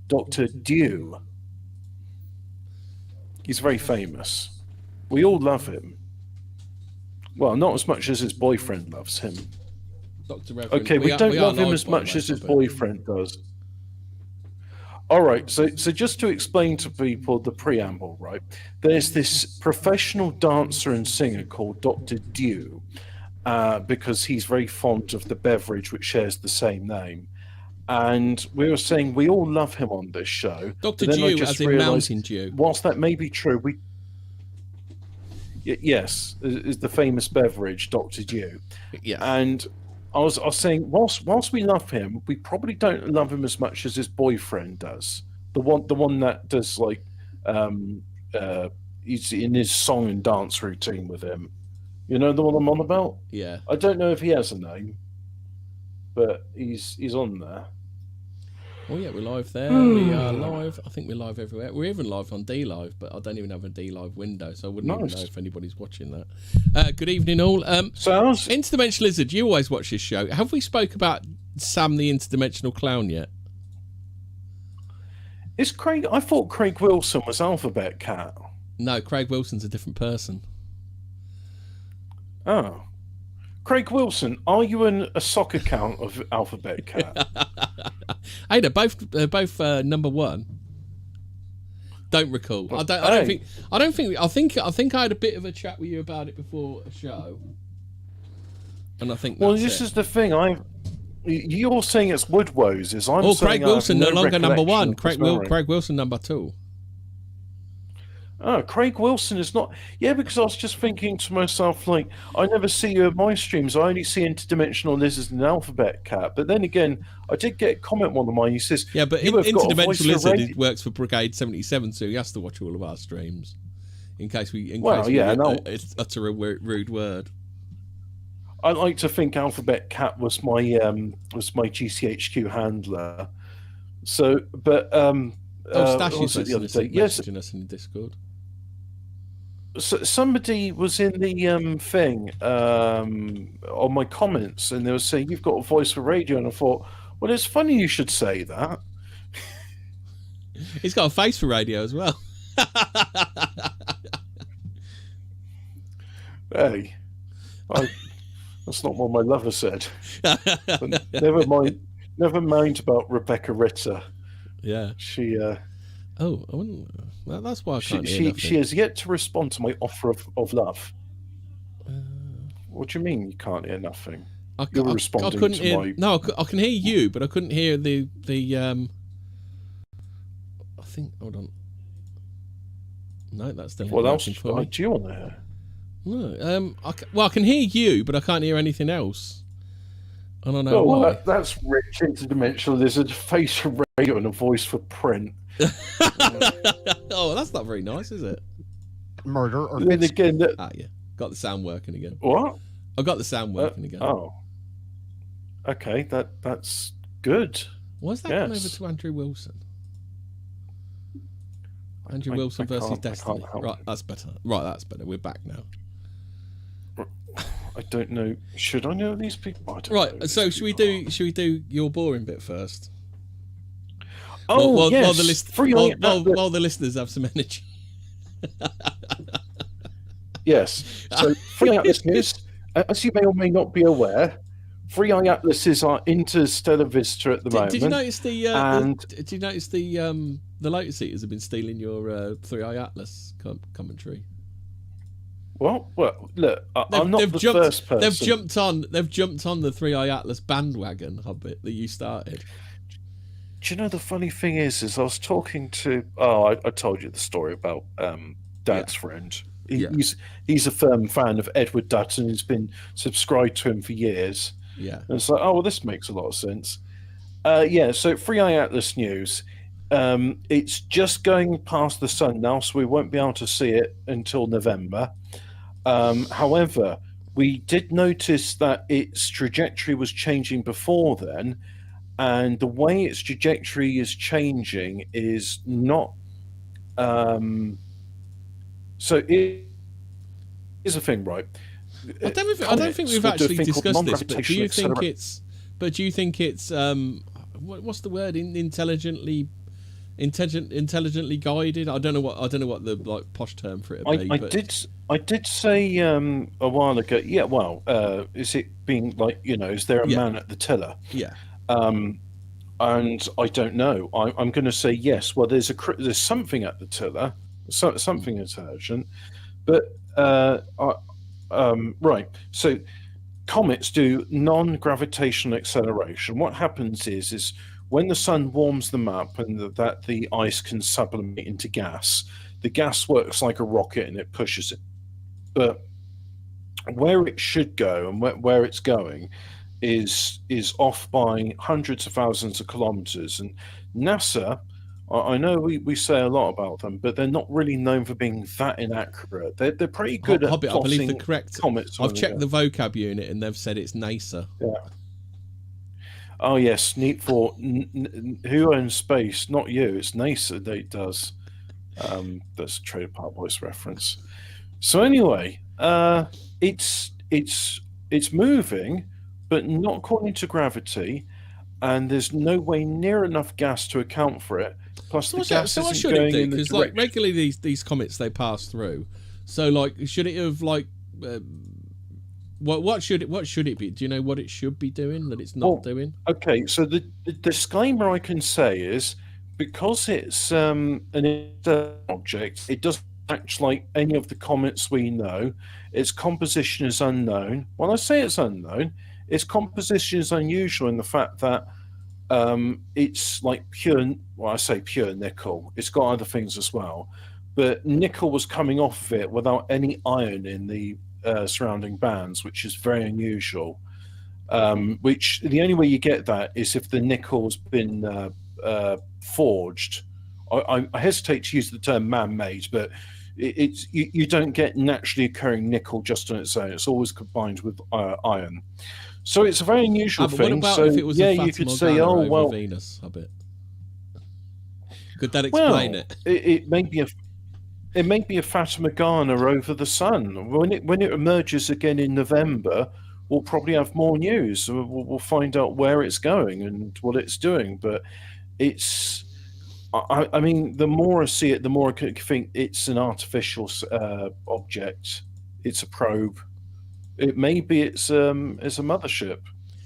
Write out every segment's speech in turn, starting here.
Dr. Dew. He's very famous. We all love him. Well, not as much as his boyfriend loves him. Dr. Reverend. Okay, we don't love him as much as his boyfriend does. All right, so just to explain to people the preamble, right? There's this professional dancer and singer called Dr. Dew, because he's very fond of the beverage which shares the same name. And we were saying we all love him on this show. Dr. Dew, as in Mountain Dew. Whilst that may be true, yes, is the famous beverage, Dr. Dew. Yeah. And I was saying, whilst we love him, we probably don't love him as much as his boyfriend does. The one that does like, he's in his song and dance routine with him. You know the one I'm on about? Yeah. I don't know if he has a name, but he's on there. Oh yeah, we're live there. We are live. I think we're live everywhere. We're even live on D Live, but I don't even have a D Live window, so I wouldn't even know if anybody's watching that. Good evening, all. Interdimensional Lizard, you always watch this show. Have we spoke about Sam the Interdimensional Clown yet? Is Craig? I thought Craig Wilson was Alphabet Cat. No, Craig Wilson's a different person. Oh. Craig Wilson, are you a sock account of Alphabet Cat? Hey, they're both number one. Don't recall. I think I had a bit of a chat with you about it before a show, and I think. Well, this is the thing. You're saying it's Woodwose. I'm saying Craig Wilson no longer number one. Craig Wilson number two. Oh, Craig Wilson is not... Yeah, because I was just thinking to myself, like, I never see you at my streams. I only see Interdimensional Lizards and Alphabet Cat. But then again, I did get a comment one of mine. He says... Yeah, but Interdimensional Lizard works for Brigade 77, so he has to watch all of our streams. In case we utter a rude word. I like to think Alphabet Cat was my GCHQ handler. So, but... Stashy's the other day. Yes, us in Discord. So somebody was in the thing on my comments, and they were saying you've got a voice for radio, and I thought, well, it's funny you should say that. He's got a face for radio as well. Hey, that's not what my lover said. But never mind about Rebecca Ritter. Yeah, she. That's why I can't hear nothing. She has yet to respond to my offer of love. What do you mean you can't hear nothing? I couldn't hear. No, I can hear you, but I couldn't hear the. I think. Hold on. No, that's still. What else do you want to hear? No, I can hear you, but I can't hear anything else. I don't know why. Well, that's rich interdimensional. There's a face for radio and a voice for print. Oh, that's not very nice, is it? Murder or then again, yeah, got the sound working again. What? I got the sound working again. Oh, okay, that's good. Why's that gone over to Andrew Wilson? Andrew Wilson versus Destiny. Right, that's better. We're back now. I don't know. Should I know these people? Right. So should we do your boring bit first? Oh, while the listeners have some energy. Yes. So Free Atlas news, as you may or may not be aware, Free Eye Atlases are interstellar visitor at the moment. Did you notice the Lotus Eaters have been stealing your 3i Atlas commentary? Well, look, I'm not the first person. They've jumped on the 3i Atlas bandwagon, Hobbit, that you started. Do you know the funny thing is I was talking to... I told you the story about Dad's friend. He's a firm fan of Edward Dutton. He's been subscribed to him for years. Yeah. And it's like, this makes a lot of sense. So Free Eye Atlas news. It's just going past the sun now, so we won't be able to see it until November. However, we did notice that its trajectory was changing before then, and the way its trajectory is changing is not... so here's the thing, right? I don't think we've actually discussed this, but do you think it's... what's the word? Intelligently intelligently guided. I don't know what the like posh term for it would be. I did say a while ago. Yeah, well, is it being like, is there a man at the tiller? Yeah. And I don't know. I'm going to say yes. Well, there's something at the tiller, something intelligent, but right. So comets do non-gravitational acceleration. What happens is when the sun warms them up and that the ice can sublimate into gas, the gas works like a rocket and it pushes it. But where it should go and where it's going is off by hundreds of thousands of kilometers. And NASA, I know we say a lot about them, but they're not really known for being that inaccurate. They're pretty good at Hobbit, I believe the correct comets. I've checked the vocab unit and they've said it's NASA. Yeah. Oh yes, neat for who owns space? Not you. It's NASA that does. That's a Trailer Park Boys reference. So anyway, it's moving, but not according to gravity, and there's no way near enough gas to account for it. Plus, the gas isn't going in the direction. Because like regularly these comets they pass through. So like, should it have like? What should it be? Do you know what it should be doing that it's not doing? Okay, so the disclaimer I can say is because it's an object, it doesn't act like any of the comets we know. Its composition is unknown. When I say it's unknown, its composition is unusual in the fact that it's like pure. Well, I say pure nickel. It's got other things as well, but nickel was coming off of it without any iron in the surrounding bands, which is very unusual. Which the only way you get that is if the nickel's been forged. I hesitate to use the term man-made, but you don't get naturally occurring nickel just on its own. It's always combined with iron. So it's a very unusual thing. What about so if it was a you could say, oh well, Venus a bit. Could that explain it? It may be a. It may be a Fata Morgana over the sun. When it emerges again in November, we'll probably have more news. We'll find out where it's going and what it's doing. But it's, I mean, the more I see it, the more I think it's an artificial object. It's a probe. It may be it's a mothership.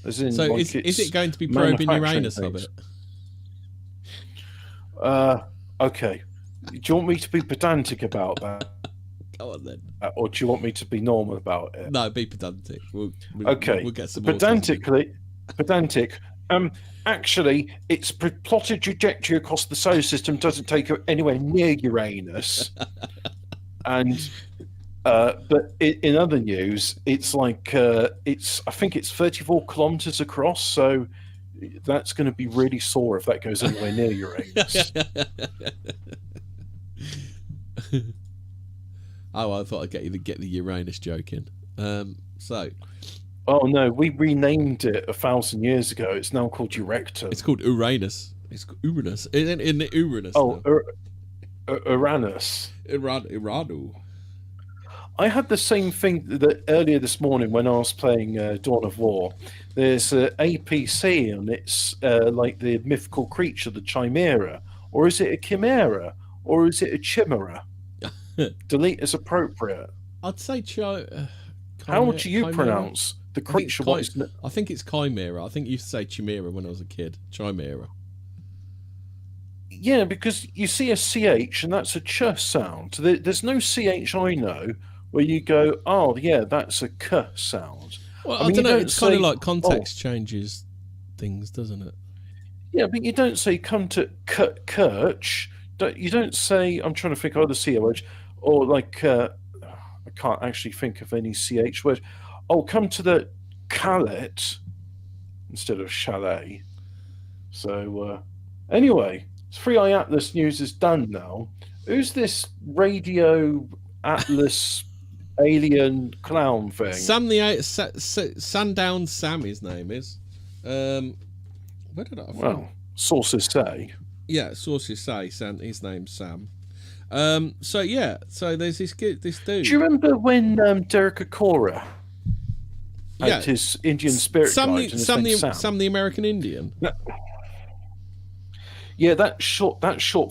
As in, so like is it going to be probing Uranus a bit? Okay. Do you want me to be pedantic about that? Go on then. Or do you want me to be normal about it? No, be pedantic. We'll get some pedantic. Actually, its plotted trajectory across the solar system doesn't take it anywhere near Uranus. And but in other news, it's like I think it's 34 kilometers across. So that's going to be really sore if that goes anywhere near Uranus. Oh, I thought I'd get the Uranus joke in. Oh no, we renamed it 1,000 years ago. It's now called Erectum. It's called Uranus. It's Uranus. In the Uranus. Oh, Uranus. Iradu. I had the same thing that earlier this morning when I was playing Dawn of War. There's APC, and it's like the mythical creature, the Chimera, or is it a Chimera, or is it a Chimera? Delete is appropriate. I'd say how would you pronounce the creature? I think it's Chimera. I think you used to say Chimera when I was a kid. Chimera. Yeah, because you see a CH and that's a ch sound. There's no CH I know where you go, oh yeah, that's a k sound. Well, I don't know. It's kind of like context changes things, doesn't it? Yeah, but you don't say come to Kirch. You don't say, I'm trying to think of the CH, or like, I can't actually think of any CH word. Oh, come to the Callet instead of chalet. So, anyway, Free Eye Atlas news is done now. Who's this Radio Atlas alien clown thing? Sundown Sam, his name is. Where did I find? Well, sources say. Yeah, sources say his name's Sam. So there's this dude. Do you remember when Derek Akora had his Indian spirit guide and his name's Sam? Sam the American Indian. Yeah, that's short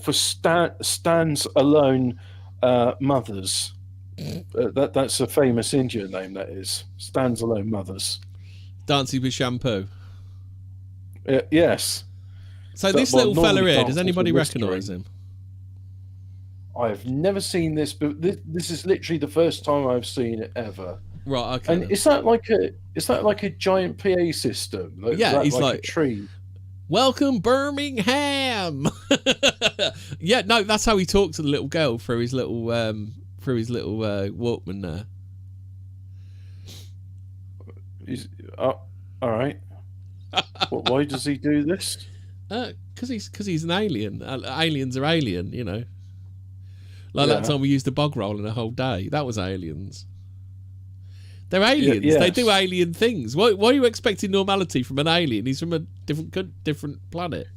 for stands alone mothers. That's a famous Indian name. That is stands alone mothers. Dancing with shampoo. Yes. So this little fella here, does anybody recognise him? I have never seen this, but this is literally the first time I've seen it ever. Right. Okay. And is that like a giant PA system? Yeah, he's like a tree. Welcome Birmingham. Yeah, no, that's how he talked to the little girl through his little Walkman there. All right. Why does he do this? Because he's an alien. Aliens are alien, you know. Like that time we used a bog roll in a whole day. That was aliens. They're aliens. Yes. They do alien things. Why are you expecting normality from an alien? He's from a different planet.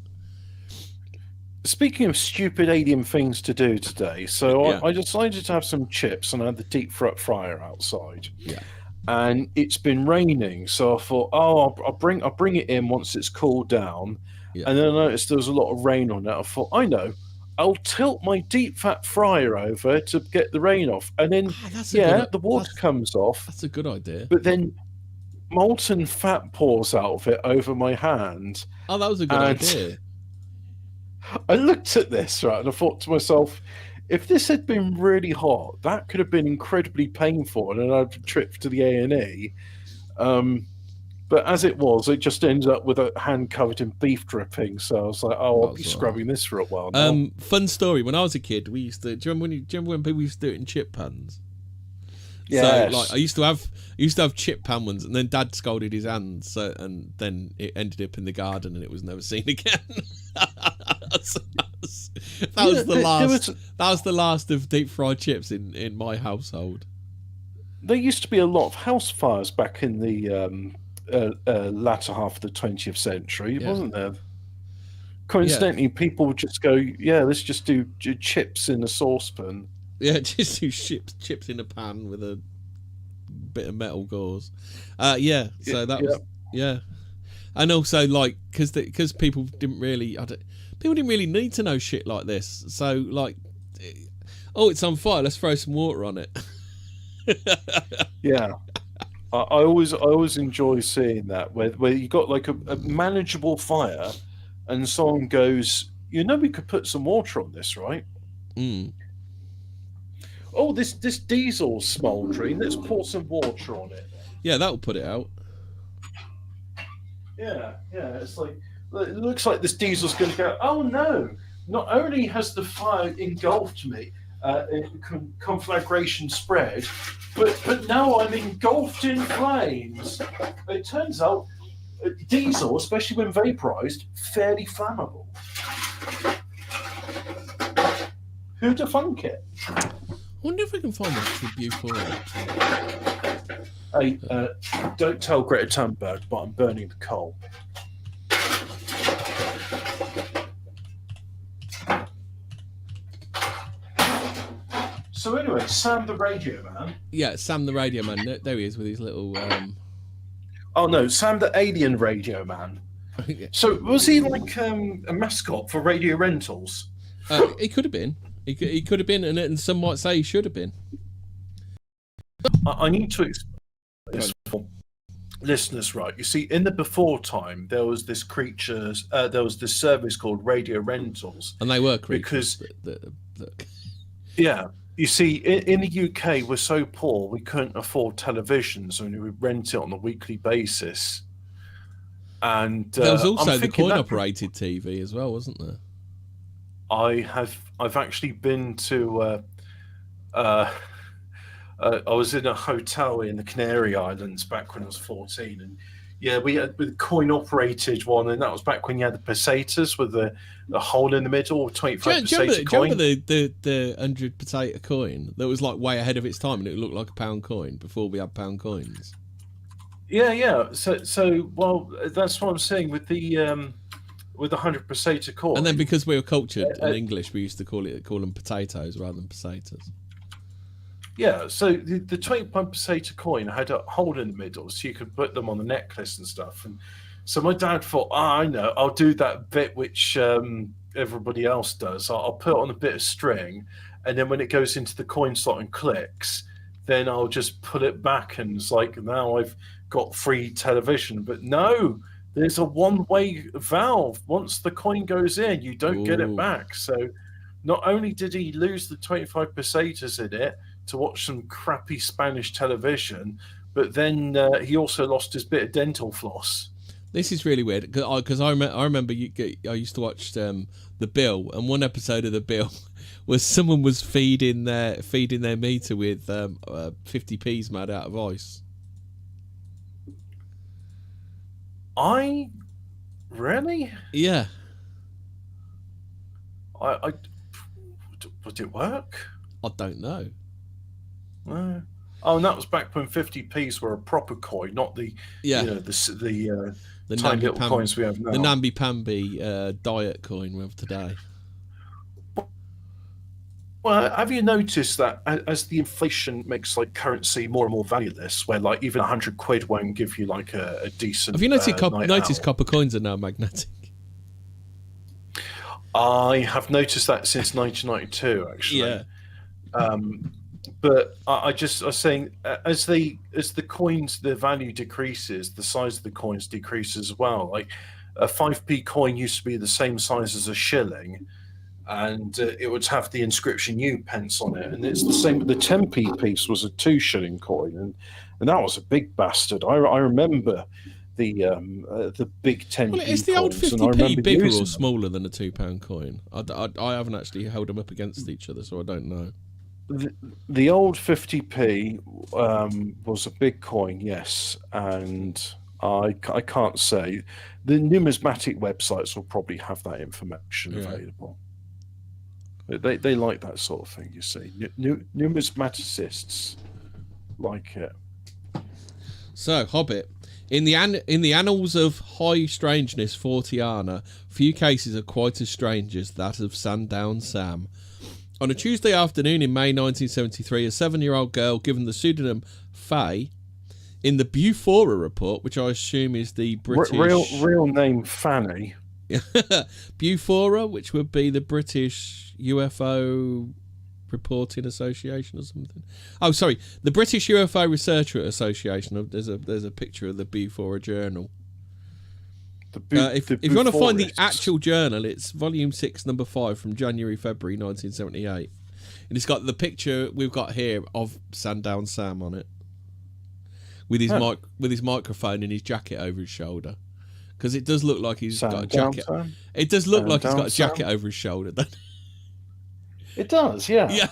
Speaking of stupid alien things to do today, so I decided to have some chips, and I had the deep fryer outside. Yeah. And it's been raining, so I thought, I'll bring it in once it's cooled down. Yeah. And then I noticed there was a lot of rain on it. I thought, I know, I'll tilt my deep fat fryer over to get the rain off, and then the water comes off. That's a good idea. But then molten fat pours out of it over my hand. Oh, that was a good idea. I looked at this, right, and I thought to myself, if this had been really hot, that could have been incredibly painful, and I'd tripped to the A&E. But as it was, it just ended up with a hand covered in beef dripping. So I was like, I'll be scrubbing this for a while now. Fun story. When I was a kid, we used to. Do you remember when people used to do it in chip pans? Yes. So, like, I used to have chip pan ones, and then Dad scolded his hands, and then it ended up in the garden, and it was never seen again. That was the last of deep fried chips in my household. There used to be a lot of house fires back in the latter half of the 20th century, wasn't there? Coincidentally, people would just go, let's just do chips in a saucepan. Yeah, just do chips in a pan with a bit of metal gauze. So that was and also like because people didn't really need to know shit like this. So like, it's on fire. Let's throw some water on it. Yeah. I always enjoy seeing that where you got like a manageable fire, and someone goes, we could put some water on this, right? Mm. Oh, this diesel's smouldering. Let's pour some water on it. Yeah, that'll put it out. Yeah. It's like, it looks like this diesel's going to go. Oh no! Not only has the fire engulfed me, conflagration spread, but now I'm engulfed in flames. It turns out diesel, especially when vaporized, fairly flammable. Who'd have thunk it? I wonder if we can find that review for it. Hey, don't tell Greta Thunberg, but I'm burning the coal. So anyway, Sam the Radio Man. Yeah, Sam the Radio Man. There he is with his little... Oh no, Sam the Alien Radio Man. Yeah. So was he like a mascot for Radio Rentals? He could have been. He could have been, and some might say he should have been. I need to explain this for listeners, right? You see, in the before time, there was this service called Radio Rentals, and they were creatures. Because yeah, you see, in the UK, we're so poor we couldn't afford television, so we would rent it on a weekly basis. And there was also the coin-operated TV as well, wasn't there? I've actually been to. I was in a hotel in the Canary Islands back when I was 14, and we had the coin-operated one, and that was back when you had the pesetas with the hole in the middle, 25 peseta coin. Do you remember the 100 peseta coin that was like way ahead of its time, and it looked like a pound coin before we had pound coins? Yeah. So well, that's what I'm saying with the 100 peseta coin. And then because we were cultured in English, we used to call them potatoes rather than pesetas. Yeah, so the 25 peseta coin had a hole in the middle, so you could put them on the necklace and stuff. And so my dad thought, I know, I'll do that bit which everybody else does. I'll put on a bit of string, and then when it goes into the coin slot and clicks, then I'll just put it back, and it's like now I've got free television. But no, there's a one-way valve. Once the coin goes in, you don't get it back. So not only did he lose the 25 pesetas in it to watch some crappy Spanish television, but then he also lost his bit of dental floss. This is really weird because I remember I used to watch The Bill, and one episode of The Bill was someone was feeding their meter with 50p's made out of ice. Really? Yeah. Would it work? I don't know. And that was back when 50p's were a proper coin, not the the tiny little coins we have now. The namby-pamby diet coin we have today. Well, have you noticed that as the inflation makes like currency more and more valueless, where like even 100 quid won't give you like a decent. Have you noticed copper coins are now magnetic? I have noticed that since 1992, actually. Yeah. But I was saying, as the coins, the value decreases, the size of the coins decreases as well. Like a 5p coin used to be the same size as a shilling, and it would have the inscription "U pence" on it. And it's the same. The 10p piece was a 2 shilling coin, and that was a big bastard. I remember the big 10p. Well, is the old 50p bigger or smaller than a £2 coin? I haven't actually held them up against each other, so I don't know. The old 50p was a big coin, yes, and I can't say. The numismatic websites will probably have that information available. They like that sort of thing, you see. Numismaticists like it. So, Hobbit. In the annals of high strangeness Forteana, few cases are quite as strange as that of Sandown Sam. On a Tuesday afternoon in May 1973, a 7-year-old girl given the pseudonym Faye, in the Bufora report, which I assume is the British... Real name Fanny. Bufora, which would be the British UFO Reporting Association or something. Oh, sorry, the British UFO Researcher Association. There's a picture of the Bufora journal. If you want to find the actual journal, it's volume 6, number 5 from January-February 1978. And it's got the picture we've got here of Sandown Sam on it. With his microphone and his jacket over his shoulder. Because it does look like he's got a jacket. It does look like he's got a jacket over his shoulder. It does, yeah. Yeah.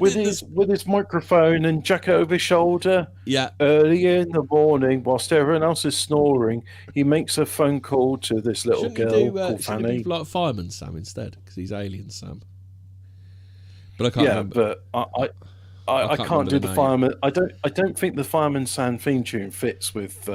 with his microphone and jacket over his shoulder. Yeah. Early in the morning, whilst everyone else is snoring, he makes a phone call to this little girl called Fanny. Like Fireman Sam instead, because he's Alien Sam. But I can't remember. But I can't do the fireman. I don't think the Fireman Sam theme tune fits with.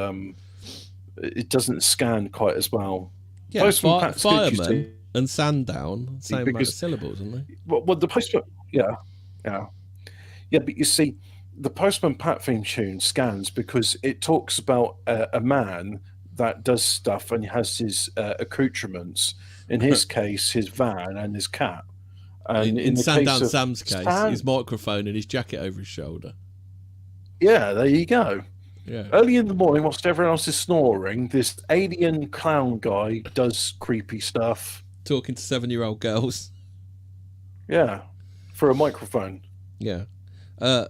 It doesn't scan quite as well. Yeah, Fireman and Sandown, same amount of syllables, aren't they? Well, the Postman, yeah. But you see, the Postman Pat theme tune scans because it talks about a man that does stuff and has his accoutrements. In his case, his van and his cat. And in Sandown Sam's case, his microphone and his jacket over his shoulder. Yeah, there you go. Yeah. Early in the morning, whilst everyone else is snoring, this alien clown guy does creepy stuff. Talking to 7-year-old girls. Yeah, for a microphone. Yeah. So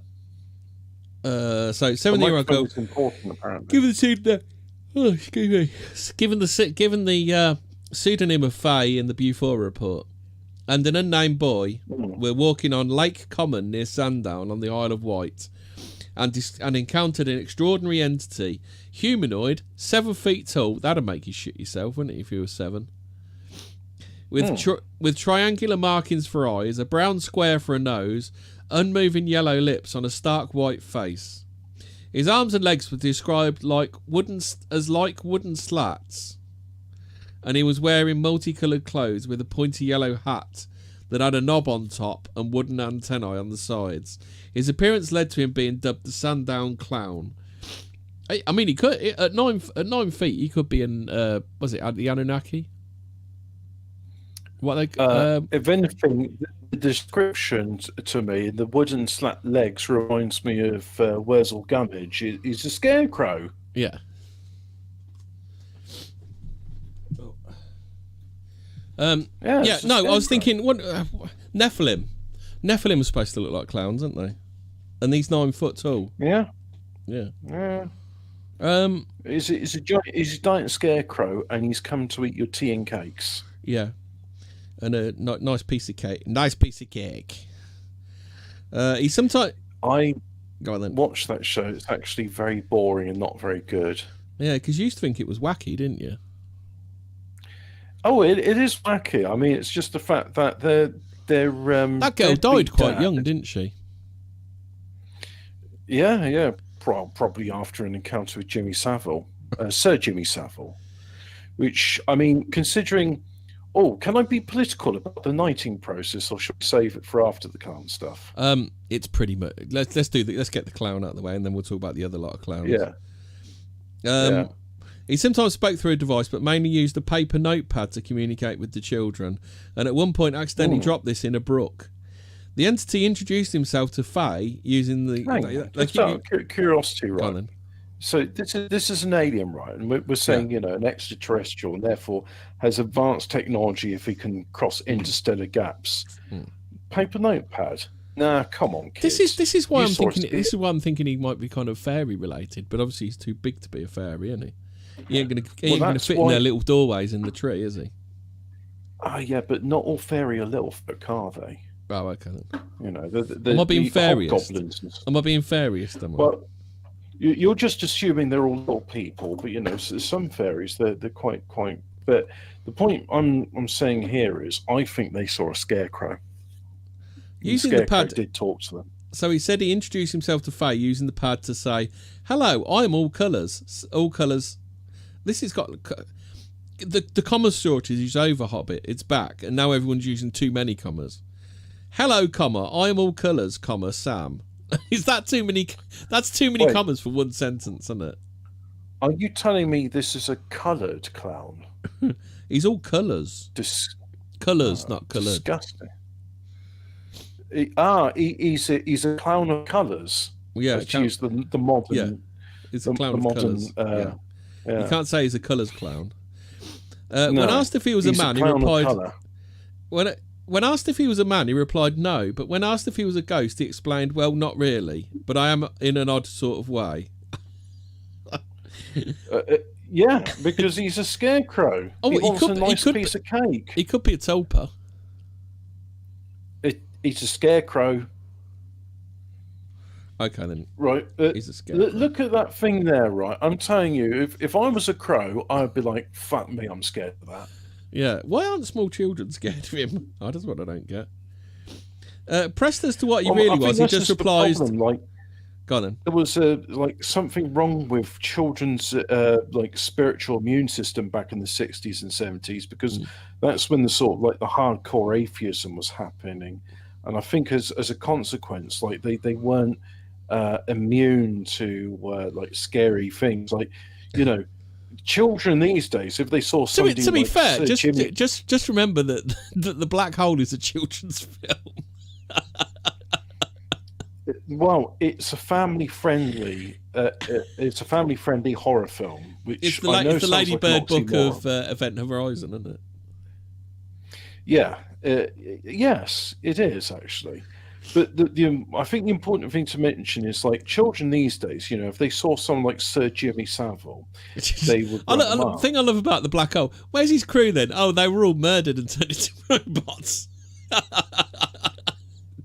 7-year-old girl. It's important, apparently. Given the pseudonym of Faye in the Bufora report, and an unnamed boy were walking on Lake Common near Sandown on the Isle of Wight, and encountered an extraordinary entity, humanoid, 7 feet tall. That'd make you shit yourself, wouldn't it, if you were 7? With triangular markings for eyes, a brown square for a nose, unmoving yellow lips on a stark white face. His arms and legs were described like wooden slats, and he was wearing multicoloured clothes with a pointy yellow hat that had a knob on top and wooden antennae on the sides. His appearance led to him being dubbed the Sandown Clown. I mean, he could at 9 feet. He could be in was it the Anunnaki? What they? If anything, the description to me, the wooden slat legs reminds me of Wurzel Gummidge. He's a scarecrow. Yeah. Yeah. No, I was thinking, what Nephilim? Nephilim are supposed to look like clowns, aren't they? And he's 9 foot tall. Yeah. Yeah. Yeah. He's a giant scarecrow, and he's come to eat your tea and cakes. Yeah. And a nice piece of cake. Nice piece of cake. He's sometimes. I go on then. Watch that show. It's actually very boring and not very good. Yeah, because you used to think it was wacky, didn't you? Oh, it is wacky. I mean, it's just the fact that they're that girl died quite young, didn't she? Yeah. Probably after an encounter with Jimmy Savile, Sir Jimmy Savile. Which, I mean, considering. Oh, can I be political about the knighting process, or should we save it for after the clown stuff? It's pretty much. Let's get the clown out of the way, and then we'll talk about the other lot of clowns. Yeah. He sometimes spoke through a device, but mainly used a paper notepad to communicate with the children, and at one point accidentally dropped this in a brook. The entity introduced himself to Faye using the. Curiosity, right? So this is an alien, right? And we're saying, an extraterrestrial, and therefore has advanced technology if he can cross interstellar gaps. Paper notepad. Nah, come on, kids. This is why I'm thinking. This is why I'm thinking he might be kind of fairy related, but obviously he's too big to be a fairy, isn't he? He ain't gonna fit in their little doorways in the tree, is he? Yeah, but not all fairy are little folk, are they? Oh, okay. Then. Am I being fairiest? Am I being fairiest? Well, you're just assuming they're all little people, but some fairies they're quite. But the point I'm saying here is, I think they saw a scarecrow. Using the pad, did talk to them. So he said he introduced himself to Faye using the pad to say, "Hello, I'm all colours. All colours." This has got the comma shortage is over. Hobbit, it's back, and now everyone's using too many commas. Hello, comma, I'm all colours, comma, Sam. Is that too many? That's too many commas for one sentence, isn't it? Are you telling me this is a coloured clown? He's all colours. Colours, not coloured. Disgusting. He's a clown of colours. Yeah, let's use the modern. Yeah, it's a clown of colours. Yeah. You can't say he's a colours clown. When asked if he was a man, he replied. When asked if he was a man, he replied no. But when asked if he was a ghost, he explained, "Well, not really, but I am in an odd sort of way." Yeah, because he's a scarecrow. He wants a nice piece of cake. He could be a tulpa. He's a scarecrow. Okay, then. Right. He's a scarecrow. Look at that thing there, right? I'm telling you, if I was a crow, I'd be like, fuck me, I'm scared of that. Yeah. Why aren't small children scared of him? That's what I don't get. Pressed as to what he really was, he just replies... Go on then. There was something wrong with children's spiritual immune system back in the 60s and 70s, because that's when the the hardcore atheism was happening. And I think as a consequence, they weren't immune to scary things. Children these days, if they saw something to be fair, just remember that the Black Hole is a children's film. Well, it's a family-friendly horror film. Which it's the Lady Bird book of Event Horizon, isn't it? Yeah. Yes, it is actually. But I think the important thing to mention is children these days. If they saw someone like Sir Jimmy Savile, they would. The thing I love about the Black Hole. Where's his crew then? Oh, they were all murdered and turned into robots.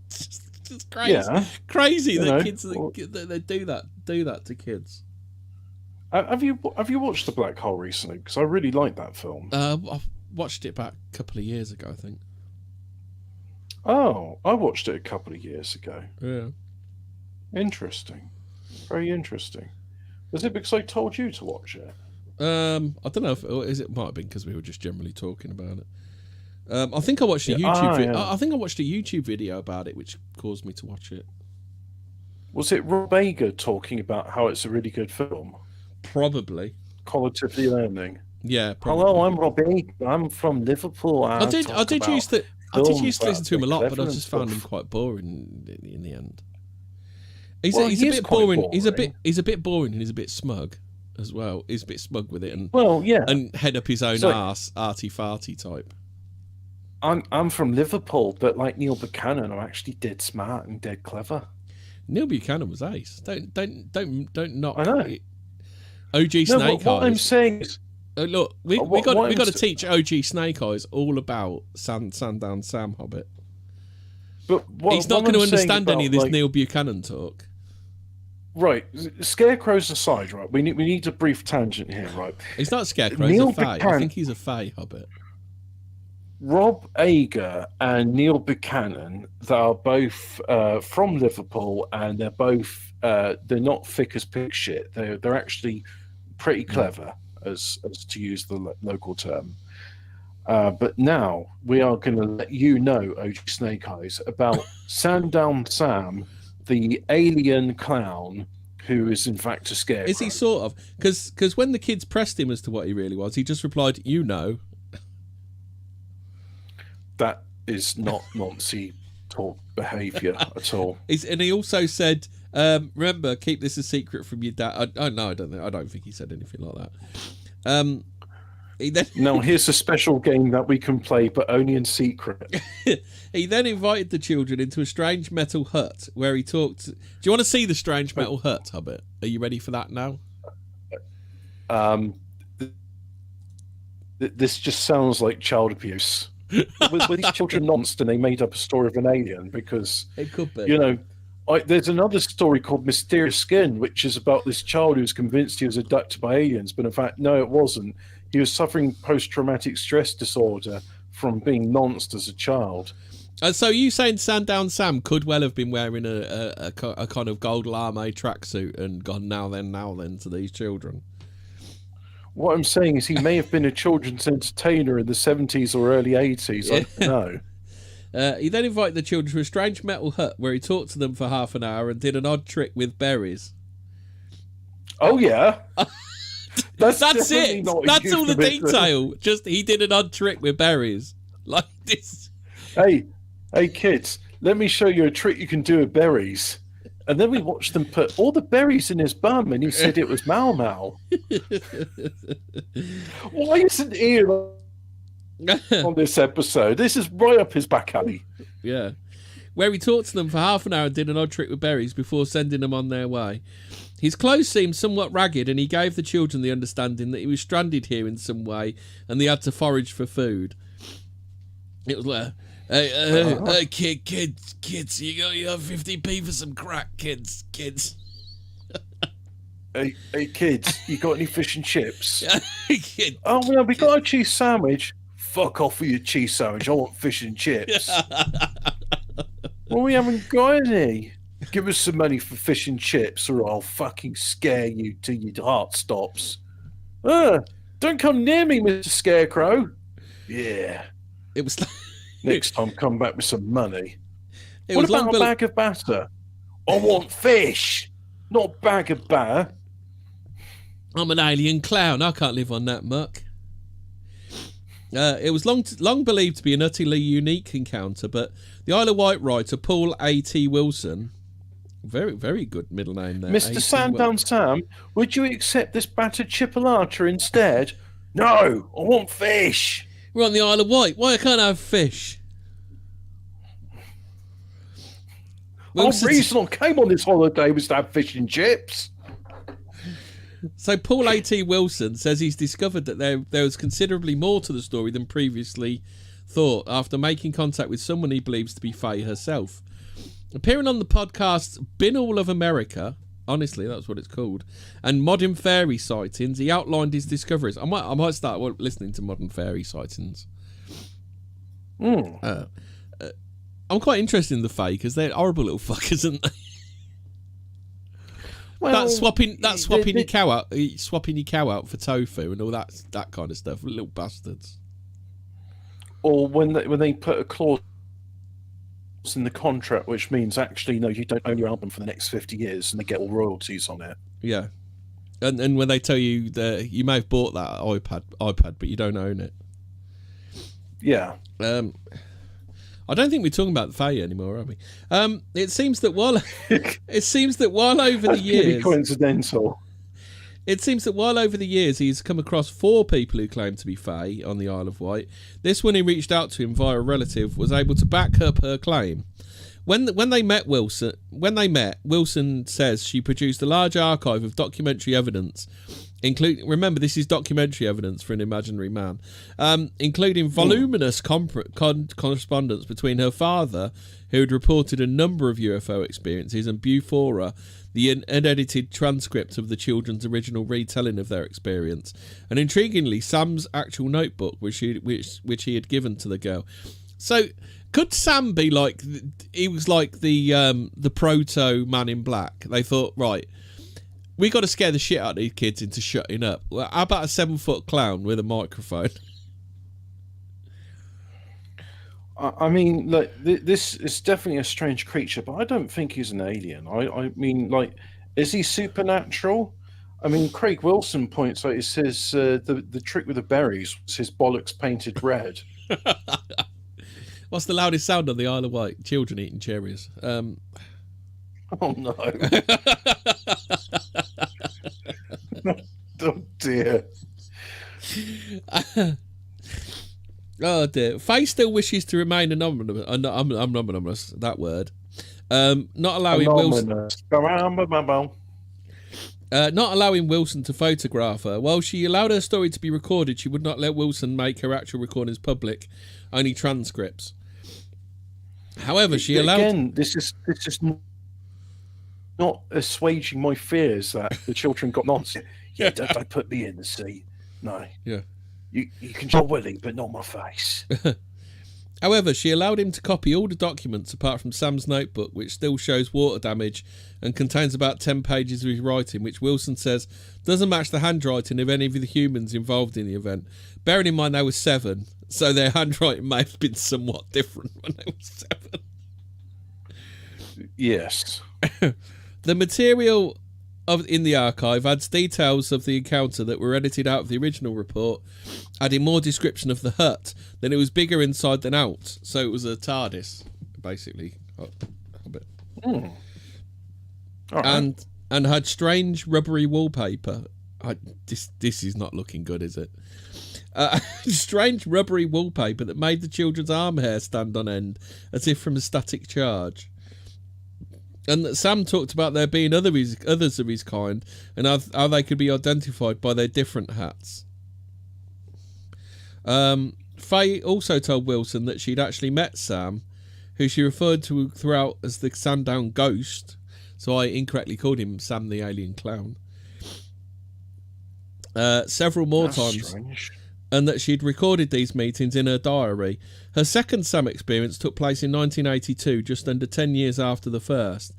It's crazy. Yeah. Crazy that kids they do that to kids. Have you watched The Black Hole recently? Because I really like that film. I've watched it back a couple of years ago, I think. Oh, I watched it a couple of years ago. Yeah. Interesting. Very interesting. Was it because I told you to watch it? I don't know if it might have been because we were just generally talking about it. I think I watched a YouTube. I think I watched a YouTube video about it, which caused me to watch it. Was it Rob Ager talking about how it's a really good film? Probably. Qualitatively learning. Yeah, probably. Hello, I'm Robbie. I'm from Liverpool. I did used to listen to him a lot, but I just found him quite boring in the end. He's a bit boring. He's a bit boring, and he's a bit smug as well. He's a bit smug with it, and and head up his own arse, arty farty type. I'm from Liverpool, but like Neil Buchanan, I'm actually dead smart and dead clever. Neil Buchanan was ace. Don't knock. I know. OG Snake Eyes. What I'm saying is, look, we got to teach OG Snake Eyes all about Sandown Sam Hobbit. But he's not going to understand any of this Neil Buchanan talk. Right, scarecrows aside, right? We need a brief tangent here, right? He's not a scarecrow. He's a fae. I think he's a fae Hobbit. Rob Ager and Neil Buchanan, they are both from Liverpool, and they're both they're not thick as pig shit. They're actually pretty clever, as to use the local term. But now we are going to let you know, OG Snake Eyes, about Sandown Sam, the alien clown who is in fact a scarecrow. Is he sort of? Because when the kids pressed him as to what he really was, he just replied, "You know." That is not Nazi talk behaviour at all. And he also said, "Remember, keep this a secret from your dad." I don't think he said anything like that. Now here's a special game that we can play, but only in secret. He then invited the children into a strange metal hut where he talked. Do you want to see the strange metal hut, Hobbit? Are you ready for that now? This just sounds like child abuse. Were these children nonsense and they made up a story of an alien? Because it could be. You know, there's another story called Mysterious Skin, which is about this child who's convinced he was abducted by aliens, but in fact, no, it wasn't. He was suffering post-traumatic stress disorder from being nonced as a child. So you saying Sandown Sam could well have been wearing a kind of gold lame tracksuit and gone now then to these children? What I'm saying is he may have been a children's entertainer in the 70s or early 80s. I don't know. He then invited the children to a strange metal hut where he talked to them for half an hour and did an odd trick with berries. Oh, yeah. That's it. That's all the detail. Just he did an odd trick with berries. Like this. Hey, kids, let me show you a trick you can do with berries. And then we watched them put all the berries in his bum, and he said it was Mau Mau. Why isn't Ian on this episode? This is right up his back alley. Yeah. Where he talked to them for half an hour and did an odd trick with berries before sending them on their way. His clothes seemed somewhat ragged, and he gave the children the understanding that he was stranded here in some way, and they had to forage for food. It was like... Hey, kids, you got 50p for some crack, kids. Hey, kids, you got any fish and chips? Kid. Oh, no, we got a cheese sandwich. Fuck off with your cheese sandwich. I want fish and chips. Well, we haven't got any. Give us some money for fish and chips, or I'll fucking scare you till your heart stops. Don't come near me, Mr. Scarecrow. Yeah. It was like... Next time, come back with some money. What about a bag of batter? I want fish, not bag of batter. I'm an alien clown. I can't live on that muck. It was long believed to be an utterly unique encounter, but the Isle of Wight writer Paul A.T. Wilson, very, very good middle name there. Mr. Sandown Sam, would you accept this battered chipolata instead? No, I want fish. We're on the Isle of Wight. Why can't I have fish? The reason I came on this holiday was to have fish and chips. So Paul A.T. Wilson says he's discovered that there was considerably more to the story than previously thought after making contact with someone he believes to be Faye herself. Appearing on the podcasts Been All of America, honestly, that's what it's called, and Modern Fairy Sightings, he outlined his discoveries. I might start listening to Modern Fairy Sightings. I'm quite interested in the Fae because they're horrible little fuckers, aren't they? Well, swapping your cow out for tofu and all that kind of stuff, little bastards. Or when they put a clause in the contract which means actually no, you don't own your album for the next 50 years, and they get all royalties on it. Yeah. And when they tell you that you may have bought that iPad, but you don't own it. Yeah. I don't think we're talking about the Fae anymore, are we? It seems that while over the years, really coincidental. It seems that while over the years he's come across 4 people who claim to be Fae on the Isle of Wight, this one who reached out to him via a relative was able to back up her claim. When they met, Wilson says she produced a large archive of documentary evidence, including, remember this is documentary evidence for an imaginary man, including voluminous correspondence between her father, who had reported a number of UFO experiences, and Bufora, the unedited transcript of the children's original retelling of their experience, and intriguingly Sam's actual notebook, which he had given to the girl. So could Sam be like, he was like the proto Man in Black? They thought, right, we got to scare the shit out of these kids into shutting up. Well, how about a 7-foot clown with a microphone? I mean, like, this is definitely a strange creature, but I don't think he's an alien. I mean, like, is he supernatural? I mean, Craig Wilson points out, he says the trick with the berries was his bollocks painted red. What's the loudest sound on the Isle of Wight? Children eating cherries. Oh, no. Oh, dear. Oh dear. Faye still wishes to remain anonymous. That word. Not allowing Wilson. Not allowing Wilson to photograph her. While she allowed her story to be recorded, she would not let Wilson make her actual recordings public, only transcripts. However, she allowed. Again, this is not assuaging my fears that the children got nonsense. Yeah, don't put me in the sea. No. Yeah. You can show Willie, but not my face. However, she allowed him to copy all the documents apart from Sam's notebook, which still shows water damage and contains about 10 pages of his writing, which Wilson says doesn't match the handwriting of any of the humans involved in the event. Bearing in mind they were 7, so their handwriting may have been somewhat different when they were 7. Yes. The material in the archive adds details of the encounter that were edited out of the original report, adding more description of the hut. Then it was bigger inside than out, so it was a TARDIS, basically. Hobbit. Mm. Right. And had strange rubbery wallpaper. This is not looking good, is it? Strange rubbery wallpaper that made the children's arm hair stand on end, as if from a static charge. And that Sam talked about there being others of his kind, and how they could be identified by their different hats. Faye also told Wilson that she'd actually met Sam, who she referred to throughout as the Sandown Ghost, so I incorrectly called him Sam the Alien Clown, several more times. Strange. And that she'd recorded these meetings in her diary. Her second Sam experience took place in 1982, just under 10 years after the first.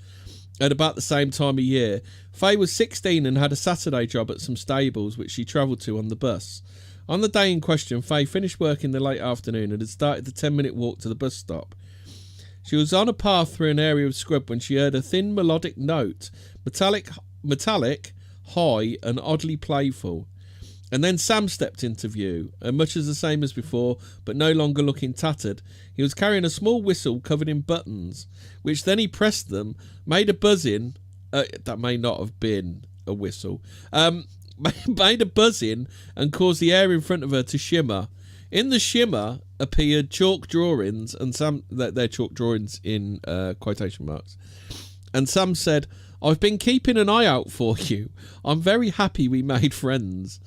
At about the same time of year, Faye was 16 and had a Saturday job at some stables, which she travelled to on the bus. On the day in question, Faye finished work in the late afternoon and had started the 10-minute walk to the bus stop. She was on a path through an area of scrub when she heard a thin melodic note, metallic, high and oddly playful. And then Sam stepped into view, and much as the same as before, but no longer looking tattered. He was carrying a small whistle covered in buttons, which then he pressed them, made a buzzing. That may not have been a whistle. Made a buzzing and caused the air in front of her to shimmer. In the shimmer appeared chalk drawings, and they're chalk drawings in quotation marks. And Sam said, "I've been keeping an eye out for you. I'm very happy we made friends."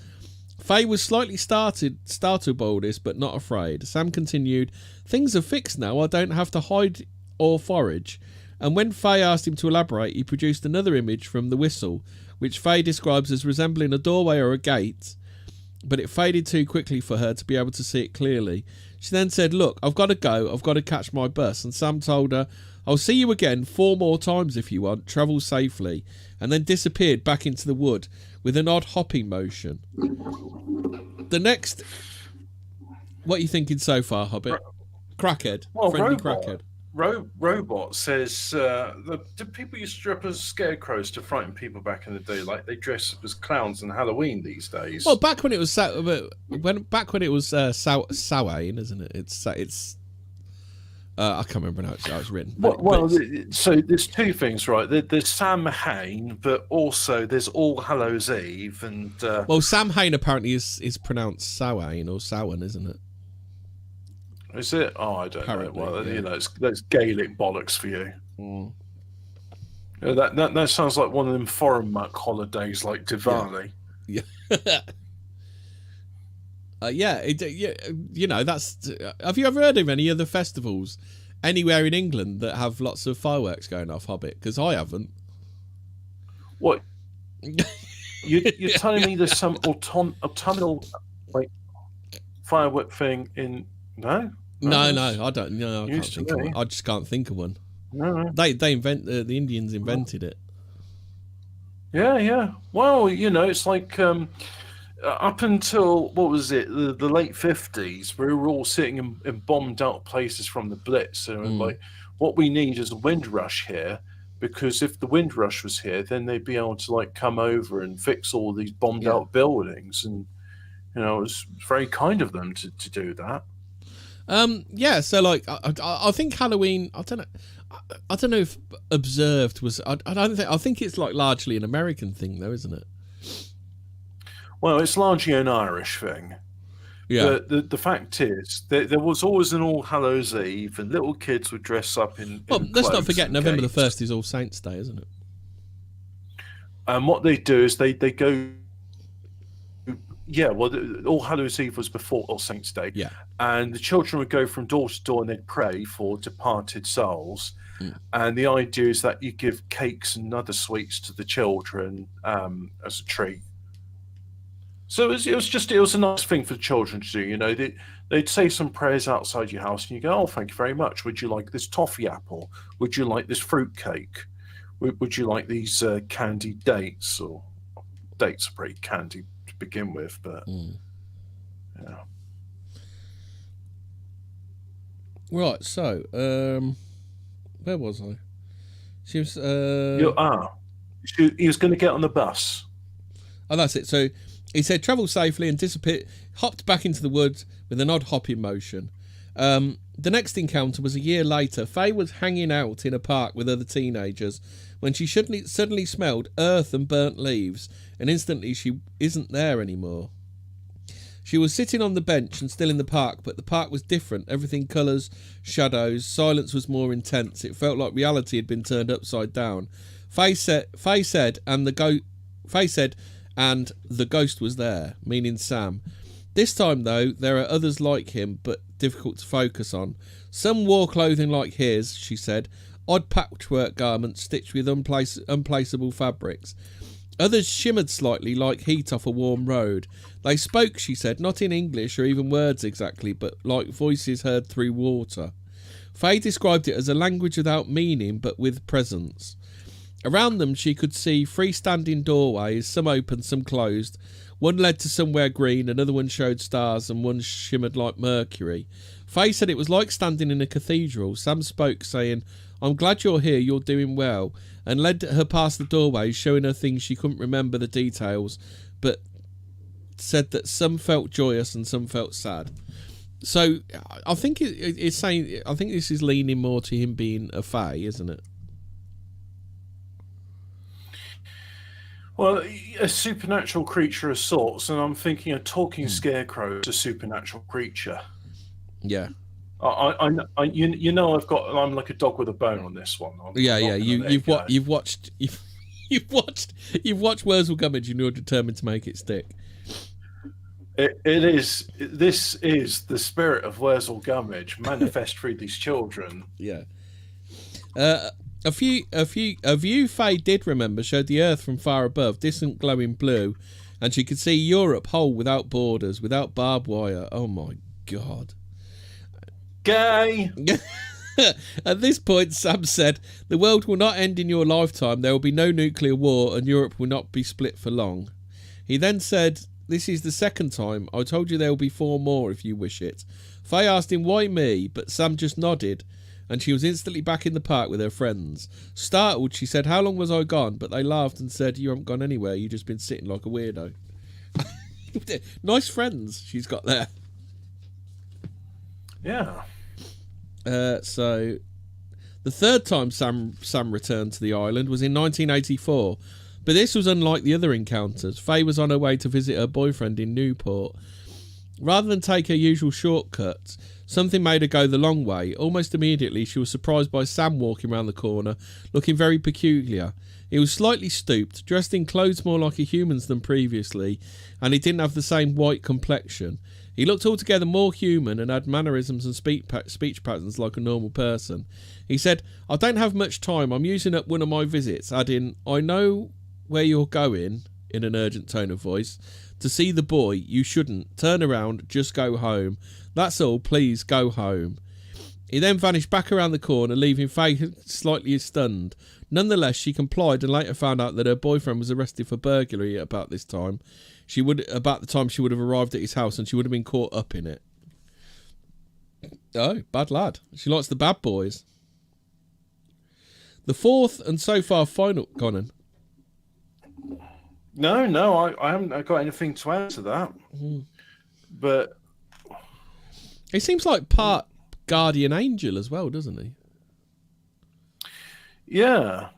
Faye was slightly startled by all this, but not afraid. Sam continued, "Things are fixed now. I don't have to hide or forage." And when Faye asked him to elaborate, he produced another image from the whistle, which Faye describes as resembling a doorway or a gate, but it faded too quickly for her to be able to see it clearly. She then said, "Look, I've got to go. I've got to catch my bus." And Sam told her, "I'll see you again 4 more times if you want. Travel safely." And then disappeared back into the wood with an odd hopping motion. The next... What are you thinking so far, Hobbit? Crackhead. Well, Friendly robot. crackhead. Robot says do people used to dress as scarecrows to frighten people back in the day, like they dress up as clowns on Halloween these days? Well, back when it was Samhain, isn't it? It's I can't remember how it's written. So there's two things, right? There's Samhain, but also there's All Hallows Eve, and Samhain apparently is pronounced Samhain or Samhain, isn't it? Is it? Oh, I don't know. Well, yeah. That's Gaelic bollocks for you. Mm. That sounds like one of them foreign muck holidays, like Diwali. Yeah. That's. Have you ever heard of any other festivals anywhere in England that have lots of fireworks going off, Hobbit? Because I haven't. What? You're telling me there's some autumnal firework thing in? No, I don't. No, I can't think of one. I just can't think of one. No. They the Indians invented it. Yeah. Well, it's like up until what was it, the late 50s, we were all sitting in bombed out places from the Blitz, and like, what we need is a Windrush here, because if the Windrush was here, then they'd be able to like come over and fix all these bombed out buildings, and it was very kind of them to do that. So like I think Halloween, I don't know if observed was I think it's like largely an American thing though, isn't it? Well, it's largely an Irish thing. Yeah. The fact is there was always an All Hallows Eve, and little kids would dress up in let's not forget November the 1st is All Saints Day, isn't it? And what they do is they go. Yeah, well, All Hallows Eve was before All Saints Day. Yeah. And the children would go from door to door and they'd pray for departed souls. And the idea is that you give cakes and other sweets to the children as a treat. So it was a nice thing for the children to do. They'd say some prayers outside your house, and you go, "Oh, thank you very much. Would you like this toffee apple? Would you like this fruit cake? Would you like these candied dates?" Or dates are pretty candy to begin with, but yeah. Right. So, where was I? She was. He was going to get on the bus. Oh, that's it. So he said, travel safely and hopped back into the woods with an odd hopping motion. The next encounter was a year later. Faye was hanging out in a park with other teenagers when she suddenly smelled earth and burnt leaves, and instantly she isn't there anymore. She was sitting on the bench and still in the park, but the park was different. Everything colours, shadows, silence was more intense. It felt like reality had been turned upside down. Faye said, and the ghost was there, meaning Sam. This time, though, there are others like him, but difficult to focus on. Some wore clothing like his, she said, odd patchwork garments stitched with unplaceable fabrics. Others shimmered slightly like heat off a warm road. They spoke, she said, not in English or even words exactly, but like voices heard through water. Faye described it as a language without meaning, but with presence. Around them she could see freestanding doorways, some open, some closed. One led to somewhere green, another one showed stars, and one shimmered like mercury. Faye said it was like standing in a cathedral. Sam spoke, saying, "I'm glad you're here, you're doing well," and led her past the doorways, showing her things she couldn't remember the details, but said that some felt joyous and some felt sad. So I think it's saying, I think this is leaning more to him being a fae, isn't it? Well, a supernatural creature of sorts, and I'm thinking a talking scarecrow is a supernatural creature. Yeah. I'm like a dog with a bone on this one. You've watched Wurzel Gummidge, and you're determined to make it stick. This is the spirit of Wurzel Gummidge manifest through these children. Yeah. A view Faye did remember showed the earth from far above, distant glowing blue, and she could see Europe whole without borders, without barbed wire. Oh my God. Gay! At this point, Sam said, "The world will not end in your lifetime. There will be no nuclear war, and Europe will not be split for long." He then said, "This is the second time. I told you there will be 4 more if you wish it." Faye asked him, "Why me?" But Sam just nodded. and she was instantly back in the park with her friends. Startled, she said, "How long was I gone?" But they laughed and said, "You haven't gone anywhere. You've just been sitting like a weirdo." Nice friends she's got there. Yeah. So the third time Sam returned to the island was in 1984. But this was unlike the other encounters. Faye was on her way to visit her boyfriend in Newport. Rather than take her usual shortcuts, something made her go the long way. Almost immediately, she was surprised by Sam walking around the corner, looking very peculiar. He was slightly stooped, dressed in clothes more like a human's than previously, and he didn't have the same white complexion. He looked altogether more human and had mannerisms and speech patterns like a normal person. He said, "I don't have much time. I'm using up one of my visits," adding, "I know where you're going," in an urgent tone of voice. "To see the boy. You shouldn't. Turn around. Just go home. That's all. Please go home." He then vanished back around the corner, leaving Faye slightly stunned. Nonetheless, she complied and later found out that her boyfriend was arrested for burglary about this time. About the time she would have arrived at his house, and she would have been caught up in it. Oh, bad lad. She likes the bad boys. The fourth and so far final... Conan. No, I haven't got anything to add to that. But he seems like part guardian angel as well, doesn't he? Yeah.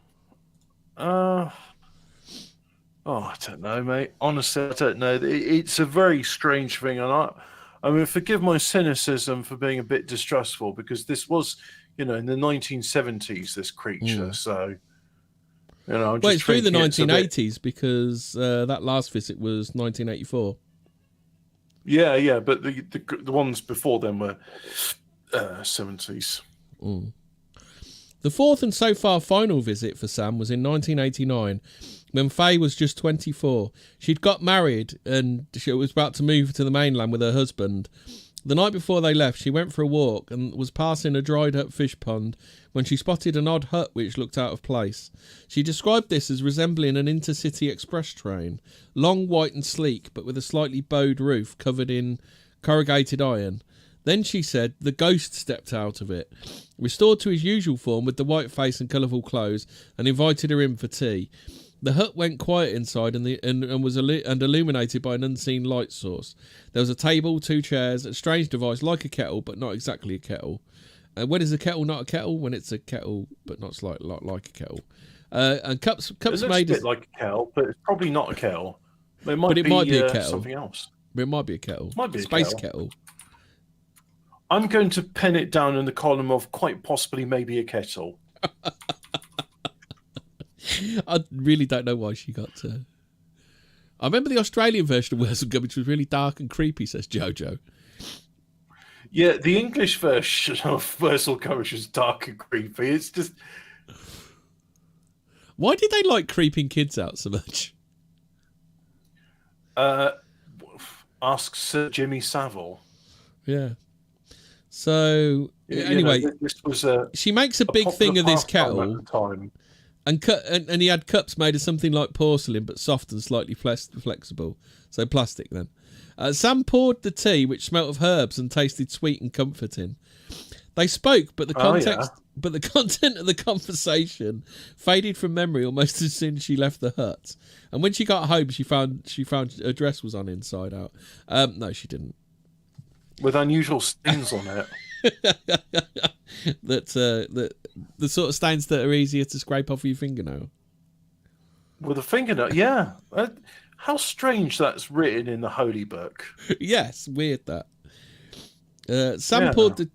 I don't know, mate. Honestly, I don't know. It's a very strange thing, and I mean, forgive my cynicism for being a bit distrustful, because this was, in the 1970s, this creature. So, well, it's through the 1980s because that last visit was 1984. Yeah, but the ones before them were 70s. The fourth and so far final visit for Sam was in 1989, when Faye was just 24. She'd got married and she was about to move to the mainland with her husband. The night before they left, she went for a walk and was passing a dried up fish pond when she spotted an odd hut which looked out of place. She described this as resembling an intercity express train, long, white and sleek, but with a slightly bowed roof covered in corrugated iron. Then she said the ghost stepped out of it, restored to his usual form with the white face and colourful clothes, and invited her in for tea. The hut went quiet inside and was illuminated by an unseen light source. There was a table, 2 chairs, a strange device like a kettle, but not exactly a kettle. When is a kettle not a kettle? When it's a kettle, but not like a kettle. And cups it looks made a bit like a kettle, but it's probably not a kettle. It might be a kettle. Something else. But it might be a kettle. Might be a space kettle. I'm going to pen it down in the column of quite possibly maybe a kettle. I really don't know why she got to... I remember the Australian version of Wurzel Gum, which was really dark and creepy, says Jojo. Yeah, the English version of Wurzel Gum is dark and creepy. It's just... Why did they like creeping kids out so much? Ask Sir Jimmy Savile. Yeah. So, anyway, this was she makes a big thing of this kettle. At the time. And he had cups made of something like porcelain, but soft and slightly flexible. So plastic then. Sam poured the tea, which smelt of herbs and tasted sweet and comforting. They spoke, but the content of the conversation faded from memory almost as soon as she left the hut. And when she got home, she found her dress was on inside out. No, she didn't. With unusual stains on it. that the sort of stains that are easier to scrape off your fingernail. With a fingernail, yeah. How strange that's written in the Holy Book. Yes, weird that. Sam poured the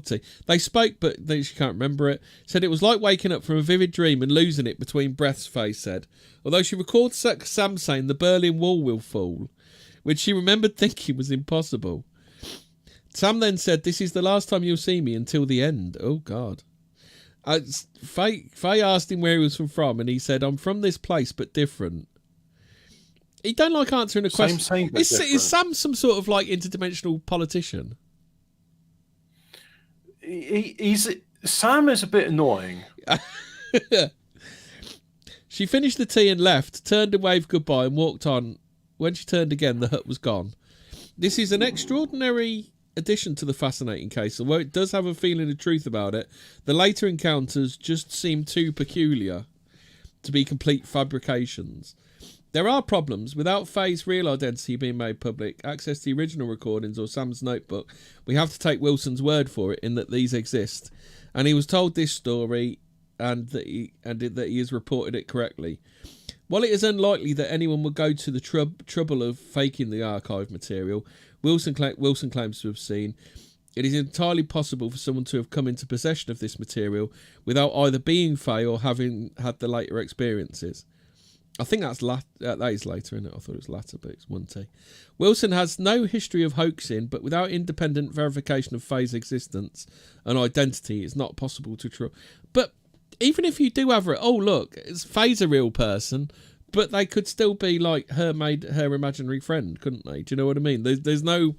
tea. They spoke, but she can't remember it. Said it was like waking up from a vivid dream and losing it between breaths, Faye said. Although she recalled Sam saying the Berlin Wall will fall, which she remembered thinking was impossible. Sam then said, "This is the last time you'll see me until the end." Oh, God. Faye asked him where he was from, and he said, "I'm from this place, but different." He don't like answering a question. Is Sam some sort of like interdimensional politician? Sam is a bit annoying. She finished the tea and left, turned and waved goodbye and walked on. When she turned again, the hut was gone. This is an extraordinary addition to the fascinating case, although it does have a feeling of truth about it, the later encounters just seem too peculiar to be complete fabrications. There are problems. Without Faye's real identity being made public, access to the original recordings or Sam's notebook, we have to take Wilson's word for it in that these exist. And he was told this story and that he has reported it correctly. While it is unlikely that anyone would go to the trouble of faking the archive material Wilson claims to have seen, it is entirely possible for someone to have come into possession of this material without either being Faye or having had the later experiences. I think that is later, isn't it? I thought it was latter, but it's 1T. Wilson has no history of hoaxing, but without independent verification of Faye's existence and identity, it's not possible to trust. But even if you do have look, Faye's a real person, but they could still be like her imaginary friend, couldn't they? Do you know what I mean? There's no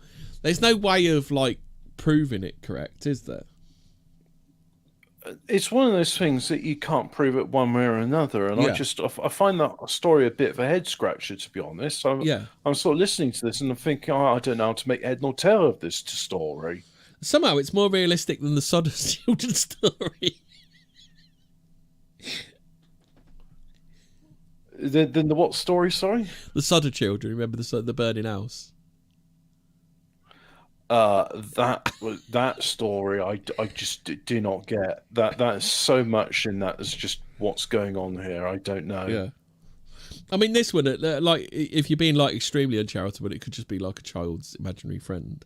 way of like proving it correct, is there? It's one of those things that you can't prove it one way or another, and I find that story a bit of a head scratcher, to be honest. I'm sort of listening to this and I'm thinking, I don't know how to make head nor tail of this story. Somehow it's more realistic than the Sodder children story. Than the what story? Sorry, the Sodder children. Remember the burning house? That story I just do not get. That's so much in that. It's just what's going on here. I don't know. Yeah. I mean, this one, like, if you're being like extremely uncharitable, it could just be like a child's imaginary friend.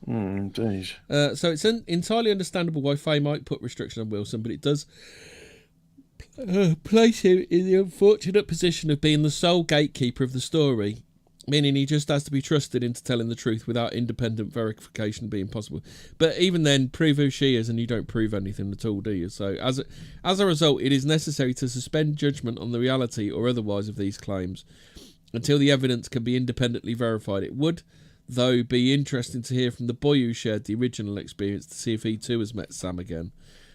Indeed. So it's entirely understandable why Faye might put restriction on Wilson, but it does place him in the unfortunate position of being the sole gatekeeper of the story, meaning he just has to be trusted into telling the truth without independent verification being possible. But even then, prove who she is and you don't prove anything at all, do you? So as a result, it is necessary to suspend judgment on the reality or otherwise of these claims until the evidence can be independently verified. It would, though, be interesting to hear from the boy who shared the original experience to see if he too has met Sam again.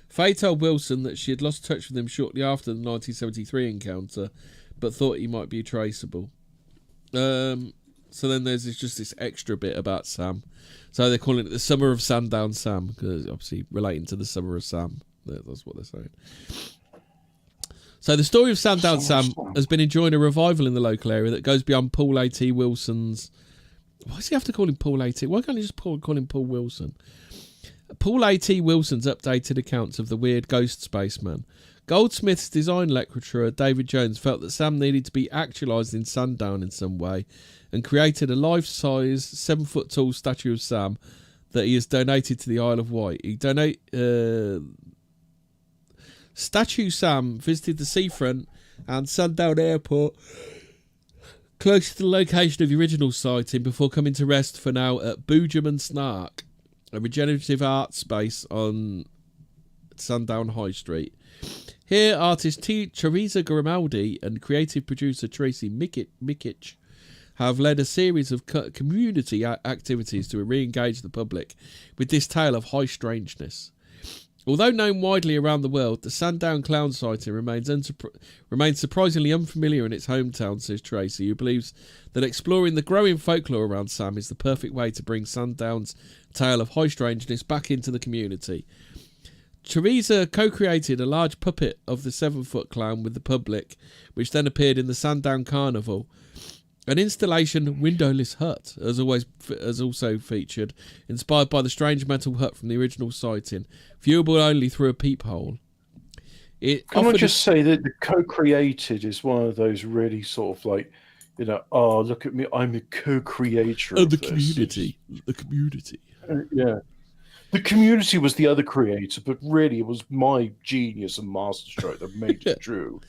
Faye told Wilson that she had lost touch with him shortly after the 1973 encounter, but thought he might be traceable. So then there's just this extra bit about Sam. So they're calling it the Summer of Sandown Sam, because obviously relating to the Summer of Sam. That's what they're saying. So the story of Sandown Sam has been enjoying a revival in the local area that goes beyond Paul A.T. Wilson's... Why does he have to call him Paul A.T.? Why can't he just call him Paul Wilson? Paul A.T. Wilson's updated accounts of the weird ghost spaceman. Goldsmith's design lecturer David Jones felt that Sam needed to be actualised in Sandown in some way and created a life-size 7-foot-tall statue of Sam that he has donated to the Isle of Wight. Statue Sam visited the seafront and Sandown Airport close to the location of the original sighting before coming to rest for now at Boojum and Snark, a regenerative art space on Sandown High Street. Here, artist Teresa Grimaldi and creative producer Tracy Mikic have led a series of community activities to re-engage the public with this tale of high strangeness. Although known widely around the world, the Sandown clown sighting remains surprisingly unfamiliar in its hometown, says Tracy, who believes that exploring the growing folklore around Sam is the perfect way to bring Sandown's tale of high strangeness back into the community. Teresa co-created a large puppet of the 7-foot clown with the public, which then appeared in the Sandown Carnival. An installation, Windowless Hut, has also featured, inspired by the strange metal hut from the original sighting, viewable only through a peephole. Can I just say that the co-created is one of those really sort of like, oh, look at me, I'm a co-creator of the community. The community. Yeah. The community was the other creator, but really it was my genius and masterstroke that made it true.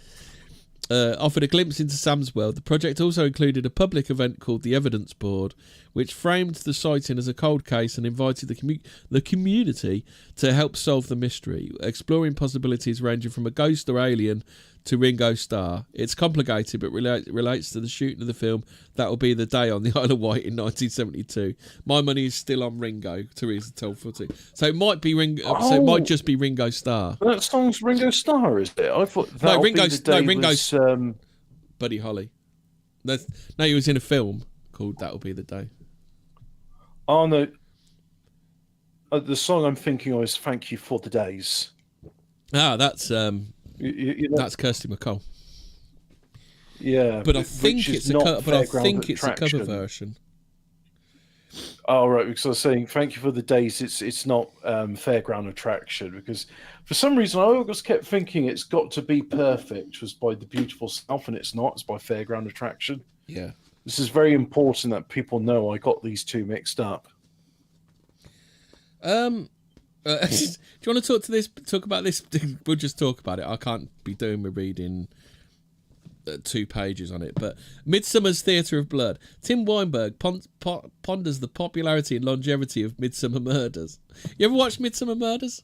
Offered a glimpse into Sam's world. The project also included a public event called the Evidence Board, which framed the sighting as a cold case and invited the community to help solve the mystery, exploring possibilities ranging from a ghost or alien to Ringo Starr. It's complicated, but relates to the shooting of the film That Will Be the Day on the Isle of Wight in 1972. My money is still on Ringo, Teresa told Footy. So it might be Ringo. So it might just be Ringo Starr. That song's Ringo Starr, is it? I thought Ringo's Buddy Holly. No, he was in a film. called "That'll Be the Day." Oh no, the song I'm thinking of is "Thank You for the Days." Ah, that's you know, that's Kirsty MacColl. Yeah, but I think it's a cover version. Oh right, because I was saying "Thank You for the Days." It's not Fairground Attraction, because for some reason I always kept thinking "It's Got to Be Perfect" was by The Beautiful South, and it's not. It's by Fairground Attraction. Yeah, this is very important that people know I got these two mixed up. Do you want to talk about this? We'll just talk about it. I can't be doing my reading 2 pages on it. But Midsummer's Theatre of Blood. Tim Weinberg ponders the popularity and longevity of Midsummer Murders. You ever watched Midsummer Murders?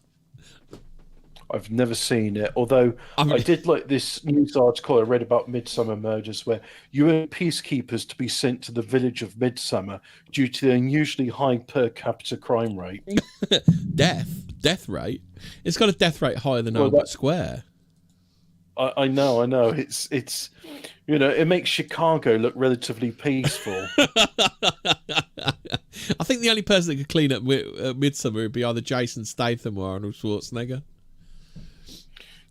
I've never seen it, although I did like this news article I read about Midsummer Murders, where UN peacekeepers to be sent to the village of Midsummer due to the unusually high per capita crime rate. Death rate? It's got a death rate higher than Albert Square. I know. It's it makes Chicago look relatively peaceful. I think the only person that could clean up Midsummer would be either Jason Statham or Arnold Schwarzenegger.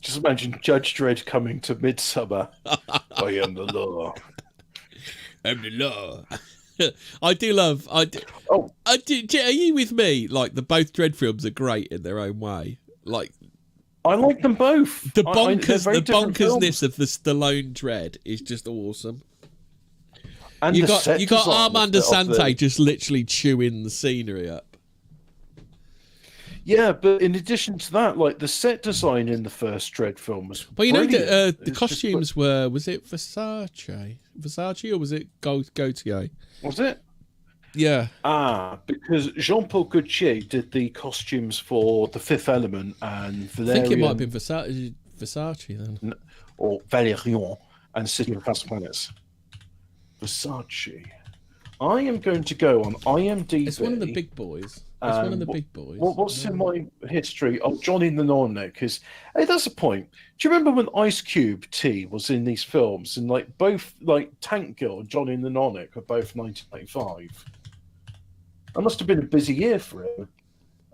Just imagine Judge Dredd coming to Midsummer. I am the law. I'm the law. I do love. Are you with me? Like, both Dredd films are great in their own way. Like, I like them both. The bonkersness of the Stallone Dredd is just awesome. And you got Armand Assante just literally chewing the scenery up. Yeah, but in addition to that, like, the set design in the first Dredd film was brilliant. The costumes was it Versace or was it Gaultier? Was it? Yeah. Because Jean-Paul Gaultier did the costumes for The Fifth Element and Valerian. I think it might have been Versace then. Or Valerian and City of Lost Planets. Versace. I am going to go on IMDb. It's one of the big boys. What's in my history of Johnny Mnemonic? Because that's a point. Do you remember when Ice Cube T was in these films, and both Tank Girl and Johnny Mnemonic were both 1995? That must have been a busy year for him.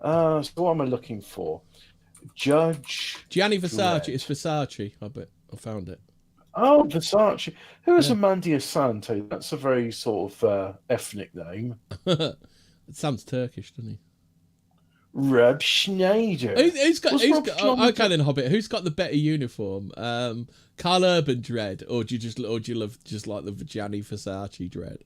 So what am I looking for? Judge Gianni Versace. Dredd. It's Versace. I bet I found it. Oh, Versace. Who is Amandi Asante? That's a very sort of ethnic name. It sounds Turkish, doesn't he? Rob Schneider. Who's got okay then, Hobbit. Who's got the better uniform? Carl Urban Dredd, or do you love the Gianni Versace Dredd?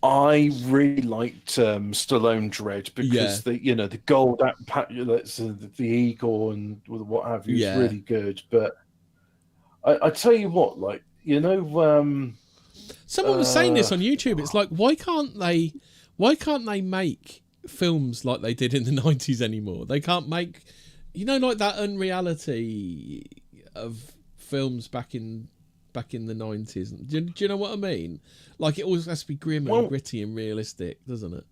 I really liked Stallone Dredd because the gold amulets, the eagle and what have you is really good. But I tell you what, someone was saying this on YouTube. It's like, why can't they make films like they did in the 90s anymore? They can't make, that unreality of films back in the 90s. Do you know what I mean? Like, it always has to be grim and gritty and realistic, doesn't it?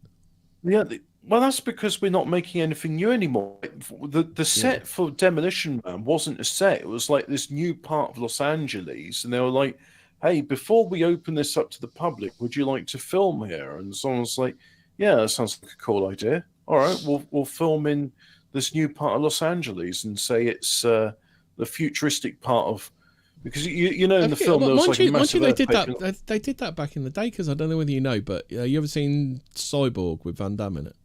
Yeah, well, that's because we're not making anything new anymore. The set for Demolition Man wasn't a set. It was like this new part of Los Angeles, and they were like, hey, before we open this up to the public, would you like to film here? And someone's like, yeah, that sounds like a cool idea. All right, we'll film in this new part of Los Angeles and say it's the futuristic part of, because in the film there was a massive they did that back in the day, because I don't know whether you know, but you ever seen Cyborg with Van Damme in it?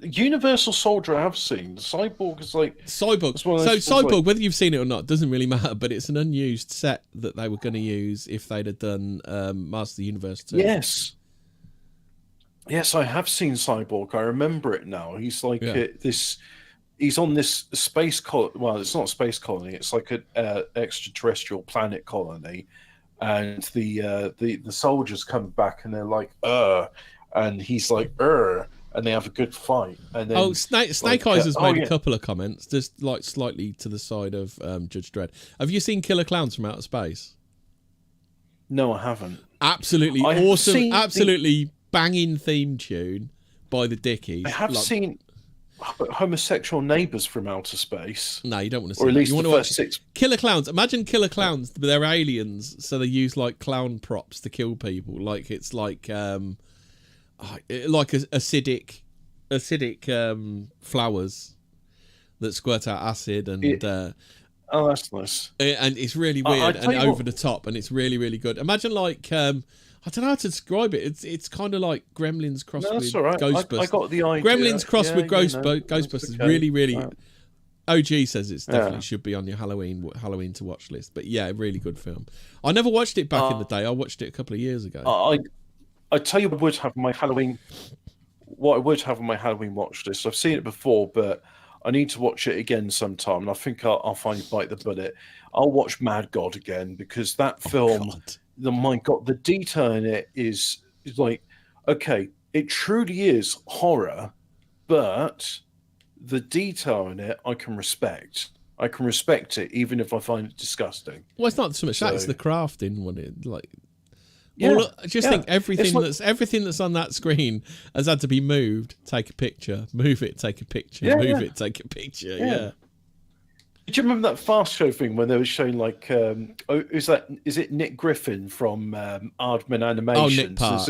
Universal Soldier I have seen. Cyborg is Cyborg. Cyborg, whether you've seen it or not, doesn't really matter. But it's an unused set that they were going to use if they'd have done Master of the Universe 2. Yes, I have seen Cyborg. I remember it now. He's this. He's on this space colony. Well, it's not a space colony. It's like an extraterrestrial planet colony, and the soldiers come back and they're like, and he's like, and they have a good fight. And then, Snake Eyes has made a couple of comments, just slightly to the side of Judge Dredd. Have you seen Killer Clowns from Outer Space? No, I haven't. Absolutely awesome, absolutely banging theme tune by the Dickies. I have seen. homosexual neighbours from outer space. No, you don't want to see. Or at least you the first 6. Killer clowns. Imagine killer clowns, but they're aliens, so they use like clown props to kill people. Like it's like acidic flowers that squirt out acid and. Oh, that's nice. And it's really weird and over the top, and it's really, really good. Imagine like I don't know how to describe it. It's kind of like Gremlins crossed with Ghostbusters. I got the idea. Gremlins crossed with Ghostbusters. Okay. Really, really. Right. OG says it's definitely should be on your Halloween to watch list. But yeah, really good film. I never watched it back in the day. I watched it a couple of years ago. I tell you what I would have my Halloween. What I would have on my Halloween watch list. I've seen it before, but I need to watch it again sometime, and I think I'll finally bite the bullet. I'll watch Mad God again, because that film, the detail in it is like, okay, it truly is horror, but the detail in it I can respect. I can respect it, even if I find it disgusting. Well, it's not so much that; it's the crafting, what it like. Yeah, think everything that's on that screen has had to be moved. Take a picture, move it, take a picture, move it, take a picture. Yeah. Did you remember that Fast Show thing when they were showing like, is it Nick Griffin from Aardman Animations? Oh, Nick Park.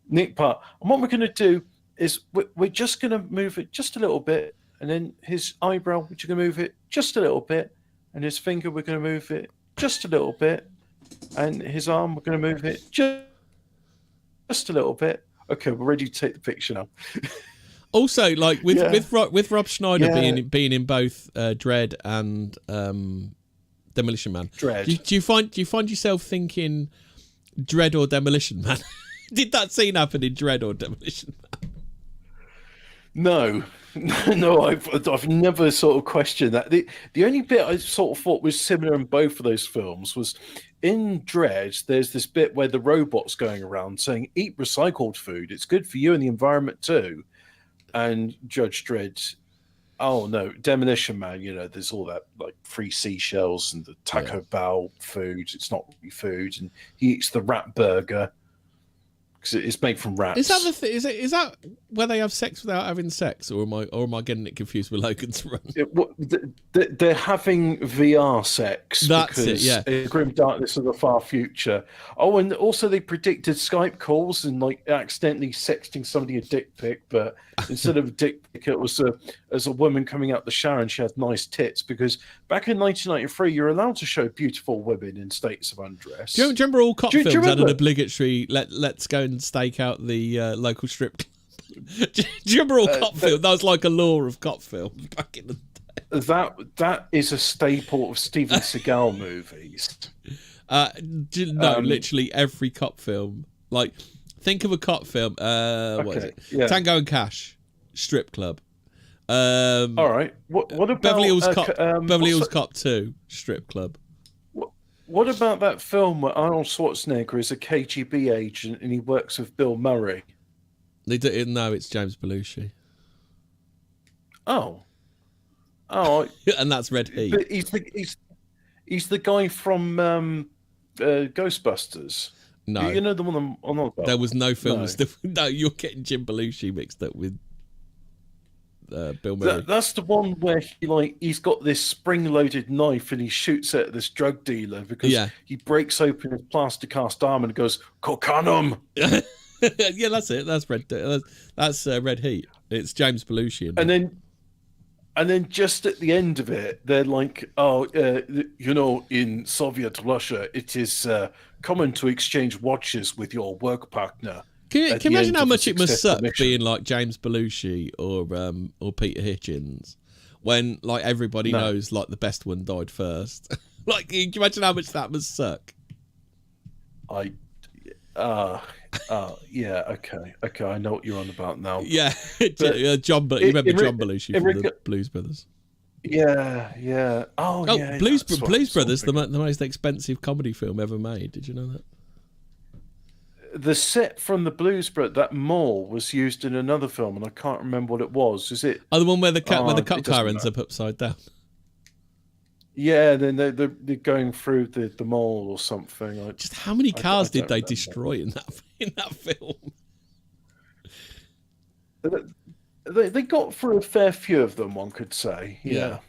Nick Park. And what we're going to do is we're just going to move it just a little bit, and then his eyebrow, we're just going to move it just a little bit, and his finger, we're going to move it just a little bit. And his arm, we're going to move it just a little bit. Okay, we're ready to take the picture now. Also, like with Rob Schneider being in both Dredd and Demolition Man. Dredd. Do you find yourself thinking Dredd or Demolition Man? Did that scene happen in Dredd or Demolition Man? No, I've never sort of questioned that. The only bit I sort of thought was similar in both of those films was in Dredd, there's this bit where the robot's going around saying, eat recycled food, it's good for you and the environment too. And Judge Dredd, oh no, Demolition Man, there's all that like free seashells and the Taco Bell food, it's not really food, and he eats the rat burger. It's made from rats. Is that the thing? Is that where they have sex without having sex, or am I getting it confused with Logan's Run? They're having VR sex. That's it. Yeah. Grim Darkness of the Far Future. Oh, and also they predicted Skype calls and like accidentally sexting somebody a dick pic, but instead of a dick pic, it was as a woman coming out the shower and she had nice tits. Because back in 1993, you're allowed to show beautiful women in states of undress. Do you remember all cop films had an obligatory let's go and stake out the local strip club? Do you remember all cop film? That was like a law of cop film back in the day. That is a staple of Steven Seagal movies. Literally every cop film. Like, think of a cop film. What is it? Yeah. Tango and Cash, strip club. All right. What about Beverly Hills Cop 2, strip club? What about that film where Arnold Schwarzenegger is a KGB agent and he works with Bill Murray? No, it's James Belushi. Oh, and that's Red Heat. But he's the guy from Ghostbusters. No, you know the one I'm on about. There was no film. No, you're getting Jim Belushi mixed up with Bill Murray. That's the one where he's got this spring-loaded knife and he shoots it at this drug dealer because he breaks open his plaster cast arm and goes "Cocanum." Yeah, that's it. That's Red Heat. It's James Belushi. And then just at the end of it, they're like, in Soviet Russia, it is common to exchange watches with your work partner. Can you imagine how much it must suck being like James Belushi or Peter Hitchens when like everybody knows like the best one died first? Like, can you imagine how much that must suck? Yeah, okay, I know what you're on about now. Yeah, you remember John Belushi from the Blues Brothers? Yeah. Oh yeah. Blues Brothers, the most expensive comedy film ever made. Did you know that? The set from the Blues Brothers, that mall, was used in another film, and I can't remember what it was. Is it? Oh, the one where the cop car ends up upside down. Yeah, then they're going through the mall or something. Just how many cars did they destroy in that film? they got through a fair few of them, one could say. Yeah.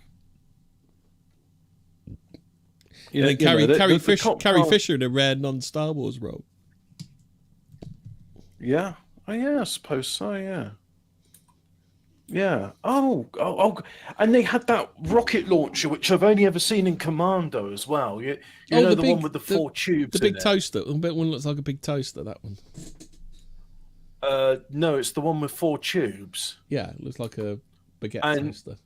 Yeah, and then Carrie Fisher in a rare non-Star Wars role. Yeah. Oh, yeah, I suppose so, yeah. Yeah. Oh. And they had that rocket launcher, which I've only ever seen in Commando as well. You know, the one with the 4 tubes the big toaster. The one looks like a big toaster, that one. No, it's the one with 4 tubes. Yeah, it looks like a baguette toaster.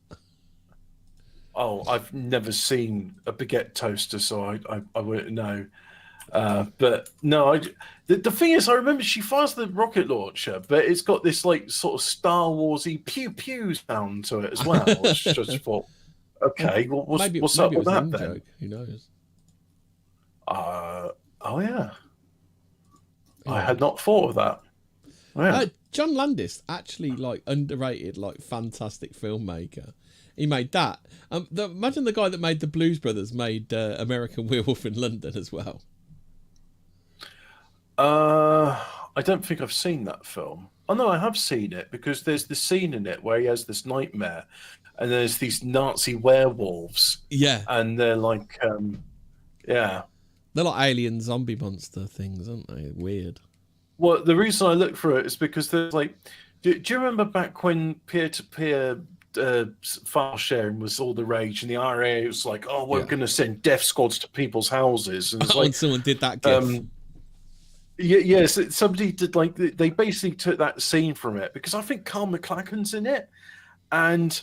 Oh, I've never seen a baguette toaster, so I wouldn't know. But no, the thing is, I remember she fires the rocket launcher, but it's got this like sort of Star Warsy pew pew sound to it as well. I just thought, okay, what's up with that then? Joke. Who knows? Oh yeah, I had not thought of that. Oh, yeah. John Landis, actually, like underrated, like fantastic filmmaker. He made that. Imagine the guy that made the Blues Brothers made American Werewolf in London as well. I don't think I've seen that film. Oh no, I have seen it because there's the scene in it where he has this nightmare, and there's these Nazi werewolves. Yeah, and they're like, yeah, they're like alien zombie monster things, aren't they? Weird. Well, the reason I look for it is because there's like, do you remember back when peer-to-peer file sharing was all the rage, and the RA was like, "Oh, we're going to send death squads to people's houses," and it's like someone did that gif. Yes, somebody did. Like they basically took that scene from it because I think Carl McLachen's in it, and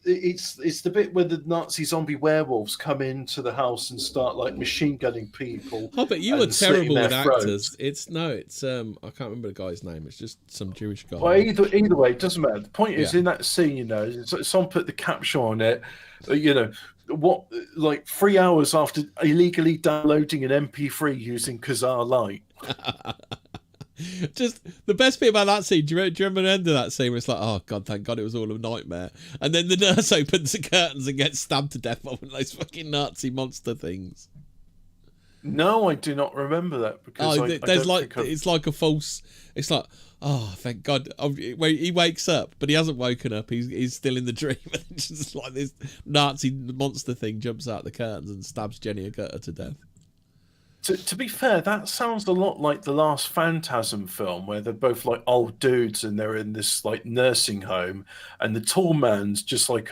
it's the bit where the Nazi zombie werewolves come into the house and start like machine gunning people. Oh, but you were terrible with actors. It's I can't remember the guy's name. It's just some Jewish guy. Well, either way, it doesn't matter. The point is, in that scene, you know, someone put the caption on it. You know, what, like 3 hours after illegally downloading an MP3 using Kazaa Lite. Just the best bit about that scene. Do you remember the end of that scene where it's like, oh God, thank God it was all a nightmare. And then the nurse opens the curtains and gets stabbed to death by one of those fucking Nazi monster things. No, I do not remember that because it's like a false. It's like, oh, thank God. He wakes up, but he hasn't woken up. He's still in the dream. And just like this Nazi monster thing jumps out the curtains and stabs Jenny Agutter to death. To be fair, that sounds a lot like the last Phantasm film, where they're both like old dudes and they're in this like nursing home, and the tall man's just like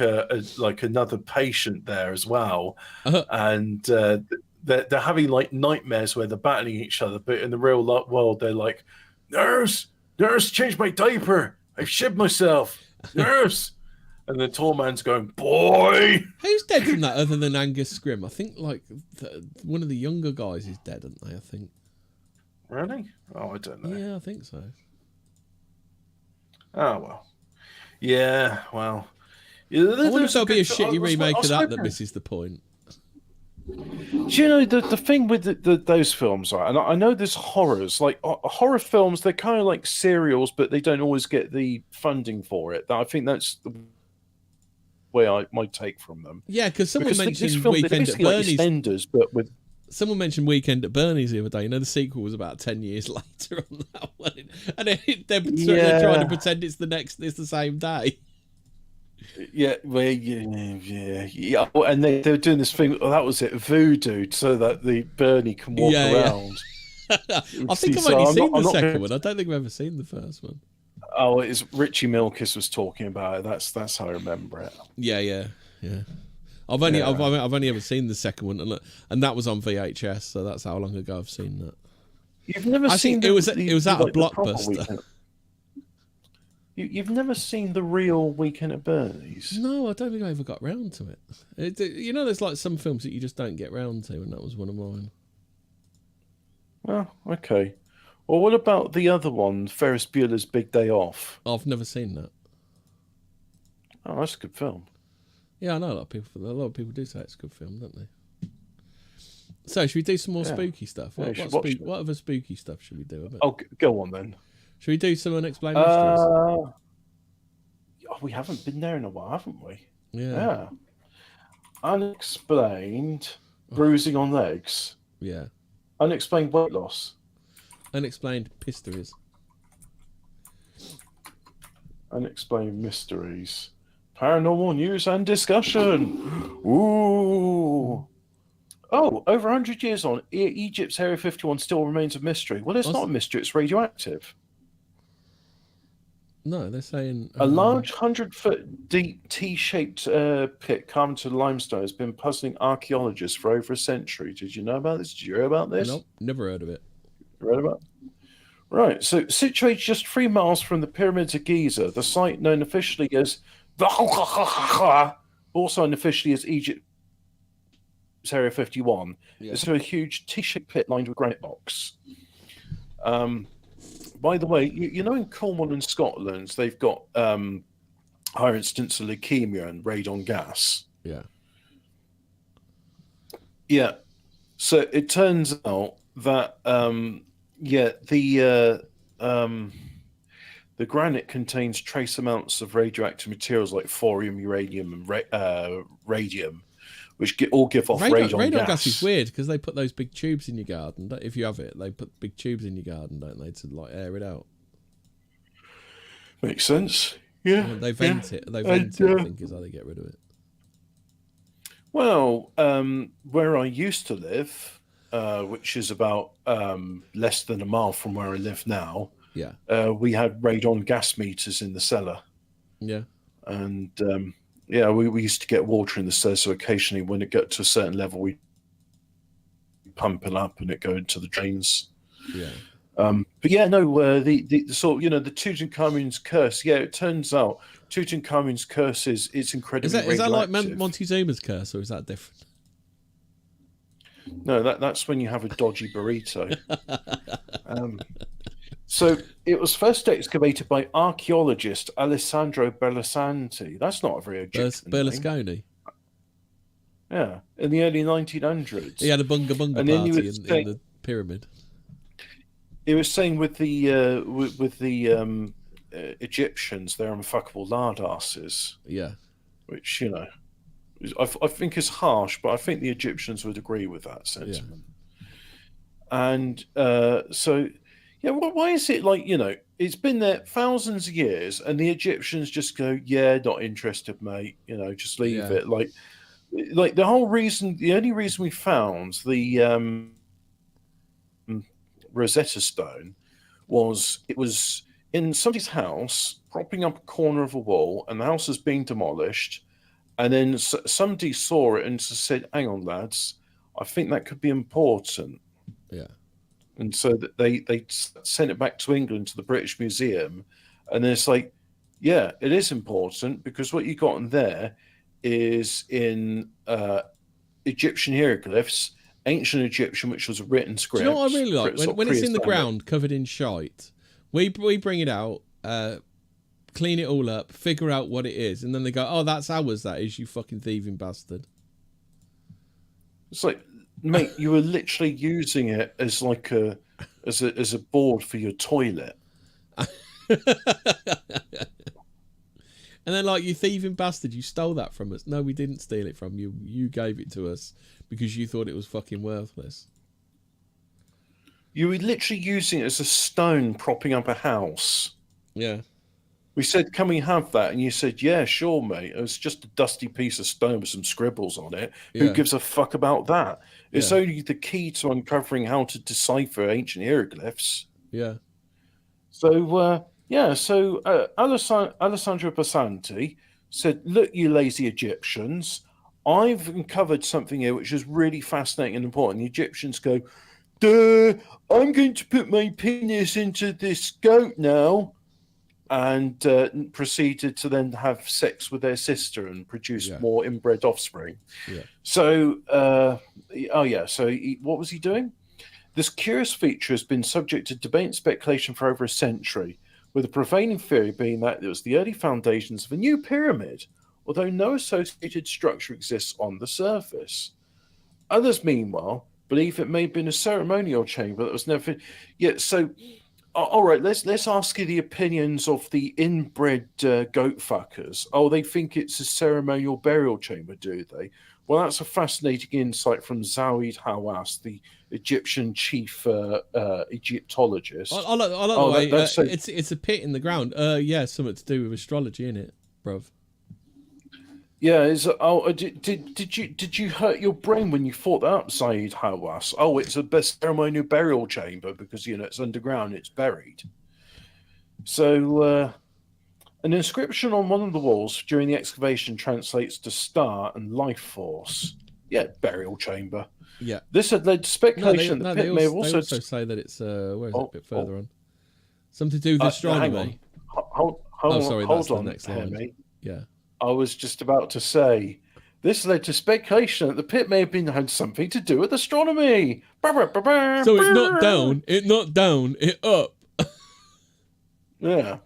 like another patient there as well, and they're having like nightmares where they're battling each other, but in the real world they're like, nurse, change my diaper, I've shit myself, nurse. And the tall man's going, boy! Who's dead from that other than Angus Scrimm? I think like one of the younger guys is dead, aren't they? I think. Really? Oh, I don't know. Yeah, I think so. Oh, well. Yeah, well. I wonder if there'll be a shitty remake of that misses the point. Do you know, the thing with those films, right? And I know there's horrors. Like, horror films, they're kind of like serials, but they don't always get the funding for it. I think that's the way I might take from them. Yeah, because someone mentioned Weekend at Bernie's. Like EastEnders, but with someone mentioned Weekend at Bernie's the other day. You know, the sequel was about 10 years later on that one, and they're trying to pretend it's the same day. Yeah, well, yeah. And they're doing this thing. Oh, that was it, voodoo, so that the Bernie can walk around. Yeah. I think I've only seen the second one. I don't think I've ever seen the first one. Oh, it's Richie Milkis was talking about it. That's how I remember it. Yeah. I've only ever seen the second one, and that was on VHS. So that's how long ago I've seen that. You've never seen it was at a Blockbuster. You've never seen the real Weekend at Bernie's? No, I don't think I ever got round to it. You know, there's like some films that you just don't get round to, and that was one of mine. Well, okay. Well, what about the other one, Ferris Bueller's Big Day Off? I've never seen that. Oh, that's a good film. Yeah, I know a lot of people do say it's a good film, don't they? So, should we do some more spooky stuff? What other spooky stuff should we do? Oh, go on then. Should we do some unexplained mysteries? We haven't been there in a while, haven't we? Yeah. Unexplained bruising on legs. Yeah. Unexplained weight loss. Unexplained pisteries. Unexplained mysteries. Paranormal news and discussion. Ooh. Oh, over 100 years on, Egypt's Area 51 still remains a mystery. Well, it's not a mystery, it's radioactive. No, they're saying... A large 100-foot deep T-shaped pit carved into limestone has been puzzling archaeologists for over a century. Did you know about this? Did you hear about this? Nope, never heard of it. Read about it? Right, so situated just 3 miles from the pyramids of Giza, the site known officially as... also unofficially as Egypt's Area 51, is a huge T-shaped pit lined with granite blocks. By the way, you know in Cornwall and Scotland, they've got higher incidence of leukemia and radon gas. Yeah. Yeah. So it turns out that the granite contains trace amounts of radioactive materials like thorium, uranium, and radium, which all give off radon gas. Radon gas is weird because they put those big tubes in your garden. If you have it, they put big tubes in your garden, don't they, to like air it out? Makes sense. Yeah. Well, they vent it. They vent it, I think, is how they get rid of it. Well, where I used to live, which is about less than a mile from where I live now, we had radon gas meters in the cellar. Yeah. And we used to get water in the cellar, so occasionally when it got to a certain level, we pump it up and it go into the drains. Yeah. But yeah, no, the sort of, the Tutankhamun's curse. Yeah, it turns out Tutankhamun's curse it's incredibly radioactive. Is that like Montezuma's curse, or is that different? No, that's when you have a dodgy burrito. So it was first excavated by archaeologist Alessandro Berlisanti. That's not a very Egyptian Berlusconi. name. Yeah, in the early 1900s. He had a bunga party in the pyramid. He was saying with the Egyptians, they're unfuckable lard asses. Yeah, which I think is harsh, but I think the Egyptians would agree with that sentiment. Yeah. And so. Yeah, well, why is it like, it's been there thousands of years and the Egyptians just go, yeah, not interested, mate, just leave it. Like the only reason we found the Rosetta Stone was it was in somebody's house, propping up a corner of a wall, and the house was being demolished. And then somebody saw it and said, hang on, lads, I think that could be important. Yeah. And so that they sent it back to England to the British Museum, and then it's like, yeah, it is important because what you got in there is in Egyptian hieroglyphs, ancient Egyptian, which was a written script. Do you know what I really like? When it's in the ground, covered in shite, we bring it out, clean it all up, figure out what it is, and then they go, oh, that's ours, that is, you fucking thieving bastard. It's like, mate, you were literally using it as like as a board for your toilet. And then, like, you thieving bastard, you stole that from us. No, we didn't steal it from you. You gave it to us because you thought it was fucking worthless. You were literally using it as a stone propping up a house. Yeah. We said, can we have that? And you said, yeah, sure, mate. It was just a dusty piece of stone with some scribbles on it. Yeah. Who gives a fuck about that? It's only the key to uncovering how to decipher ancient hieroglyphs. Yeah. So, Alessandro Berlisanti said, look, you lazy Egyptians, I've uncovered something here which is really fascinating and important. The Egyptians go, duh, I'm going to put my penis into this goat now. And proceeded to then have sex with their sister and produce more inbred offspring. Yeah. So, what was he doing? This curious feature has been subject to debate and speculation for over a century, with the prevailing theory being that it was the early foundations of a new pyramid, although no associated structure exists on the surface. Others, meanwhile, believe it may have been a ceremonial chamber that was never... so... All right, let's ask you the opinions of the inbred goat fuckers. Oh, they think it's a ceremonial burial chamber, do they? Well, that's a fascinating insight from Zaid Hawass, the Egyptian chief Egyptologist. I like the way it's a pit in the ground. Yeah, something to do with astrology, innit, bruv? Yeah, did you hurt your brain when you thought that up, Saeed Hawass? Oh, it's a best ceremonial burial chamber because it's underground, it's buried. So an inscription on one of the walls during the excavation translates to star and life force. Yeah, burial chamber. Yeah. This had led to speculation that the pit may have also... They also say that it's, where is it, a bit further on? Something to do with astronomy. Hold on, next line. Mate. Yeah. I was just about to say, this led to speculation that the pit may have had something to do with astronomy. So it's not down, it up. Yeah.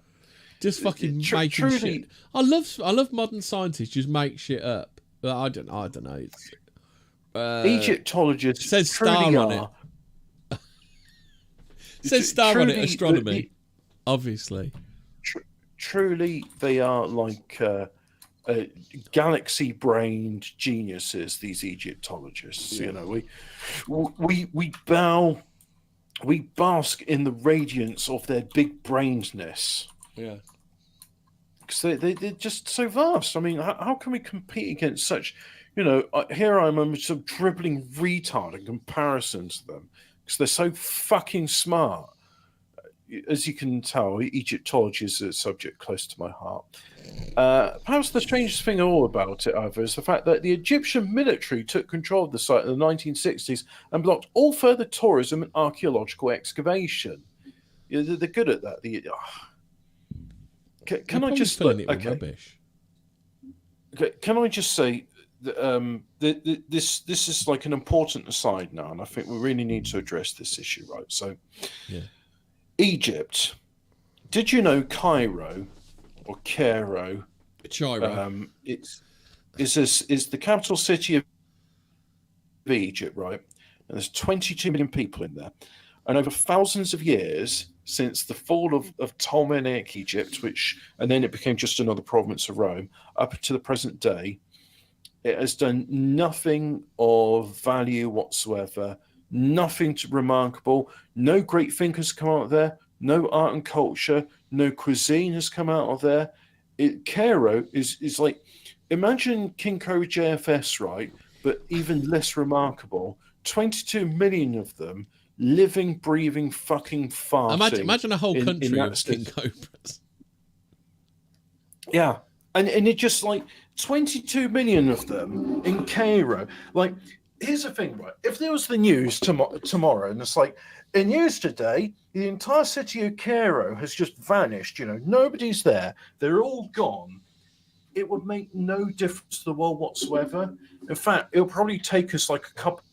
Just fucking making shit. I love modern scientists just make shit up. I don't know. Egyptologists says star on it. Says star on it, astronomy. Obviously. Truly, they are like galaxy-brained geniuses. These Egyptologists, we bask in the radiance of their big brainedness. Yeah, because they're just so vast. I mean, how can we compete against such? Here I'm sort of dribbling retard in comparison to them because they're so fucking smart. As you can tell, Egyptology is a subject close to my heart. Perhaps the strangest thing of all about it, however, is the fact that the Egyptian military took control of the site in the 1960s and blocked all further tourism and archaeological excavation. They're good at that. Can I just rubbish? Can I just say that this is like an important aside now, and I think we really need to address this issue, right? So, yeah. Egypt. Did you know Cairo or Cairo? Is the capital city of Egypt, right? And there's 22 million people in there, and over thousands of years since the fall of Ptolemaic Egypt, and then it became just another province of Rome, up to the present day, it has done nothing of value whatsoever. Nothing remarkable. No great thinkers come out of there. No art and culture. No cuisine has come out of there. Cairo is like, imagine King Cobra JFS, right? But even less remarkable. 22 million of them living, breathing, fucking farting. Imagine a whole country of King Cobras. Yeah. And it just like 22 million of them in Cairo. Like, here's the thing, right? If there was the news tomorrow, and it's like, in news today, the entire city of Cairo has just vanished. Nobody's there. They're all gone. It would make no difference to the world whatsoever. In fact, it'll probably take us like a couple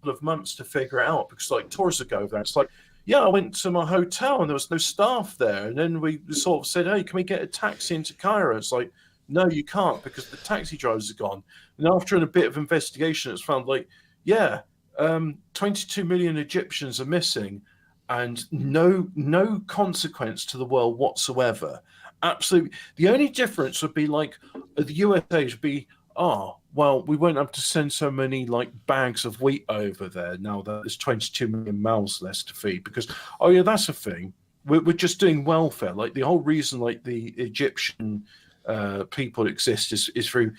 of months to figure it out because, like, tourists would go there. It's like, yeah, I went to my hotel and there was no staff there. And then we sort of said, hey, can we get a taxi into Cairo? It's like, no, you can't because the taxi drivers are gone. And after a bit of investigation, it's found like, 22 million Egyptians are missing and no consequence to the world whatsoever. Absolutely. The only difference would be like the USA would be, well, we won't have to send so many like bags of wheat over there now that there's 22 million mouths less to feed because, that's the thing. We're just doing welfare. Like the whole reason like the Egyptian people exist is through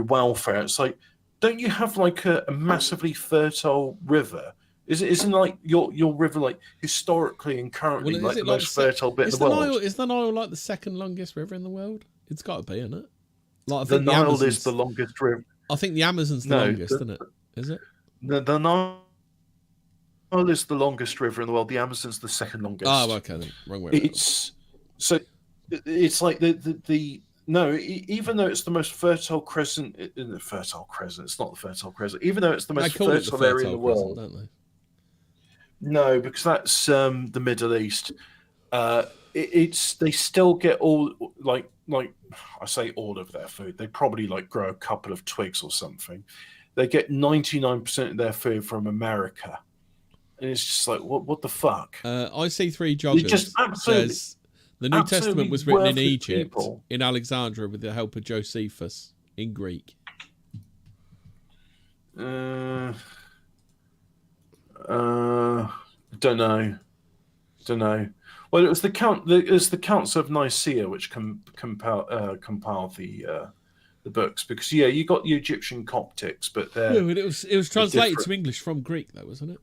welfare. It's like, don't you have like a massively fertile river? Isn't like your river like historically and currently like the most fertile bit of the world? Is the Nile like the second longest river in the world? It's got to be, isn't it? Like, I think the Nile is the longest river. I think the Amazon's the longest, isn't it? Is it? The Nile is the longest river in the world. The Amazon's the second longest. Oh, okay, then. Wrong way. It's like even though it's the most fertile crescent, it's not the Fertile Crescent. Even though it's the most fertile area in the world, don't they? No, because that's the Middle East. They still get all like I say all of their food. They probably like grow a couple of twigs or something. They get 99% of their food from America, and it's just like what the fuck? IC3 Joggers says the New Testament was written in Egypt, in Alexandria, with the help of Josephus in Greek. Don't know. Well, it was the Council of Nicaea which compiled the books, because you got the Egyptian Coptics, but it was translated to English from Greek, though, wasn't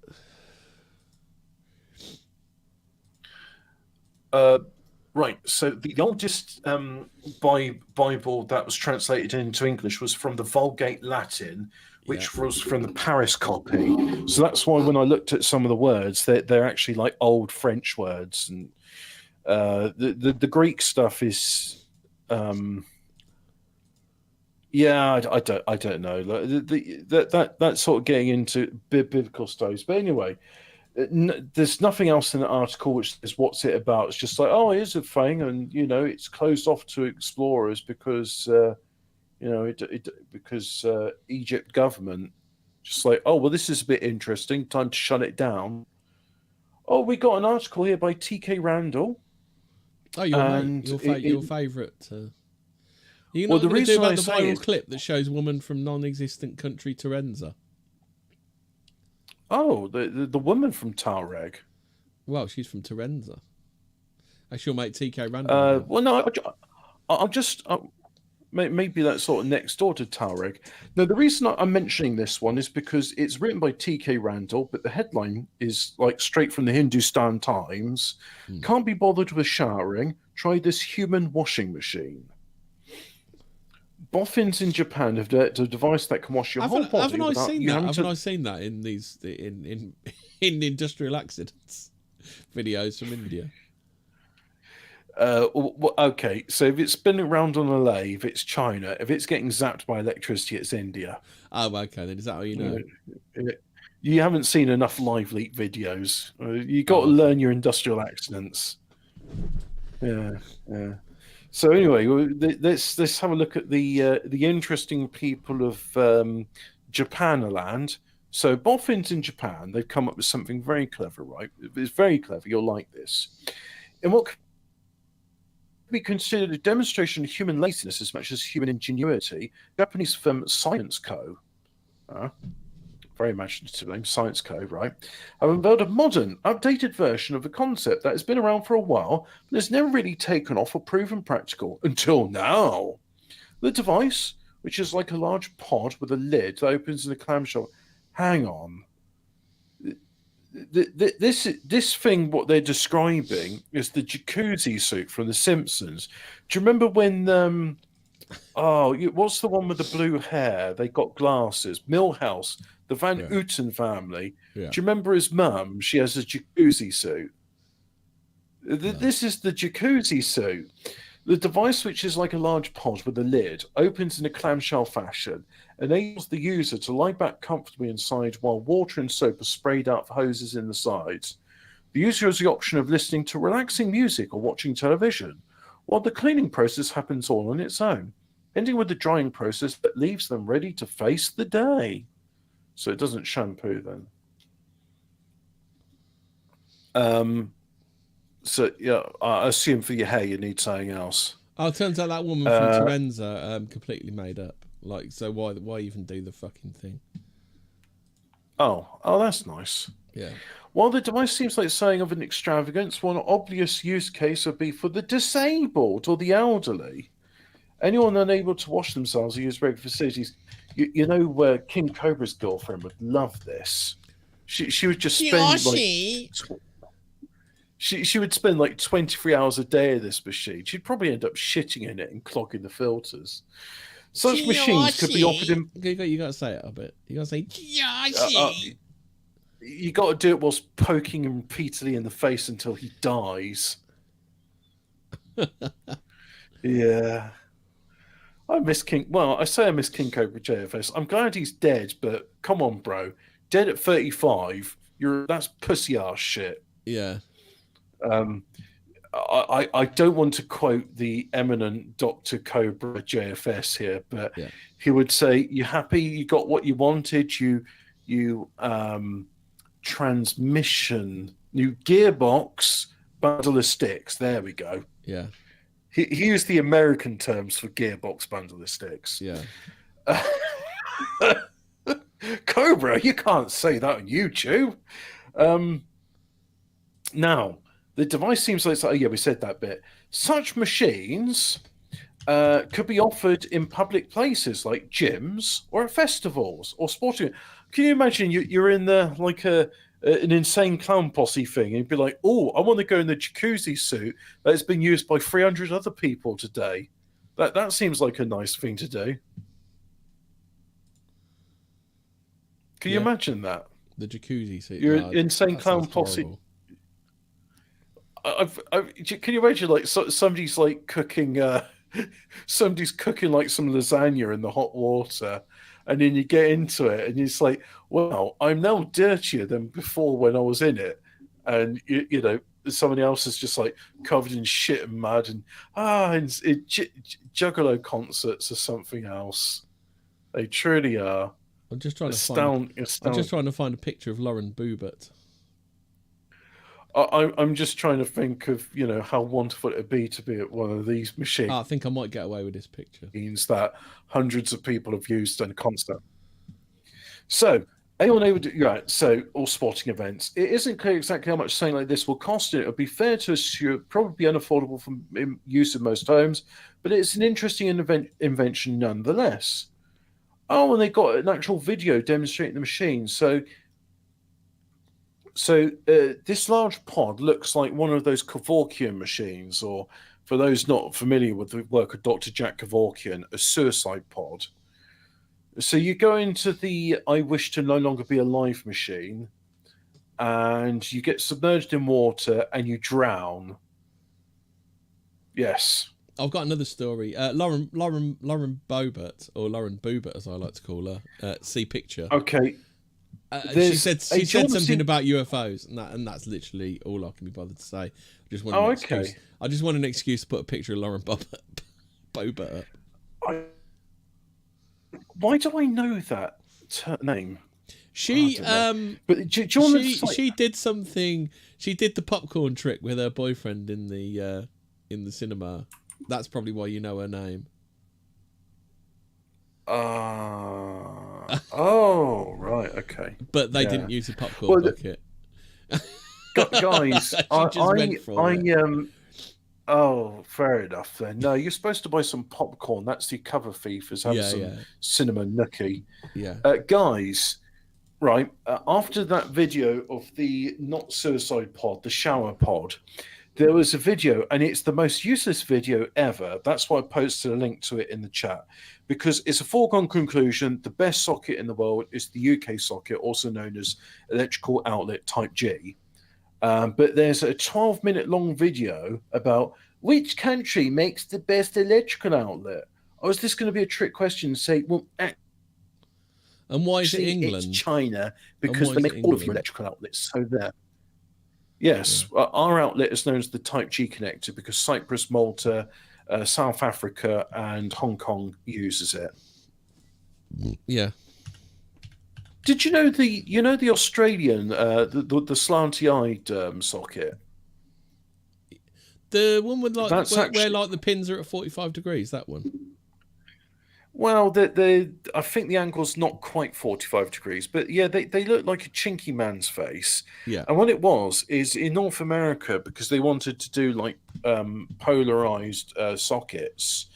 it? Right. So the oldest Bible that was translated into English was from the Vulgate Latin, which was from the Paris copy. So that's why when I looked at some of the words, they're actually like old French words, and the Greek stuff is, I don't know. That's sort of getting into biblical stories. But anyway, there's nothing else in the article which says what's it about. It's just like, oh, here's a thing, and it's closed off to explorers because because Egypt government just like, oh, well, this is a bit interesting, time to shut it down. Oh, we got an article here by TK Randall. Oh, your favourite. You're not going to do about the viral clip that shows a woman from non-existent country Terenza. Oh, the woman from Tuareg. Well, she's from Terenza. That's your mate TK Randall. Well, no, I'll just maybe that's sort of next door to Tuareg. Now, the reason I'm mentioning this one is because it's written by TK Randall, but the headline is like straight from the Hindustan Times. Can't be bothered with showering. Try this human washing machine. Boffins in Japan have a device that can wash your whole body. Haven't I seen that in these in industrial accidents videos from India? Okay, so if it's spinning around on a lathe, it's China. If it's getting zapped by electricity, it's India. Oh, okay. Then is that how you know? You haven't seen enough live leak videos. You got to learn your industrial accidents. Yeah. So anyway, let's have a look at the interesting people of Japanland. So boffins in Japan, they've come up with something very clever, right? It's very clever. You'll like this. And what could be considered a demonstration of human laziness as much as human ingenuity, Japanese firm Science Co. Very imaginative name, Science Co. Right? Have unveiled a modern, updated version of a concept that has been around for a while, but has never really taken off or proven practical until now. The device, which is like a large pod with a lid that opens in a clamshell. Hang on. This thing, what they're describing, is the jacuzzi suit from The Simpsons. Do you remember when? What's the one with the blue hair? They got glasses. Millhouse. The Van Houten family. Yeah. Do you remember his mum? She has a jacuzzi suit. This is the jacuzzi suit. The device, which is like a large pod with a lid, opens in a clamshell fashion, enables the user to lie back comfortably inside while water and soap are sprayed out of hoses in the sides. The user has the option of listening to relaxing music or watching television, while the cleaning process happens all on its own, ending with the drying process that leaves them ready to face the day. So it doesn't shampoo then. So yeah, I assume for your hair you need something else. Oh, it turns out that woman from Terenza completely made up. Like, so why even do the fucking thing? Oh, that's nice. Yeah. While the device seems like something of an extravagance, one obvious use case would be for the disabled or the elderly. Anyone unable to wash themselves or use regular facilities. You know, King Cobra's girlfriend would love this. She would just spend she would spend like 23 hours a day in this machine. She'd probably end up shitting in it and clogging the filters. Such machines could be offered in. You got to say it a bit. You got to say you got to do it whilst poking him repeatedly in the face until he dies. Yeah. I miss King. Well, I say I miss King Cobra JFS. I'm glad he's dead, but come on, bro. Dead at 35. That's pussy ass shit. Yeah. I don't want to quote the eminent Dr. Cobra JFS here, but he would say, "You happy? You got what you wanted? You transmission, new gearbox, bundle of sticks." There we go. Yeah. He used the American terms for gearbox, bundle of sticks. Yeah. Cobra, you can't say that on YouTube. Now, the device seems like, oh yeah, we said that bit. Such machines could be offered in public places like gyms or at festivals or sporting. Can you imagine you're in the like an insane clown posse thing, and you'd be like, "Oh, I want to go in the jacuzzi suit that's been used by 300 other people today." That seems like a nice thing to do. Can you imagine that? The jacuzzi suit. You're an insane clown posse. Can you imagine like somebody's like cooking? Somebody's cooking like some lasagna in the hot water, and then you get into it, and it's like, well, I'm now dirtier than before when I was in it, and you know somebody else is just like covered in shit and mud, and juggalo concerts or something else. They truly are. I'm just trying to find a picture of Lauren Boebert. I'm just trying to think of, you know, how wonderful it'd be to be at one of these machines. I think I might get away with this picture. That hundreds of people have used on a concert. So, anyone able to, right, so, all sporting events. It isn't clear exactly how much something like this will cost. It would be fair to assume probably unaffordable for use in most homes, but it's an interesting invention nonetheless. Oh, and they got an actual video demonstrating the machine. So this large pod looks like one of those Kevorkian machines, or for those not familiar with the work of Dr. Jack Kevorkian, a suicide pod. So you go into the I wish to no longer be alive machine, and you get submerged in water and you drown. Yes. I've got another story. Lauren Boebert, or Lauren Boebert as I like to call her. See picture. Okay. She said something about UFOs, and that's literally all I can be bothered to say. I just want an excuse to put a picture of Lauren Boebert up. Why do I know that name? She but do you want she did something. She did the popcorn trick with her boyfriend in the cinema. That's probably why you know her name. Oh, right, okay. But they didn't use a popcorn bucket. Guys, oh, fair enough then. No, you're supposed to buy some popcorn. That's the cover fee for having some cinema nookie. Yeah. Guys, right, after that video of the not suicide pod, the shower pod, there was a video, and it's the most useless video ever. That's why I posted a link to it in the chat, because it's a foregone conclusion. The best socket in the world is the UK socket, also known as electrical outlet type G. But there's a 12-minute long video about which country makes the best electrical outlet. Oh, is this going to be a trick question and say, well, and why is it England? It's China, because they make all of the electrical outlets. So there. Yes, our outlet is known as the Type G connector because Cyprus, Malta, South Africa, and Hong Kong uses it. Yeah. Did you know the Australian the slanty-eyed socket? The one with like where like the pins are at 45 degrees. That one. Well, I think the angle's not quite 45 degrees, but yeah, they look like a chinky man's face. Yeah. And what it was is in North America, because they wanted to do like polarized sockets.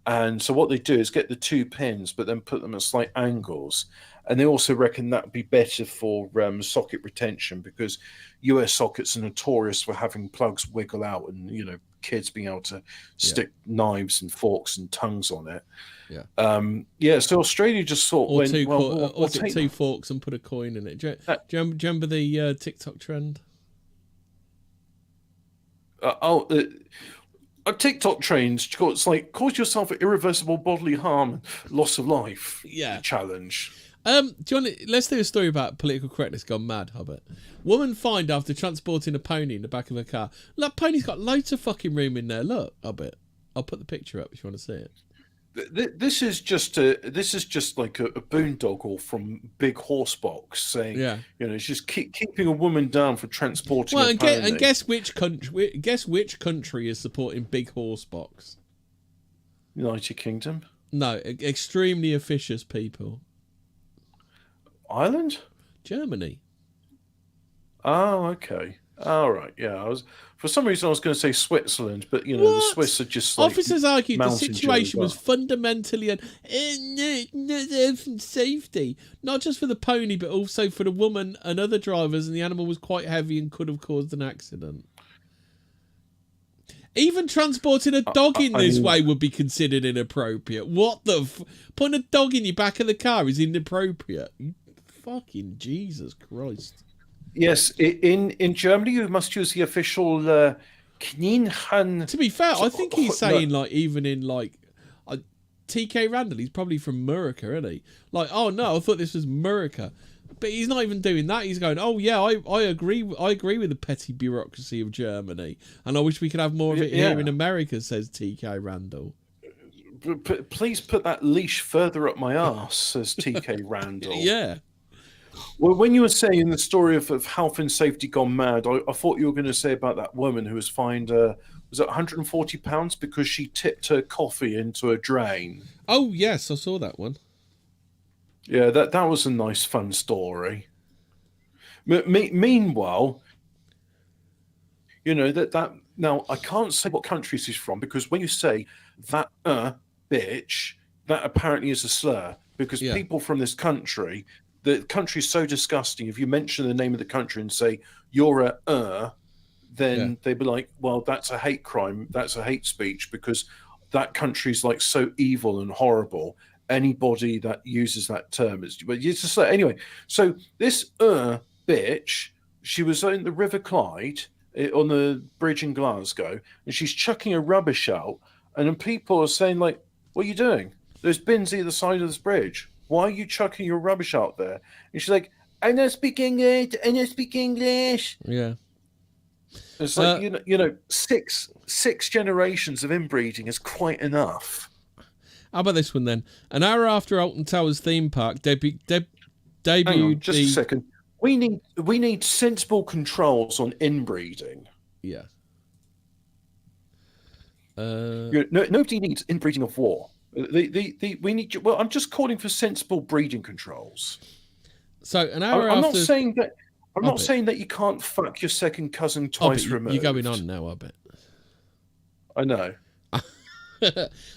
And so what they do is get the two pins, but then put them at slight angles. And they also reckon that would be better for socket retention, because US sockets are notorious for having plugs wiggle out and, you know, kids being able to stick knives and forks and tongues on it. Yeah. So Australia just thought, or take two forks and put a coin in it. Do you remember the TikTok trend? A TikTok trend. It's like cause yourself irreversible bodily harm, loss of life. Yeah. Challenge. Let's do a story about political correctness gone mad, Hobbit. Woman fined after transporting a pony in the back of her car. That pony's got loads of fucking room in there. Look, Hobbit. I'll put the picture up if you want to see it. This is just like a boondoggle from Big Horse Box saying, you know, it's just keeping a woman down for transporting. Well, and guess which country is supporting Big Horse Box? United Kingdom. No, extremely officious people. Ireland? Germany. Oh, okay. All right. Yeah, for some reason I was going to say Switzerland, but the Swiss are just like officers argued the situation was fundamentally safety, not just for the pony, but also for the woman and other drivers, and the animal was quite heavy and could have caused an accident. Even transporting a dog in this way would be considered inappropriate. What the putting a dog in your back of the car is inappropriate. Fucking Jesus Christ. Yes, in Germany you must use the official Kninhan. To be fair, I think he's saying even in TK Randall, he's probably from Murica, isn't he? Oh no, I thought this was Murica. But he's not even doing that. He's going, oh yeah, I agree with the petty bureaucracy of Germany, and I wish we could have more of it here in America, says TK Randall. Please put that leash further up my arse, says TK Randall. Yeah. Well, when you were saying the story of health and safety gone mad, I thought you were going to say about that woman who was fined, was it £140 because she tipped her coffee into a drain? Oh, yes, I saw that one. Yeah, that was a nice, fun story. Meanwhile, that now I can't say what country she's from, because when you say that bitch, that apparently is a slur, because people from this country... The country's so disgusting. If you mention the name of the country and say you're then they'd be like, well, that's a hate crime. That's a hate speech, because that country's so evil and horrible. Anybody that uses that term is. But it's just anyway. So this bitch, she was in the River Clyde on the bridge in Glasgow, and she's chucking a rubbish out, and then people are saying what are you doing? There's bins either side of this bridge. Why are you chucking your rubbish out there? And she's like, I don't speak English. I don't speak English. Yeah. It's six generations of inbreeding is quite enough. How about this one then? An hour after Alton Towers theme park debuted. Hang on, just a second. We need sensible controls on inbreeding. Yeah. Nobody needs inbreeding of war. We need. Well, I'm just calling for sensible breeding controls. So an hour I'm after. not saying that. I'm not saying that you can't fuck your second cousin twice removed. You're going on now, Hobbit. I know.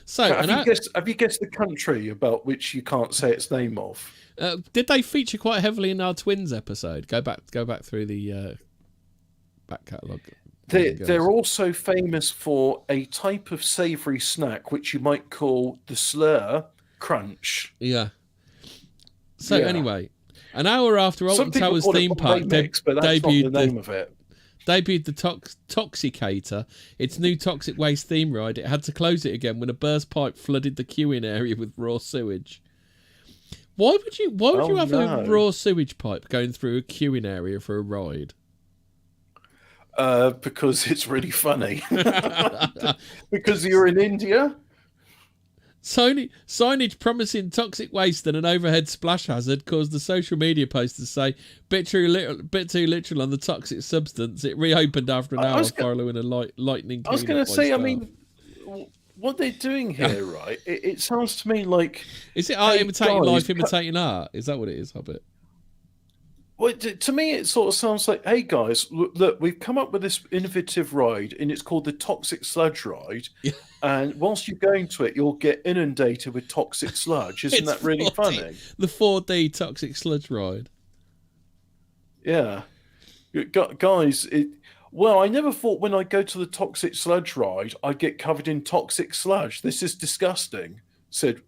So have you guessed the country about which you can't say its name of? Did they feature quite heavily in our Twins episode? Go back through the back catalogue. They're also famous for a type of savoury snack which you might call the slur crunch. Yeah. So anyway, an hour after Alton Towers theme park debuted the Toxicator, its new toxic waste theme ride. It had to close it again when a burst pipe flooded the queuing area with raw sewage. Why would you have a raw sewage pipe going through a queuing area for a ride? Because it's really funny. Because you're in India. Signage promising toxic waste and an overhead splash hazard caused the social media post to say bit too literal on the toxic substance. It reopened after an hour following a lightning. I was going to say, I mean, what they're doing here, right? It sounds to me like... Is it art imitating life, imitating art? Is that what it is, Hobbit? Well, to me, it sort of sounds like, hey, guys, look, we've come up with this innovative ride, and it's called the Toxic Sludge Ride. Yeah. And whilst you're going to it, you'll get inundated with toxic sludge. Isn't that really funny? The 4D Toxic Sludge Ride. Yeah. Guys, I never thought when I go to the Toxic Sludge Ride, I'd get covered in toxic sludge. This is disgusting, said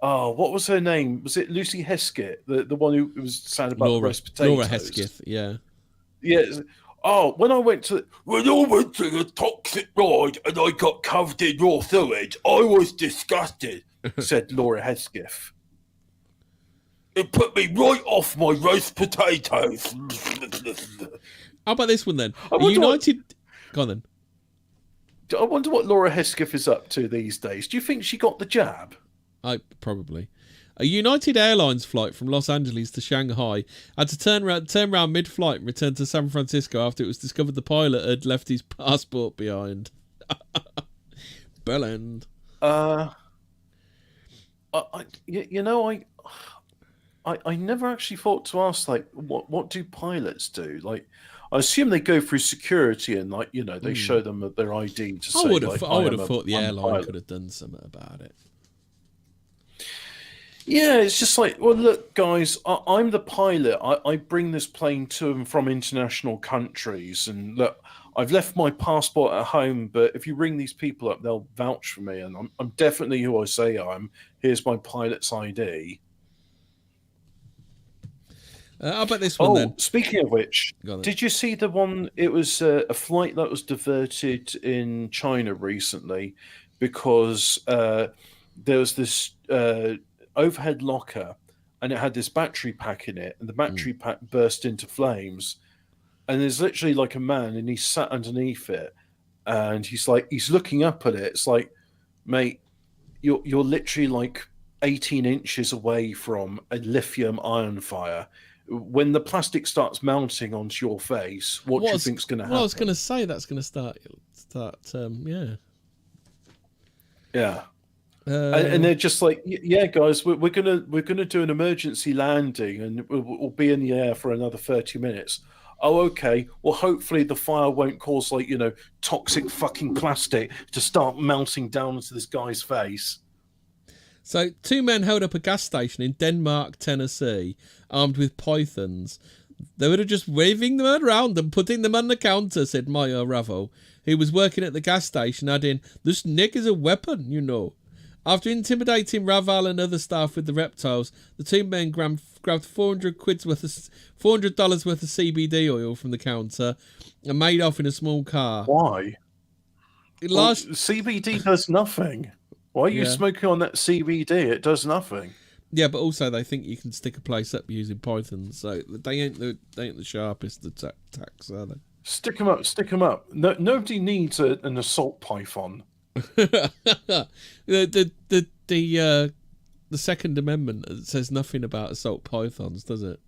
what was her name? Was it Lucy Hesketh, the one who was sad about roast potatoes? Laura Hesketh, yeah. Yeah. Oh, when I went to the toxic ride and I got covered in raw sewage, I was disgusted, said Laura Hesketh. It put me right off my roast potatoes. How about this one then? United... Go on then. I wonder what Laura Hesketh is up to these days. Do you think she got the jab? Probably. A United Airlines flight from Los Angeles to Shanghai had to turn around mid-flight and return to San Francisco after it was discovered the pilot had left his passport behind. Bell end. I'm I never actually thought to ask, like, what do pilots do? Like, I assume they go through security and, like, they show them their ID to say, like, I would have thought the airline could have done something about it. Yeah, it's just like, well, look, guys, I'm the pilot. I bring this plane to and from international countries, and look, I've left my passport at home, but if you ring these people up, they'll vouch for me, and I'm definitely who I say I am. Here's my pilot's ID. How about this one then? Speaking of which, did you see the one? It was a flight that was diverted in China recently because there was this overhead locker, and it had this battery pack in it, and the battery pack burst into flames. And there's literally like a man, and he's sat underneath it, and he's looking up at it. It's like, mate, you're literally like 18 inches away from a lithium ion fire. When the plastic starts melting onto your face, what do you think's going to happen? Well, I was going to say that's going to start. Yeah. And they're just like, yeah, guys, we're gonna do an emergency landing, and we'll be in the air for another 30 minutes. Oh, okay. Well, hopefully the fire won't cause toxic fucking plastic to start melting down into this guy's face. So 2 men held up a gas station in Denmark, Tennessee, armed with pythons. They were just waving them around and putting them on the counter, said Maya Ravo, who was working at the gas station, adding, "This snake is a weapon, you know." After intimidating Raval and other staff with the reptiles, the 2 men grabbed $400 worth of CBD oil from the counter and made off in a small car. Why? CBD does nothing. Why are you smoking on that CBD? It does nothing. Yeah, but also they think you can stick a place up using pythons, so they ain't the sharpest attacks, are they? Stick them up. No, nobody needs an assault python. The Second Amendment says nothing about assault pythons, does it?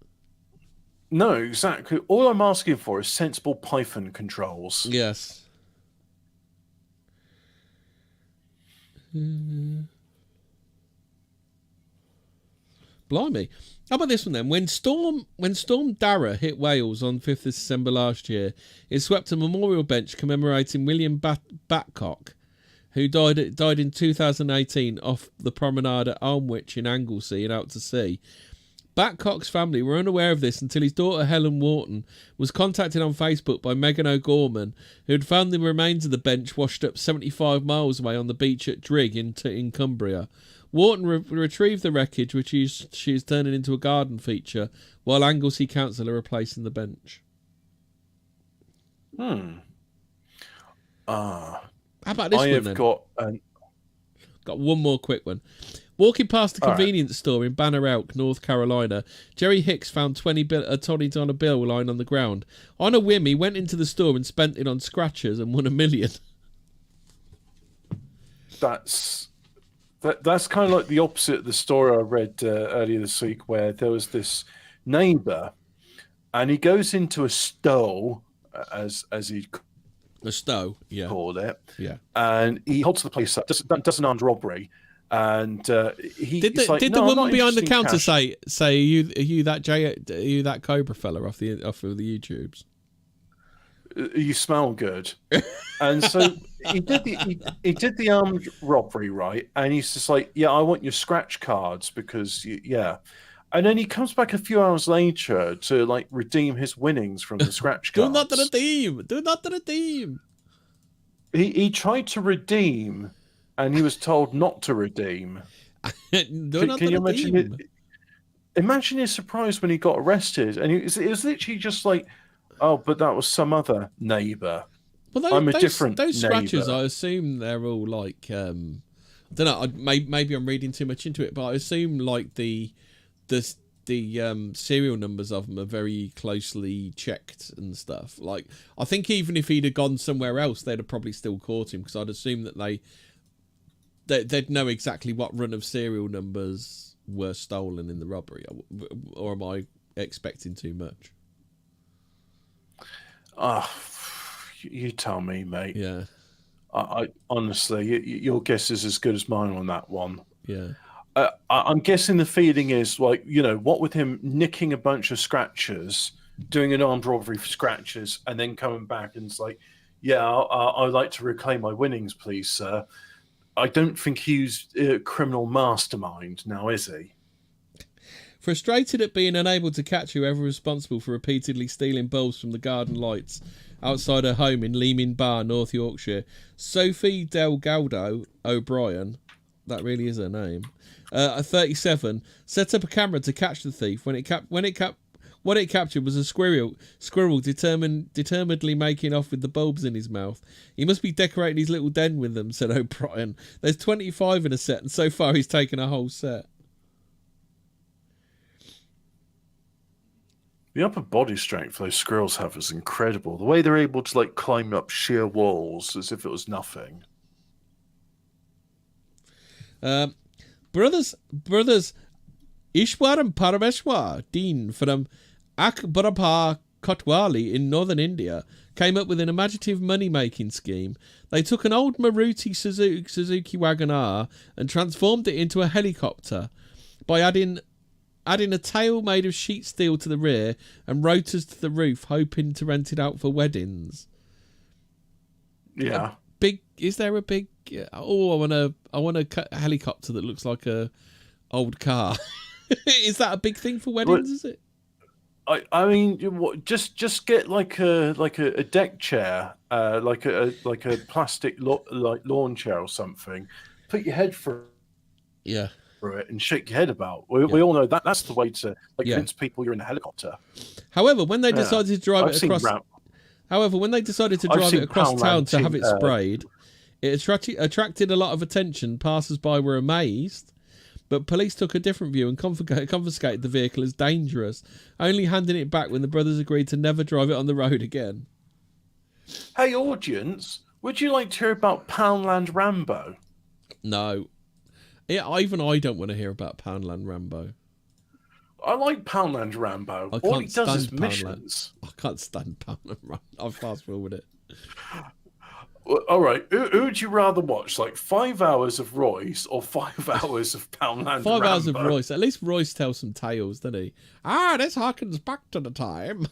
No, exactly. All I'm asking for is sensible python controls. Yes. Blimey. How about this one then? When Storm Dara hit Wales on 5th of December last year, it swept a memorial bench commemorating William Batcock, who died in 2018 off the promenade at Alnwick in Anglesey and out to sea. Batcock's family were unaware of this until his daughter Helen Wharton was contacted on Facebook by Megan O'Gorman, who had found the remains of the bench washed up 75 miles away on the beach at Drigg in Cumbria. Wharton retrieved the wreckage, which she is turning into a garden feature, while Anglesey Council are replacing the bench. How about this one then? Got one more quick one. Walking past a convenience store in Banner Elk, North Carolina, Jerry Hicks found a $20 bill lying on the ground. On a whim, he went into the store and spent it on scratchers and won $1 million. That's kind of like the opposite of the story I read earlier this week, where there was this neighbour, and he goes into a stole, as he called it, and he holds the place up, does an armed robbery. And did the woman behind the counter say, "Are you that Cobra fella off the YouTubes? You smell good." And so he did the armed robbery, right? And he's just like, "Yeah, I want your scratch cards because And then he comes back a few hours later to redeem his winnings from the scratch cards. Do not redeem. He tried to redeem. And he was told not to redeem. Can you imagine it? Imagine his surprise when he got arrested, and it was literally just like, "Oh, but that was some other neighbour. Well, I'm a different those neighbour." scratches, I assume they're all like, I don't know. Maybe I'm reading too much into it, but I assume like the serial numbers of them are very closely checked and stuff. Like, I think even if he'd have gone somewhere else, they'd have probably still caught him, because I'd assume that they'd know exactly what run of serial numbers were stolen in the robbery. Or am I expecting too much? You tell me, mate. Yeah. I honestly, your guess is as good as mine on that one. Yeah. I'm guessing the feeling is like, what with him nicking a bunch of scratchers, doing an armed robbery for scratchers, and then coming back and it's like, yeah, I'd like to reclaim my winnings, please, sir. I don't think he's a criminal mastermind now, is he? Frustrated at being unable to catch whoever responsible for repeatedly stealing bulbs from the garden lights outside her home in Leeming Bar, North Yorkshire, Sophie Delgado O'Brien, that really is her name, at 37, set up a camera to catch the thief. What it captured was a squirrel determinedly making off with the bulbs in his mouth. He must be decorating his little den with them, said O'Brien. There's 25 in a set, and so far he's taken a whole set. The upper body strength those squirrels have is incredible. The way they're able to climb up sheer walls as if it was nothing. Brothers Ishwar and Parameshwar, Dean from Akbarapar Kotwali in northern India, came up with an imaginative money-making scheme. They took an old Maruti Suzuki Wagon R and transformed it into a helicopter by adding a tail made of sheet steel to the rear and rotors to the roof, hoping to rent it out for weddings. Yeah. Is there a big? Oh, I want a helicopter that looks like a old car. Is that a big thing for weddings? Is it? I mean, just get like a deck chair, like a plastic lawn chair or something. Put your head through it and shake your head about. We all know that's the way to convince people you're in a helicopter. However, when they decided to drive it across town to have it sprayed, it attracted a lot of attention. Passers-by were amazed, but police took a different view and confiscated the vehicle as dangerous, only handing it back when the brothers agreed to never drive it on the road again. Hey, audience, would you like to hear about Poundland Rambo? No. Even I don't want to hear about Poundland Rambo. I like Poundland Rambo. All he does is missions. I can't stand Poundland Rambo. I'll fast forward it. All right, who would you rather watch? 5 hours of Royce or 5 hours of Poundland Rambo? 5 hours of Royce. At least Royce tells some tales, doesn't he? This harkens back to the time.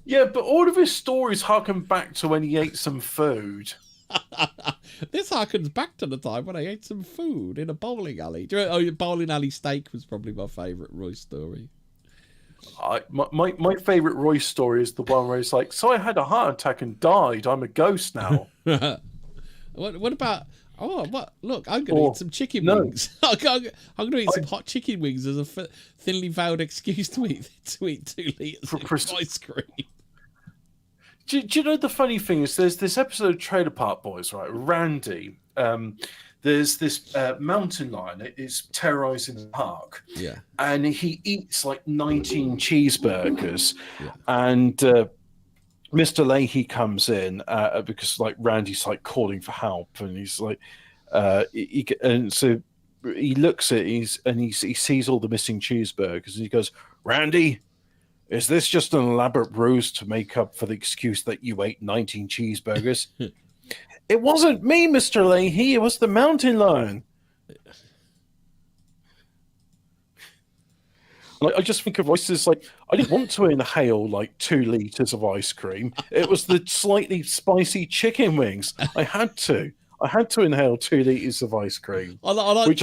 Yeah, but all of his stories harken back to when he ate some food. This harkens back to the time when I ate some food in a bowling alley. Bowling alley steak was probably my favourite Royce story. My favourite Royce story is the one where he's like, so I had a heart attack and died. I'm a ghost now. What about... Oh, what? Look, I'm going to eat some chicken wings. I'm going to eat some hot chicken wings as a thinly veiled excuse to eat 2 litres of ice cream. Do you know the funny thing is there's this episode of Trailer Park Boys, right? Randy, there's this mountain lion. It's terrorizing the park. Yeah. And he eats 19 cheeseburgers. Yeah. And Mr. Leahy comes in because Randy's calling for help. And he's and so he looks at it and he sees all the missing cheeseburgers. And he goes, Randy, is this just an elaborate ruse to make up for the excuse that you ate 19 cheeseburgers? It wasn't me, Mr. Leahy. It was the mountain lion. I just think of voices I didn't want to inhale 2 liters of ice cream. It was the slightly spicy chicken wings. I had to inhale 2 liters of ice cream, I liked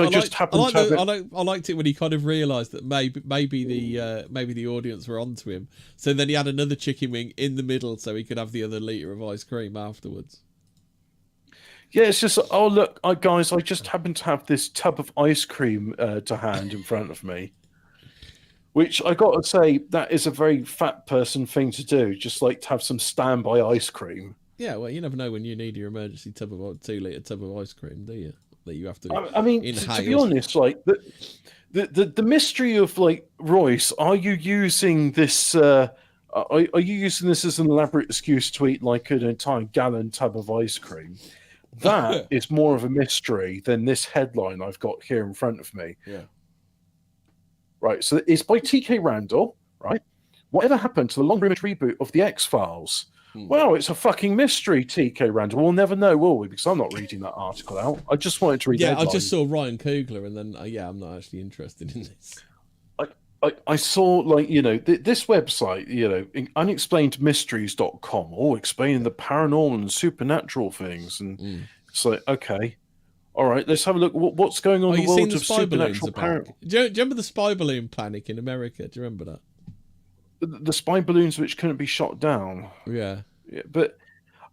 it when he kind of realised that maybe the audience were onto him. So then he had another chicken wing in the middle, so he could have the other liter of ice cream afterwards. Yeah, it's just look, guys, I just happen to have this tub of ice cream to hand in front of me. Which I got to say, that is a very fat person thing to do. Just to have some standby ice cream. Yeah, well, you never know when you need your emergency 2-litre tub of ice cream, do you? That you have to. I mean, to be honest, the mystery of Royce. Are you using this? Are you using this as an elaborate excuse to eat an entire gallon tub of ice cream? That is more of a mystery than this headline I've got here in front of me. Yeah. Right. So it's by T.K. Randall. Right. Whatever happened to the long-rumored reboot of The X-Files? Well, it's a fucking mystery, TK Randall. We'll never know, will we? Because I'm not reading that article out. I just wanted to read. Yeah, I just saw Ryan Coogler, and then I'm not actually interested in this. I saw, this website, unexplainedmysteries.com, explaining the paranormal and supernatural things, and it's like, okay, all right, let's have a look. What's going on in the world of supernatural paranormal? Do you remember the spy balloon panic in America? Do you remember that? The spy balloons which couldn't be shot down. Yeah, but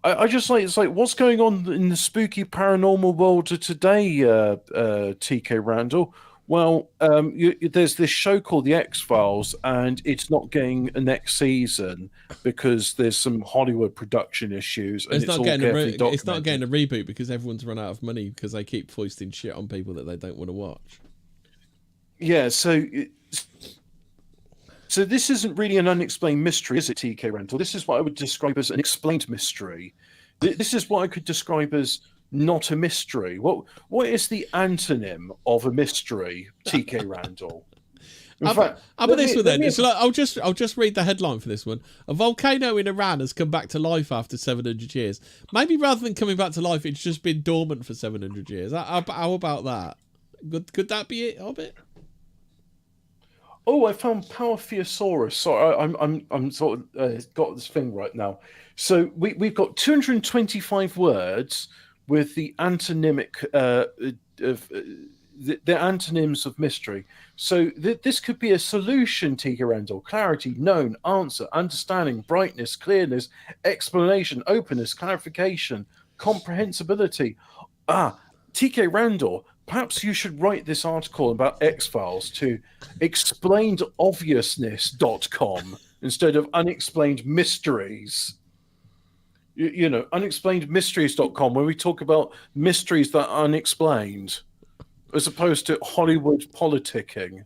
I just it's like, what's going on in the spooky paranormal world today, TK Randall? Well, there's this show called The X-Files, and it's not getting a next season because there's some Hollywood production issues. And it's not getting a reboot because everyone's run out of money because they keep foisting shit on people that they don't want to watch. Yeah, so this isn't really an unexplained mystery, is it, TK Rental? This is what I would describe as an explained mystery. This is what I could describe as not a mystery. What is the antonym of a mystery, TK Randall? I'll just read the headline for this one. A volcano in Iran has come back to life after 700 years. Maybe rather than coming back to life, it's just been dormant for 700 years. How about that? Could that be it, Hobbit? Oh, I found Powertheosaurus. Sorry, I'm sort of got this thing right now. So we've got 225 words with the antonymic the antonyms of mystery. So this could be a solution, TK Randall: clarity, known, answer, understanding, brightness, clearness, explanation, openness, clarification, comprehensibility. TK Randall, perhaps you should write this article about X-Files to explainedobviousness.com instead of unexplained mysteries. Unexplainedmysteries.com, where we talk about mysteries that are unexplained, as opposed to Hollywood politicking.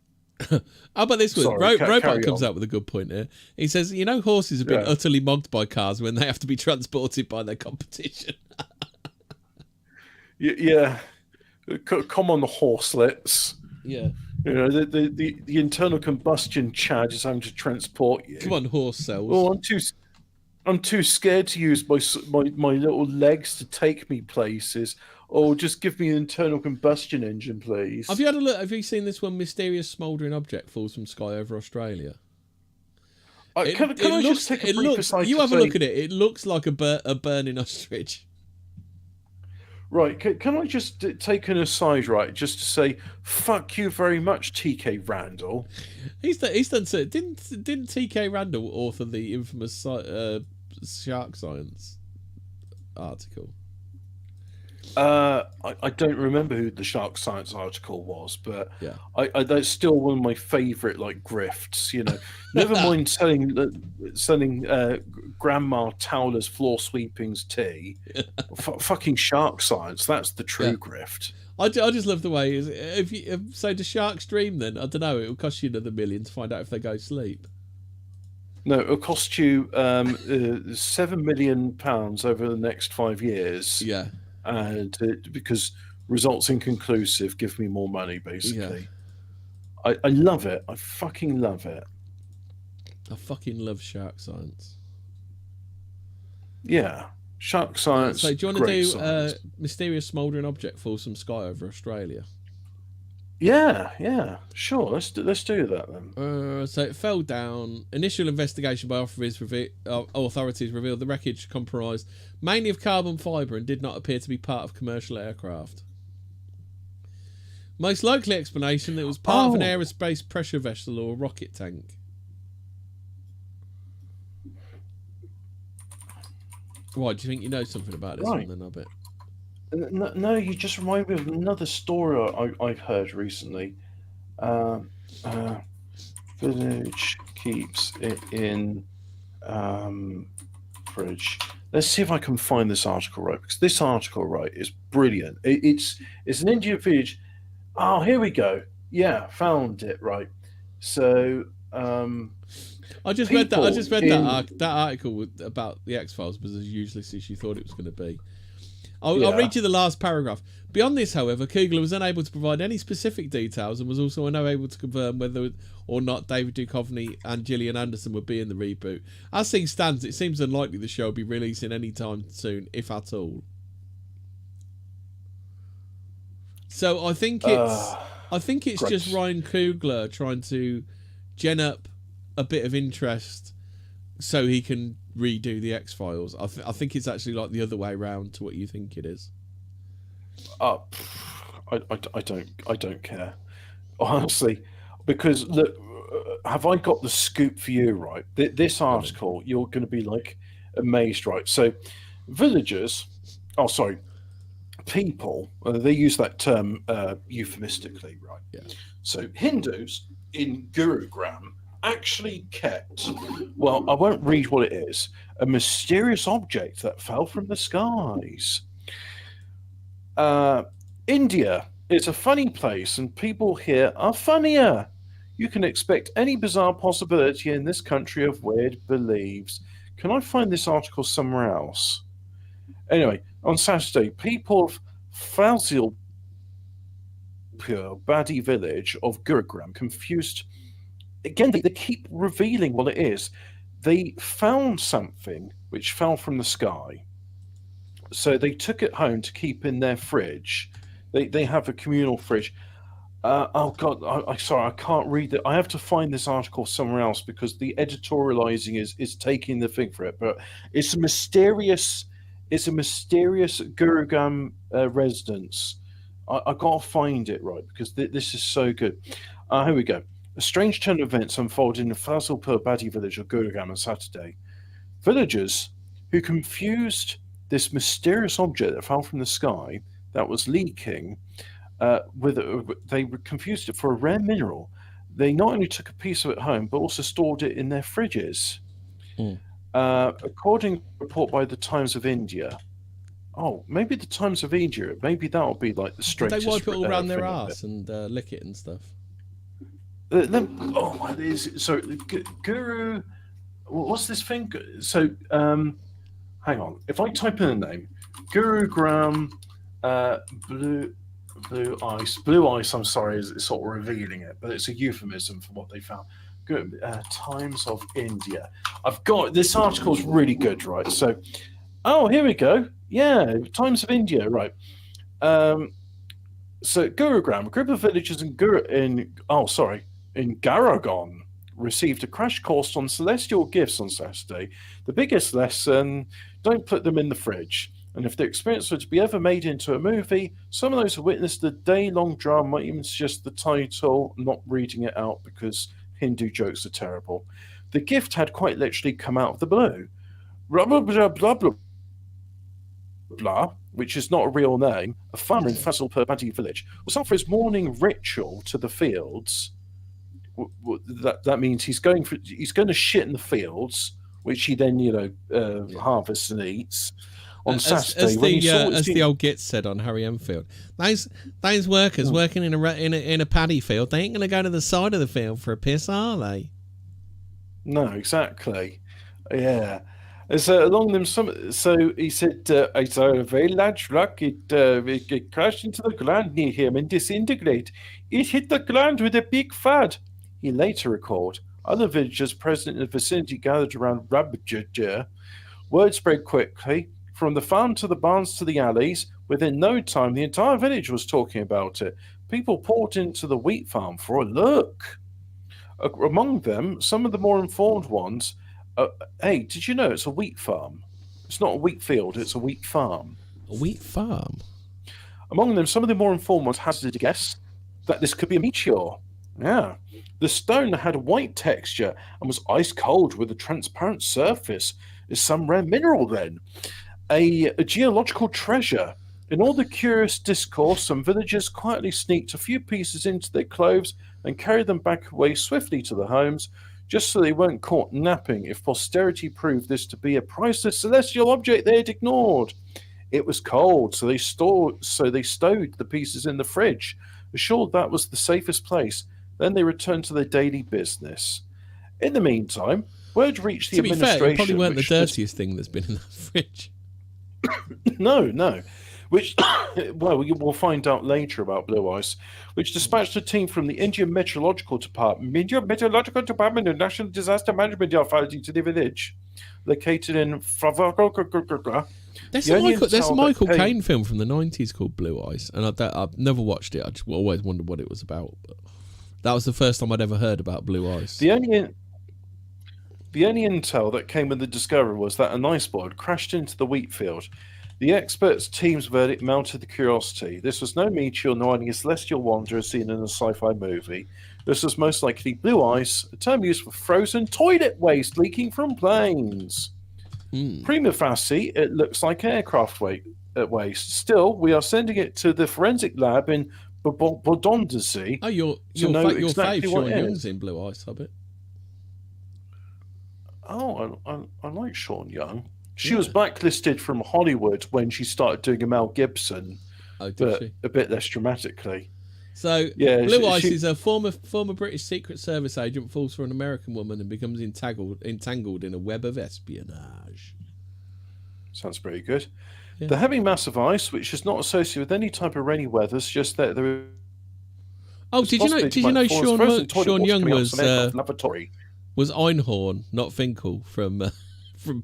How about this one? Robot comes out with a good point here. He says, horses have been utterly mugged by cars when they have to be transported by their competition. Yeah. Come on, the horselets. Yeah. The internal combustion Chad is having to transport you. Come on, horse cells. Oh, I'm too scared to use my little legs to take me places. Oh, just give me an internal combustion engine, please. Have you had a look? Have you seen this one? Mysterious smouldering object falls from sky over Australia. Can I just take a brief aside? You have a look at it. It looks like a burning ostrich. Right, can I just take an aside, right, just to say, fuck you very much, TK Randall. He's done so. Didn't TK Randall author the infamous shark science article? I don't remember who the shark science article was, but yeah, that's still one of my favourite grifts. Never mind selling Grandma Towler's floor sweepings tea. Fucking shark science. That's the true grift. I just love the way so do sharks dream then? I don't know. It'll cost you another $1 million to find out if they go sleep. No, it'll cost you £7 million over the next 5 years. Yeah. And because results inconclusive, give me more money, basically. Yeah. I love it. I fucking love it. I fucking love shark science. Yeah. Shark science. So do you want to do mysterious smouldering object falls from sky over Australia? Yeah, sure. Let's do that then. So it fell down. Initial investigation by authorities revealed the wreckage comprised mainly of carbon fibre and did not appear to be part of commercial aircraft. Most likely explanation that it was part of an aerospace pressure vessel or a rocket tank. Why, do you think you know something about this one then, I bet? No, you just remind me of another story I've heard recently. Village keeps it in fridge. Let's see if I can find this article right, because this article is brilliant. It's an Indian village. Oh, here we go. Yeah, found it right. So I just read that article about the X-Files was as useless as you thought it was going to be. I'll read you the last paragraph. Beyond this, however, Coogler was unable to provide any specific details and was also unable to confirm whether or not David Duchovny and Gillian Anderson would be in the reboot. As things stand, it seems unlikely the show will be releasing any time soon, if at all. So I think it's just Ryan Coogler trying to gen up a bit of interest so he can redo the X-Files. I think it's actually like the other way around to what you think it is. I don't care, honestly, because look, have I got the scoop for you? Right, this article, you're going to be like amazed, right? So, people, they use that term euphemistically, right? Yeah. So Hindus in Gurugram actually kept, well, I won't read what it is, a mysterious object that fell from the skies. India is a funny place and people here are funnier. You can expect any bizarre possibility in this country of weird beliefs. Can I find this article somewhere else? Anyway, on Saturday, people of Fazilpur Badi village of Gurugram confused. Again, they keep revealing what it is. They found something which fell from the sky. So they took it home to keep in their fridge. They have a communal fridge. Oh God, sorry, I can't read it. I have to find this article somewhere else because the editorializing is taking the thing for it. But it's a mysterious Gurugram residence. I gotta find it, right, because this is so good. Here we go. A strange turn of events unfolded in the Fazilpur Badi village of Gurugram on Saturday. Villagers who confused this mysterious object that fell from the sky that was leaking, they confused it for a rare mineral. They not only took a piece of it home, but also stored it in their fridges. According to a report by the Times of India, maybe the Times of India, maybe that'll be like the straightest. Did they wipe it all around their ass and lick it and stuff? So Guru, what's this thing? So hang on. If I type in a name, Gurugram, blue ice. I'm sorry, is sort of revealing it, but it's a euphemism for what they found. Good. Times of India. I've got this article's really good, right? So, here we go. Yeah, Times of India, right? So Gurugram, a group of villagers in Garagon received a crash course on celestial gifts on Saturday. The biggest lesson: don't put them in the fridge. And if the experience were to be ever made into a movie, some of those who witnessed the day-long drama might even suggest the title. I'm not reading it out because Hindu jokes are terrible. The gift had quite literally come out of the blue. Blah, blah, blah, blah, blah, blah, which is not a real name, a farmer in Fazilpur Badi village, was out for his morning ritual to the fields. That means he's going to shit in the fields, which he then, harvests and eats. On Saturday, as the old Git said on Harry Enfield, those workers working in a paddy field, they ain't going to go to the side of the field for a piss, are they? No, exactly. Yeah. So along them, so he said, I saw a very large rock. It crashed into the ground near him and disintegrated. It hit the ground with a big thud. He later recalled. Other villagers present in the vicinity gathered around Rabbajer. Word spread quickly. From the farm to the barns to the alleys, within no time, the entire village was talking about it. People poured into the wheat farm for a look. Among them, some of the more informed ones, hey, did you know it's a wheat farm? It's not a wheat field, it's a wheat farm. A wheat farm? Among them, some of the more informed ones hazarded a guess that this could be a meteor. Yeah. The stone had a white texture and was ice cold with a transparent surface. Is some rare mineral then? A geological treasure. In all the curious discourse, some villagers quietly sneaked a few pieces into their clothes and carried them back away swiftly to their homes, just so they weren't caught napping if posterity proved this to be a priceless celestial object they had ignored. It was cold, so they stowed the pieces in the fridge, assured that was the safest place. Then they returned to their daily business. In the meantime, word reached the administration. To be fair, it probably weren't the dirtiest thing that's been in that fridge. No. which, well, we'll find out later about Blue Ice, which dispatched a team from the Indian Meteorological Department, and National Disaster Management Authority to the village, located in There's a Michael Caine film from the 90s called Blue Ice, and I've never watched it. I just always wondered what it was about. But that was the first time I'd ever heard about Blue Ice. The only intel that came with the discovery was that an iceberg crashed into the wheat field. The experts' team's verdict mounted the curiosity. This was no meteor nor any celestial wonder as seen in a sci-fi movie. This was most likely blue ice, a term used for frozen toilet waste leaking from planes. Prima facie, it looks like aircraft waste. Still, we are sending it to the forensic lab in Bodondesee. Oh, your fave Sean Young's in Blue Ice, Hobbit. Oh, I like Sean Young. She was blacklisted from Hollywood when she started doing a Mel Gibson, but a bit less dramatically. So, Blue Ice is a former British Secret Service agent falls for an American woman and becomes entangled in a web of espionage. Sounds pretty good. Yeah. The heavy mass of ice, which is not associated with any type of rainy weather, suggests that there. Oh, did you know Sean Young was Einhorn, not Finkel from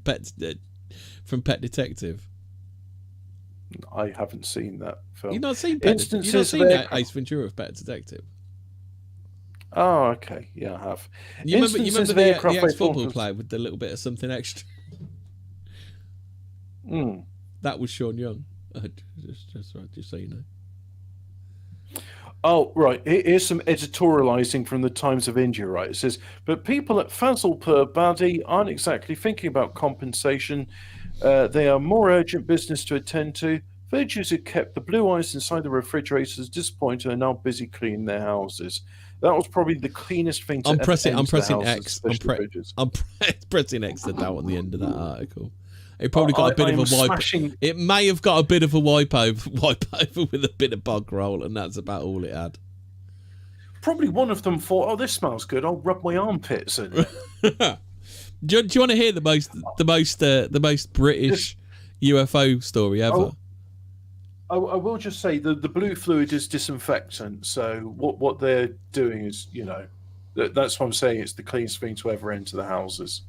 Pet Detective? I haven't seen that film. You've not seen Ace Ventura of Pet Detective? Oh, okay. Yeah, I have. You remember the ex-football player with the little bit of something extra? That was Sean Young. Just so you know. Oh, right. Here's some editorialising from the Times of India, right? It says, but people at Fazalpur Badi aren't exactly thinking about compensation. They are more urgent business to attend to. Villagers who kept the blue ice inside the refrigerators disappointed and are now busy cleaning their houses. That was probably the cleanest thing to I'm pressing X. I'm pressing X to doubt on the end of that article. It probably got a bit of a wipe. It may have got a bit of a wipe over with a bit of bog roll, and that's about all it had. Probably one of them thought, "Oh, this smells good. I'll rub my armpits in." Do you want to hear the most British UFO story ever? I will just say the blue fluid is disinfectant. So what they're doing is, that's what I'm saying. It's the cleanest thing to ever enter the houses.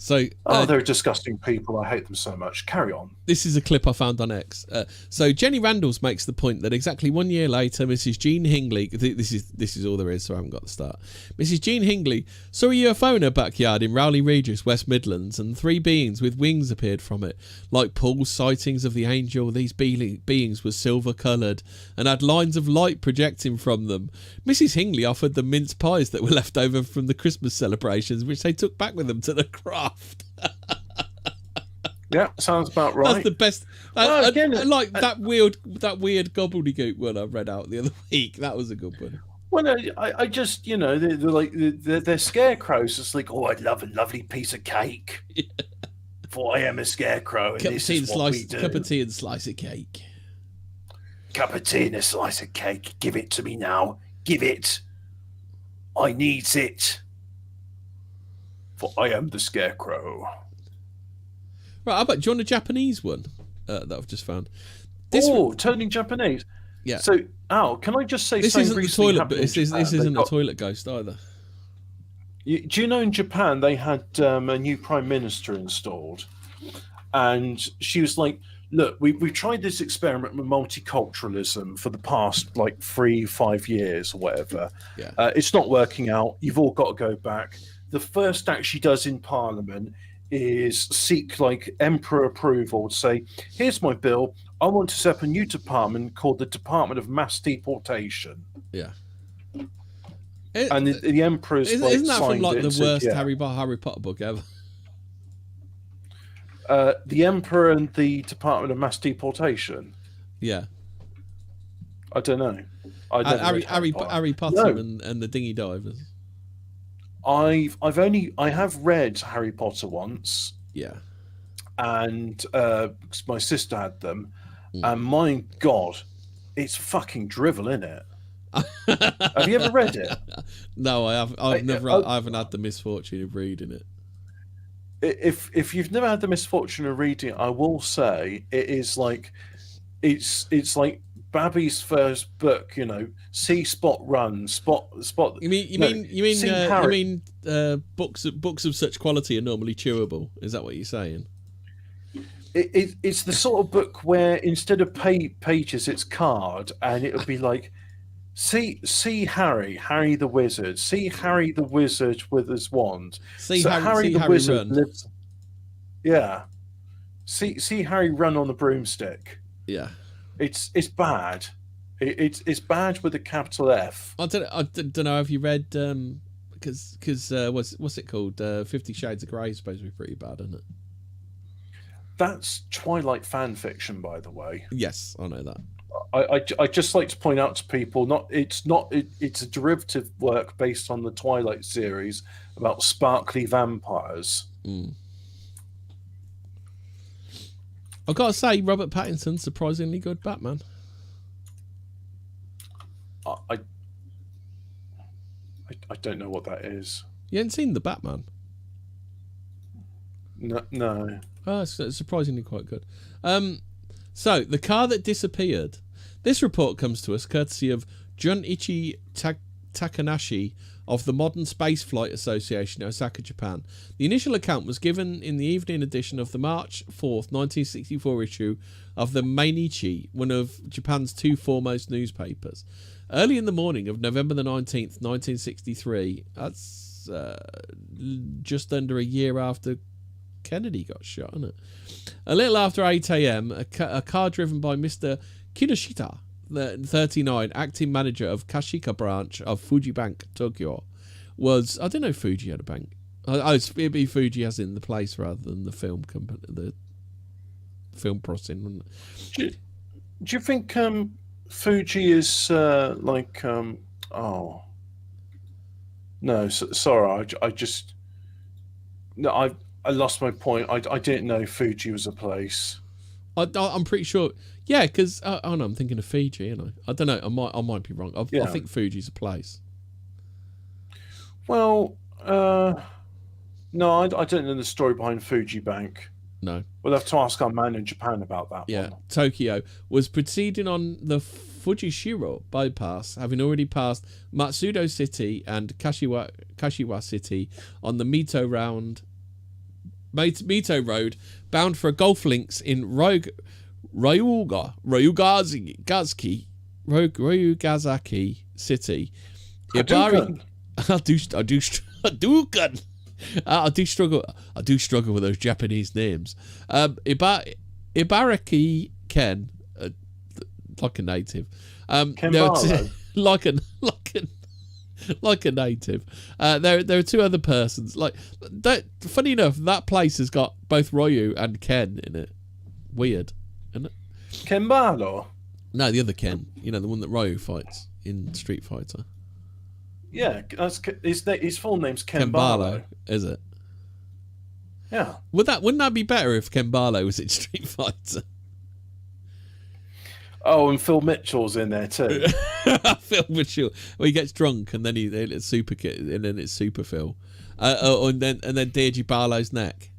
So, they're disgusting people. I hate them so much. Carry on. This is a clip I found on X. So Jenny Randalls makes the point that exactly 1 year later, Mrs. Jean Hingley. This is all there is, so I haven't got the start. Mrs. Jean Hingley saw a UFO in her backyard in Rowley Regis, West Midlands, and 3 beings with wings appeared from it. Like Paul's sightings of the angel, these beings were silver-coloured and had lines of light projecting from them. Mrs. Hingley offered them mince pies that were left over from the Christmas celebrations, which they took back with them to the craft. Yeah, sounds about right. That's the best. That weird gobbledygook one I read out the other week. That was a good one. Well, I just, they're scarecrows. It's like, I'd love a lovely piece of cake. For I am a scarecrow, and this is what we do. Cup of tea and slice of cake. Cup of tea and a slice of cake. Give it to me now. Give it. I needs it. For I am the scarecrow. Right, how about, do you want a Japanese one that I've just found? Turning Japanese. Yeah. So, Al, can I just say this something? This isn't a toilet ghost either. Do you know in Japan they had a new prime minister installed, and she was like, "Look, we've tried this experiment with multiculturalism for the past 3-5 years or whatever. Yeah. It's not working out. You've all got to go back." The first act she does in Parliament is seek emperor approval to say, here's my bill. I want to set up a new department called the Department of Mass Deportation. Yeah. And the emperor's isn't that from signed the worst Harry Potter book ever? The emperor and the Department of Mass Deportation. Yeah. I don't know. Harry Potter and the Dinghy Divers. I have read Harry Potter once. Yeah. And my sister had them, and my God, it's fucking drivel, innit? Have you ever read it? No, I have. I haven't had the misfortune of reading it. If you've never had the misfortune of reading it, I will say it is it's like Babby's first book, see Spot run, Spot. You mean books of such quality are normally chewable? Is that what you're saying? It's the sort of book where instead of pages, it's card, and it would be like, see Harry the wizard, see Harry the wizard with his wand. See Harry the wizard lives. Yeah, see Harry run on the broomstick. Yeah, it's bad. It's bad with a capital F. I don't know. Have you read because what's it called? 50 Shades of Grey is supposed to be pretty bad, isn't it? That's Twilight fan fiction, by the way. Yes, I know that. I just like to point out to people, it's a derivative work based on the Twilight series about sparkly vampires. I've got to say, Robert Pattinson's surprisingly good Batman. I don't know what that is. You haven't seen the Batman? No. Oh, it's surprisingly quite good. So, the car that disappeared. This report comes to us courtesy of Junichi Takanashi of the Modern Spaceflight Association, Osaka, Japan. The initial account was given in the evening edition of the March 4th, 1964 issue of the Mainichi, one of Japan's two foremost newspapers. Early in the morning of November the 19th, 1963, that's just under a year after Kennedy got shot, isn't it? A little after 8 a.m, a car driven by Mr. Kinoshita, the 39, acting manager of Kashika branch of Fuji Bank, Tokyo, was... I don't know if Fuji had a bank. It'd be Fuji as in the place rather than the film company, the film processing, wouldn't it? Do you think Fuji is like... oh... No, sorry, I just... No, I lost my point. I didn't know Fuji was a place. I'm pretty sure. Yeah, because no, I'm thinking of Fiji, I don't know. I might be wrong. I think Fuji's a place. Well, no, I don't know the story behind Fuji Bank. No, we'll have to ask our man in Japan about that. Yeah, one. Tokyo was proceeding on the Fujishiro bypass, having already passed Matsudo City and Kashiwa City on the Mito Road, bound for a golf links in Ryugasaki City. I do struggle with those Japanese names. Ibaraki Ken, like a native. Like a native. There are two other persons. Like that. Funny enough, that place has got both Ryu and Ken in it. Weird, isn't it? Kenbalo? No, the other Ken. You know, the one that Ryu fights in Street Fighter. Yeah, that's his full name's Kenbalo. Is it? Yeah. Wouldn't that be better if Kenbalo was in Street Fighter? Oh, and Phil Mitchell's in there too. Phil Mitchell. Well, he gets drunk, and then it's Super Kid, and then it's Super Phil, and then Deirdre Barlow's neck.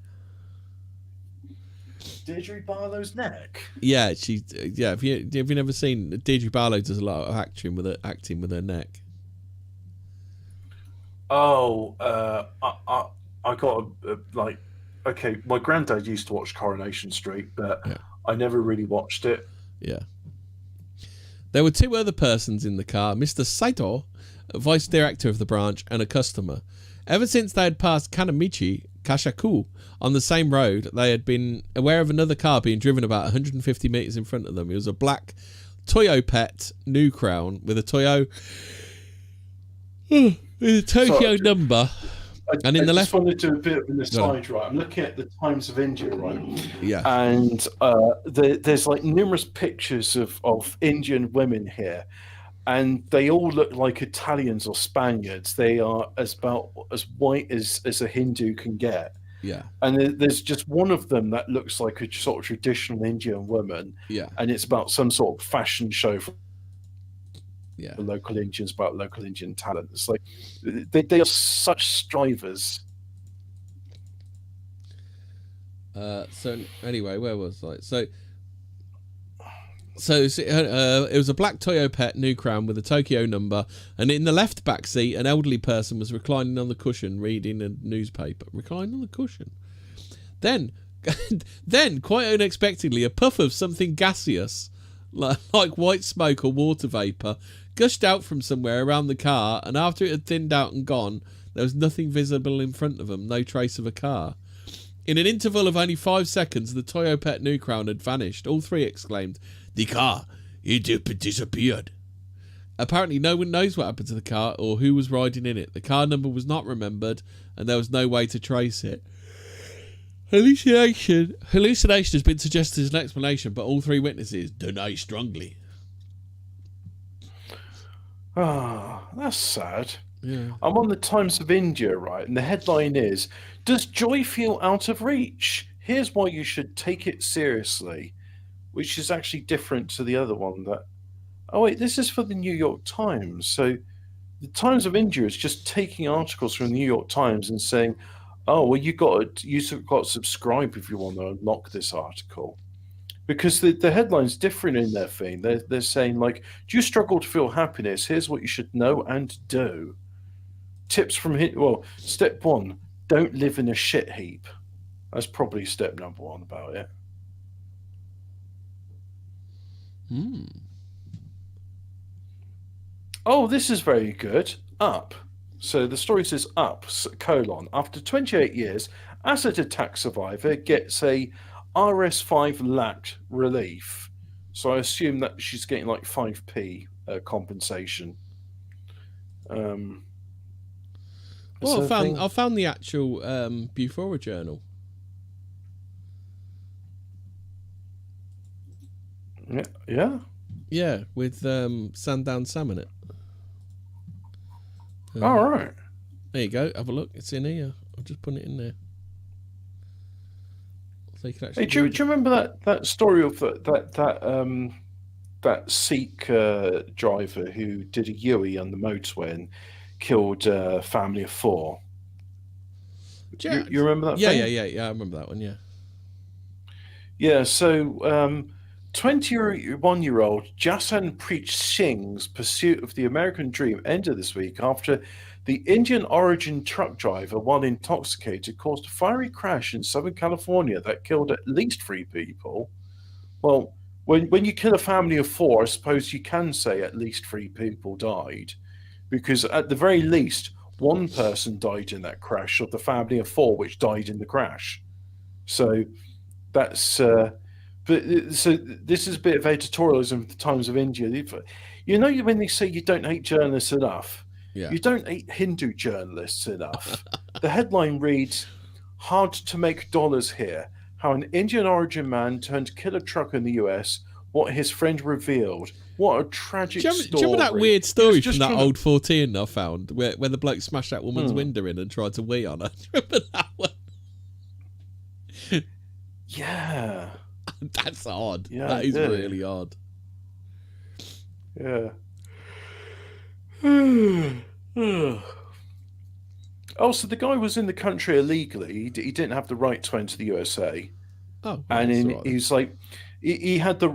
Deirdre Barlow's neck. Yeah, Have you never seen Deirdre Barlow does a lot of acting with her neck? Oh, I got okay. My granddad used to watch Coronation Street, but I never really watched it. Yeah. There were two other persons in the car, Mr. Saito, vice director of the branch, and a customer. Ever since they had passed Kanamichi, Kashaku, on the same road, they had been aware of another car being driven about 150 metres in front of them. It was a black Toyo Pet New Crown with a Tokyo number. And in the left, I just wanted to do a bit of an aside, right? I'm looking at the Times of India, right? Yeah. And there's like numerous pictures of Indian women here, and they all look like Italians or Spaniards. They are about as white as a Hindu can get. Yeah. And there's just one of them that looks like a sort of traditional Indian woman. Yeah. And it's about some sort of fashion show for local Indians, about local Indian talent. It's like they are such strivers. So anyway, where was I? So So it was a black Toyo Pet New Crown with a Tokyo number, and in the left back seat, an elderly person was reclining on the cushion reading a newspaper. Reclining on the cushion. Then, quite unexpectedly, a puff of something gaseous, like white smoke or water vapour, gushed out from somewhere around the car, and after it had thinned out and gone, there was nothing visible in front of them, no trace of a car. In an interval of only 5 seconds, the Toyo Pet New Crown had vanished. All three exclaimed, "The car, it disappeared." Apparently no one knows what happened to the car or who was riding in it. The car number was not remembered, and there was no way to trace it. Hallucination has been suggested as an explanation, but all three witnesses deny strongly. That's sad. Yeah. I'm on the Times of India, right? And the headline is, "Does joy feel out of reach? Here's why you should take it seriously," which is actually different to the other one that... Oh, wait, this is for the New York Times. So the Times of India is just taking articles from the New York Times and saying, oh, well, you've got to subscribe if you want to unlock this article. Because the headline's different in their thing. They're saying, like, do you struggle to feel happiness? Here's what you should know and do. Tips from... Well, step 1, don't live in a shit heap. That's probably step number 1 about it. Oh, this is very good. Up. So the story says Up, : after 28 years, acid attack survivor gets a RS5 lacked relief. So I assume that she's getting like 5p compensation. Well, I found the actual Bufora journal. Yeah, with Sandown Sam in it. All right. There you go. Have a look. It's in here. I'll just put it in there. So you can actually do you remember that story of that Sikh driver who did a Yui on the motorway and killed a family of 4? You remember that? Yeah, I remember that one. Yeah. Yeah. So 21-year-old Jasanpreet Singh's pursuit of the American dream ended this week after the Indian origin truck driver, while intoxicated, caused a fiery crash in Southern California that killed at least 3 people. Well, when you kill a family of 4, I suppose you can say at least 3 people died, because at the very least, 1 person died in that crash of the family of 4 which died in the crash. So that's... so this is a bit of editorialism of the Times of India. You know, when they say you don't hate journalists enough, you don't hate Hindu journalists enough. The headline reads, "Hard to make dollars here. How an Indian origin man turned killer truck in the US. What his friend revealed. What a tragic story." Do you remember that weird story from that old Fortean I found, where the bloke smashed that woman's window in and tried to wee on her? Do you remember that one? Yeah. That's odd. Yeah, that is really odd. Yeah. Oh, so the guy was in the country illegally. He didn't have the right to enter the USA. Oh, and he's like, he had the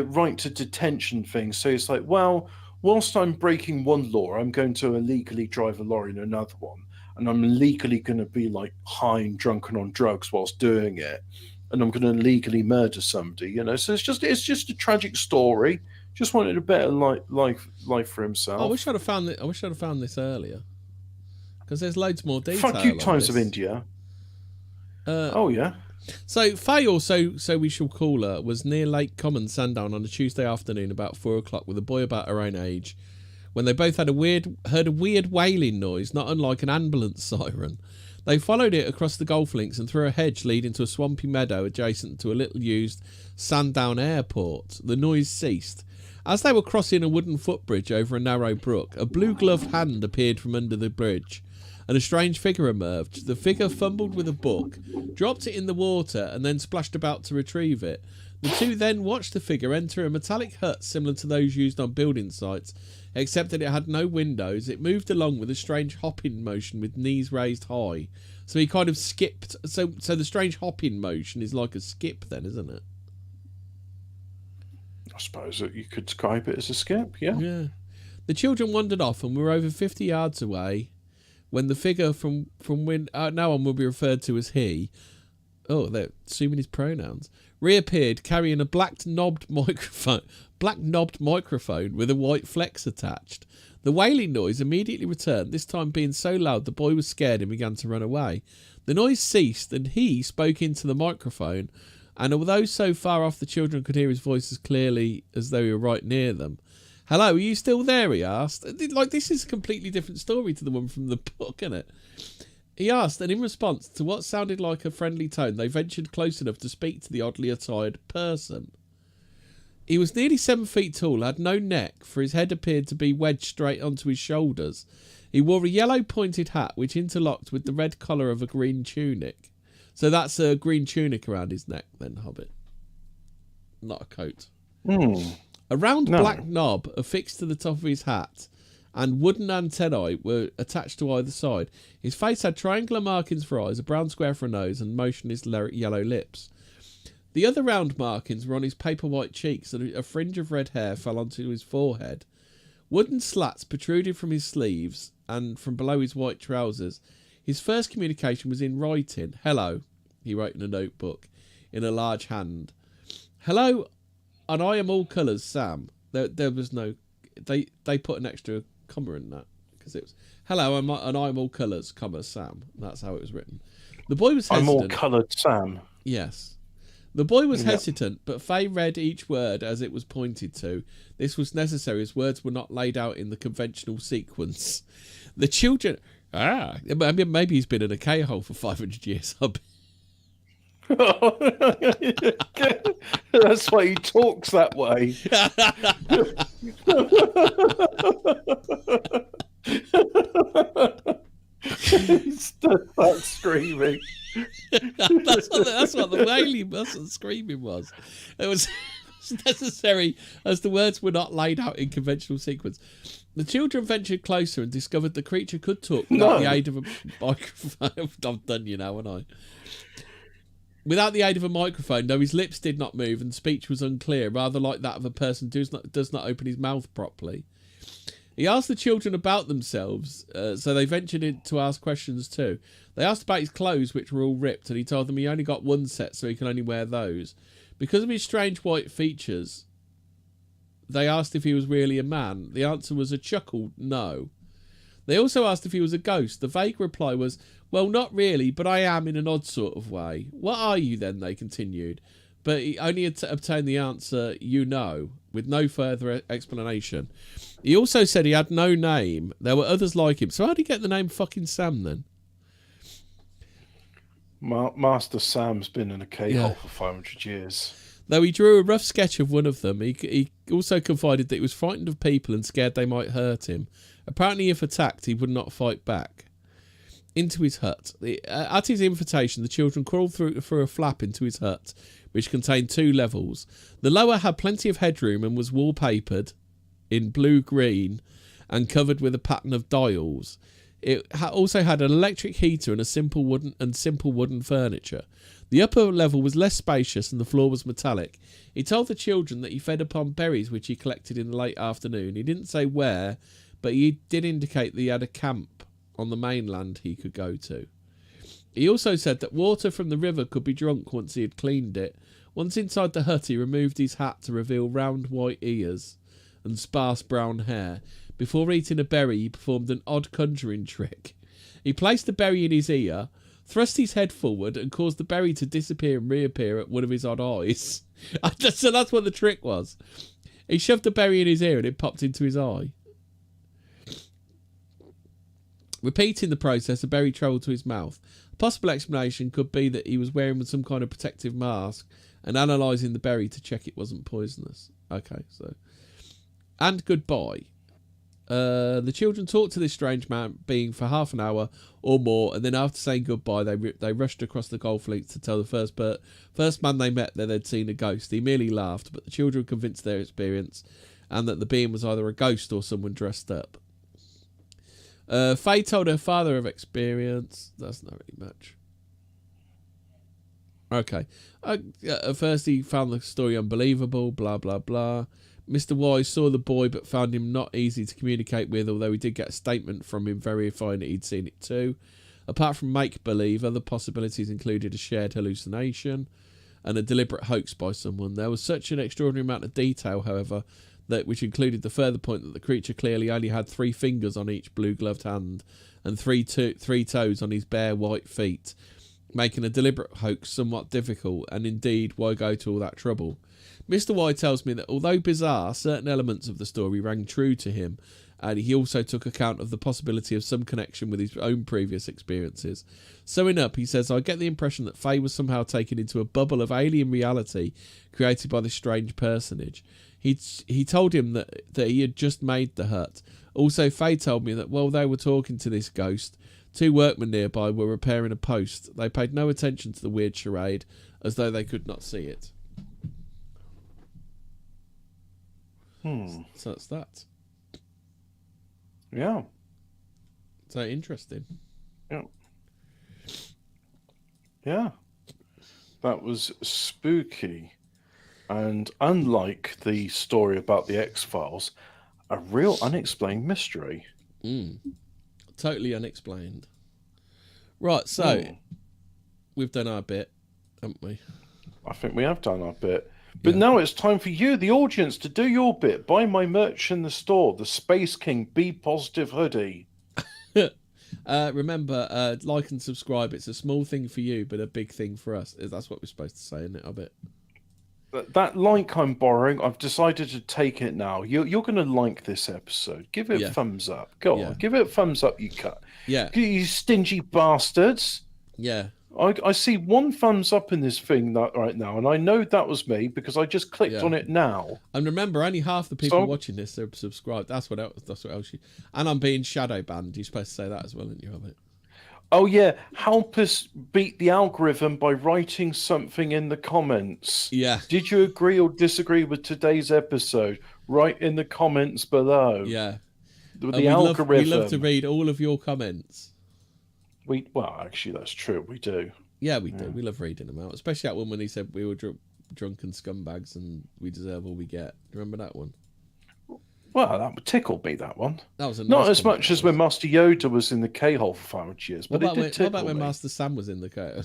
right to detention thing. So it's like, well, whilst I'm breaking one law, I'm going to illegally drive a lorry in another one, and I'm illegally going to be like high and drunk and on drugs whilst doing it. And I'm going to illegally murder somebody, you know. So it's just a tragic story. Just wanted a better life for himself. I wish I'd have found it. I wish I'd have found this earlier, because there's loads more detail. Fuck you, Times of India. Oh yeah. So Faye, or so we shall call her, was near Lake Common, Sandown, on a Tuesday afternoon about 4 o'clock with a boy about her own age, when they both heard a weird wailing noise, not unlike an ambulance siren. They followed it across the golf links and through a hedge leading to a swampy meadow adjacent to a little-used Sandown airport. The noise ceased. As they were crossing a wooden footbridge over a narrow brook, a blue-gloved hand appeared from under the bridge, and a strange figure emerged. The figure fumbled with a book, dropped it in the water, and then splashed about to retrieve it. The two then watched the figure enter a metallic hut similar to those used on building sites, except that it had no windows. It moved along with a strange hopping motion with knees raised high. So he kind of skipped. So the strange hopping motion is like a skip then, isn't it? suppose that you could describe it as a skip, yeah. Yeah. The children wandered off and were over 50 yards away when the figure from when now on will be referred to as he. Oh, they're assuming his pronouns. Reappeared carrying a black knobbed microphone with a white flex attached. The wailing noise immediately returned, this time being so loud the boy was scared and began to run away. The noise ceased and he spoke into the microphone, and although so far off the children could hear his voice as clearly as though he were right near them. "Hello, are you still there?" he asked. Like, this is a completely different story to the one from the book, isn't it? He asked, and in response to what sounded like a friendly tone, they ventured close enough to speak to the oddly attired person. He was nearly 7 feet tall, had no neck, for his head appeared to be wedged straight onto his shoulders. He wore a yellow pointed hat, which interlocked with the red collar of a green tunic. So that's a green tunic around his neck, then, Hobbit. Not a coat. A round black knob affixed to the top of his hat and wooden antennae were attached to either side. His face had triangular markings for eyes, a brown square for a nose, and motionless yellow lips. The other round markings were on his paper white cheeks, and a fringe of red hair fell onto his forehead. Wooden slats protruded from his sleeves and from below his white trousers. His first communication was in writing. "Hello," he wrote in a notebook, in a large hand. "Hello, and I am all colours, Sam." There was no... They put an extra comma in that, because it was, "Hello, and I am all colours, comma, Sam." That's how it was written. The boy was hesitant. "I'm all coloured, Sam." Yes. The boy was hesitant, but Faye read each word as it was pointed to. This was necessary, as words were not laid out in the conventional sequence. The children... maybe he's been in a K-hole for 500 years. That's why he talks that way. That's screaming. that's what the wailing, that's what the screaming was. It was necessary as the words were not laid out in conventional sequence. The children ventured closer and discovered the creature could talk without the aid of a microphone. I've done you now, haven't I? Without the aid of a microphone, though his lips did not move and speech was unclear, rather like that of a person who does not open his mouth properly. He asked the children about themselves, so they ventured in to ask questions too. They asked about his clothes, which were all ripped, and he told them he only got one set, so he can only wear those. Because of his strange white features, they asked if he was really a man. The answer was a chuckled no. They also asked if he was a ghost. The vague reply was, "Well, not really, but I am in an odd sort of way." "What are you then?" they continued. But he only obtained the answer, "You know," with no further explanation. He also said he had no name. There were others like him. So how did he get the name fucking Sam then? Master Sam's been in a K-hole for 500 years. Though he drew a rough sketch of one of them, he also confided that he was frightened of people and scared they might hurt him. Apparently, if attacked, he would not fight back. Into his hut. At his invitation, the children crawled through a flap into his hut, which contained 2 levels. The lower had plenty of headroom and was wallpapered in blue-green and covered with a pattern of dials. It also had an electric heater and simple wooden furniture. The upper level was less spacious and the floor was metallic. He told the children that he fed upon berries which he collected in the late afternoon. He didn't say where, but he did indicate that he had a camp on the mainland he could go to. He also said that water from the river could be drunk once he had cleaned it. Once inside the hut, he removed his hat to reveal round white ears and sparse brown hair. Before eating a berry, he performed an odd conjuring trick. He placed the berry in his ear, thrust his head forward, and caused the berry to disappear and reappear at one of his odd eyes. So that's what the trick was. He shoved the berry in his ear and it popped into his eye. Repeating the process, the berry travelled to his mouth. A possible explanation could be that he was wearing some kind of protective mask and analysing the berry to check it wasn't poisonous. Okay, so... And goodbye. The children talked to this strange man being for half an hour or more, and then after saying goodbye, they rushed across the golf links to tell the first man they met that they'd seen a ghost. He merely laughed, but the children were convinced their experience and that the being was either a ghost or someone dressed up. Faye told her father of experience. That's not really much. Okay. At first, he found the story unbelievable, blah, blah, blah. Mr. Wise saw the boy but found him not easy to communicate with, although he did get a statement from him verifying that he'd seen it too. Apart from make-believe, other possibilities included a shared hallucination and a deliberate hoax by someone. There was such an extraordinary amount of detail, however, which included the further point that the creature clearly only had 3 fingers on each blue-gloved hand and three toes on his bare white feet, making a deliberate hoax somewhat difficult, and indeed, why go to all that trouble? Mr. Y tells me that although bizarre, certain elements of the story rang true to him, and he also took account of the possibility of some connection with his own previous experiences. Summing up, he says, I get the impression that Faye was somehow taken into a bubble of alien reality created by this strange personage. He told him that he had just made the hut. Also, Faye told me that while they were talking to this ghost, 2 workmen nearby were repairing a post. They paid no attention to the weird charade, as though they could not see it. So that's that. Yeah. So interesting. Yeah. Yeah. That was spooky. And unlike the story about the X-Files, a real unexplained mystery. Totally unexplained. Right, so we've done our bit, haven't we? I think we have done our bit. But now it's time for you, the audience, to do your bit. Buy my merch in the store, the Space King Be Positive hoodie. Remember, like and subscribe. It's a small thing for you, but a big thing for us. That's what we're supposed to say, isn't it? I bet. That like I'm borrowing, I've decided to take it now. You're going to like this episode. Give it a thumbs up. Go on. Give it a thumbs up, you cut. Yeah. You stingy bastards. Yeah. I see 1 thumbs up in this thing right now, and I know that was me because I just clicked on it now. And remember, only half the people watching this are subscribed. That's what else. And I'm being shadow banned. You're supposed to say that as well, aren't you, Hobbit? Oh yeah, help us beat the algorithm by writing something in the comments. Yeah. Did you agree or disagree with today's episode? Write in the comments below. Yeah. The algorithm. We love to read all of your comments. Well, actually, that's true. We do. Yeah, we do. We love reading them out, especially that one when he said we were drunken scumbags and we deserve all we get. Remember that one? Well, that tickled me. That one. That was not as much as when Master Yoda was in the K-hole for 500 years, but it did tickle me. What about when Master Sam was in the K-hole?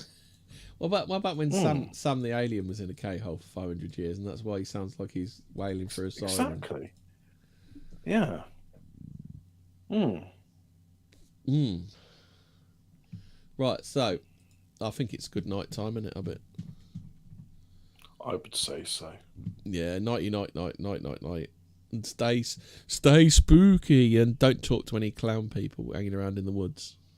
What about when Sam the alien was in a K-hole for 500 years, and that's why he sounds like he's wailing for a siren? Exactly. Yeah. Right, so I think it's good night time, isn't it, Hobbit? I would say so. Yeah, nighty night. And stay spooky, and don't talk to any clown people hanging around in the woods.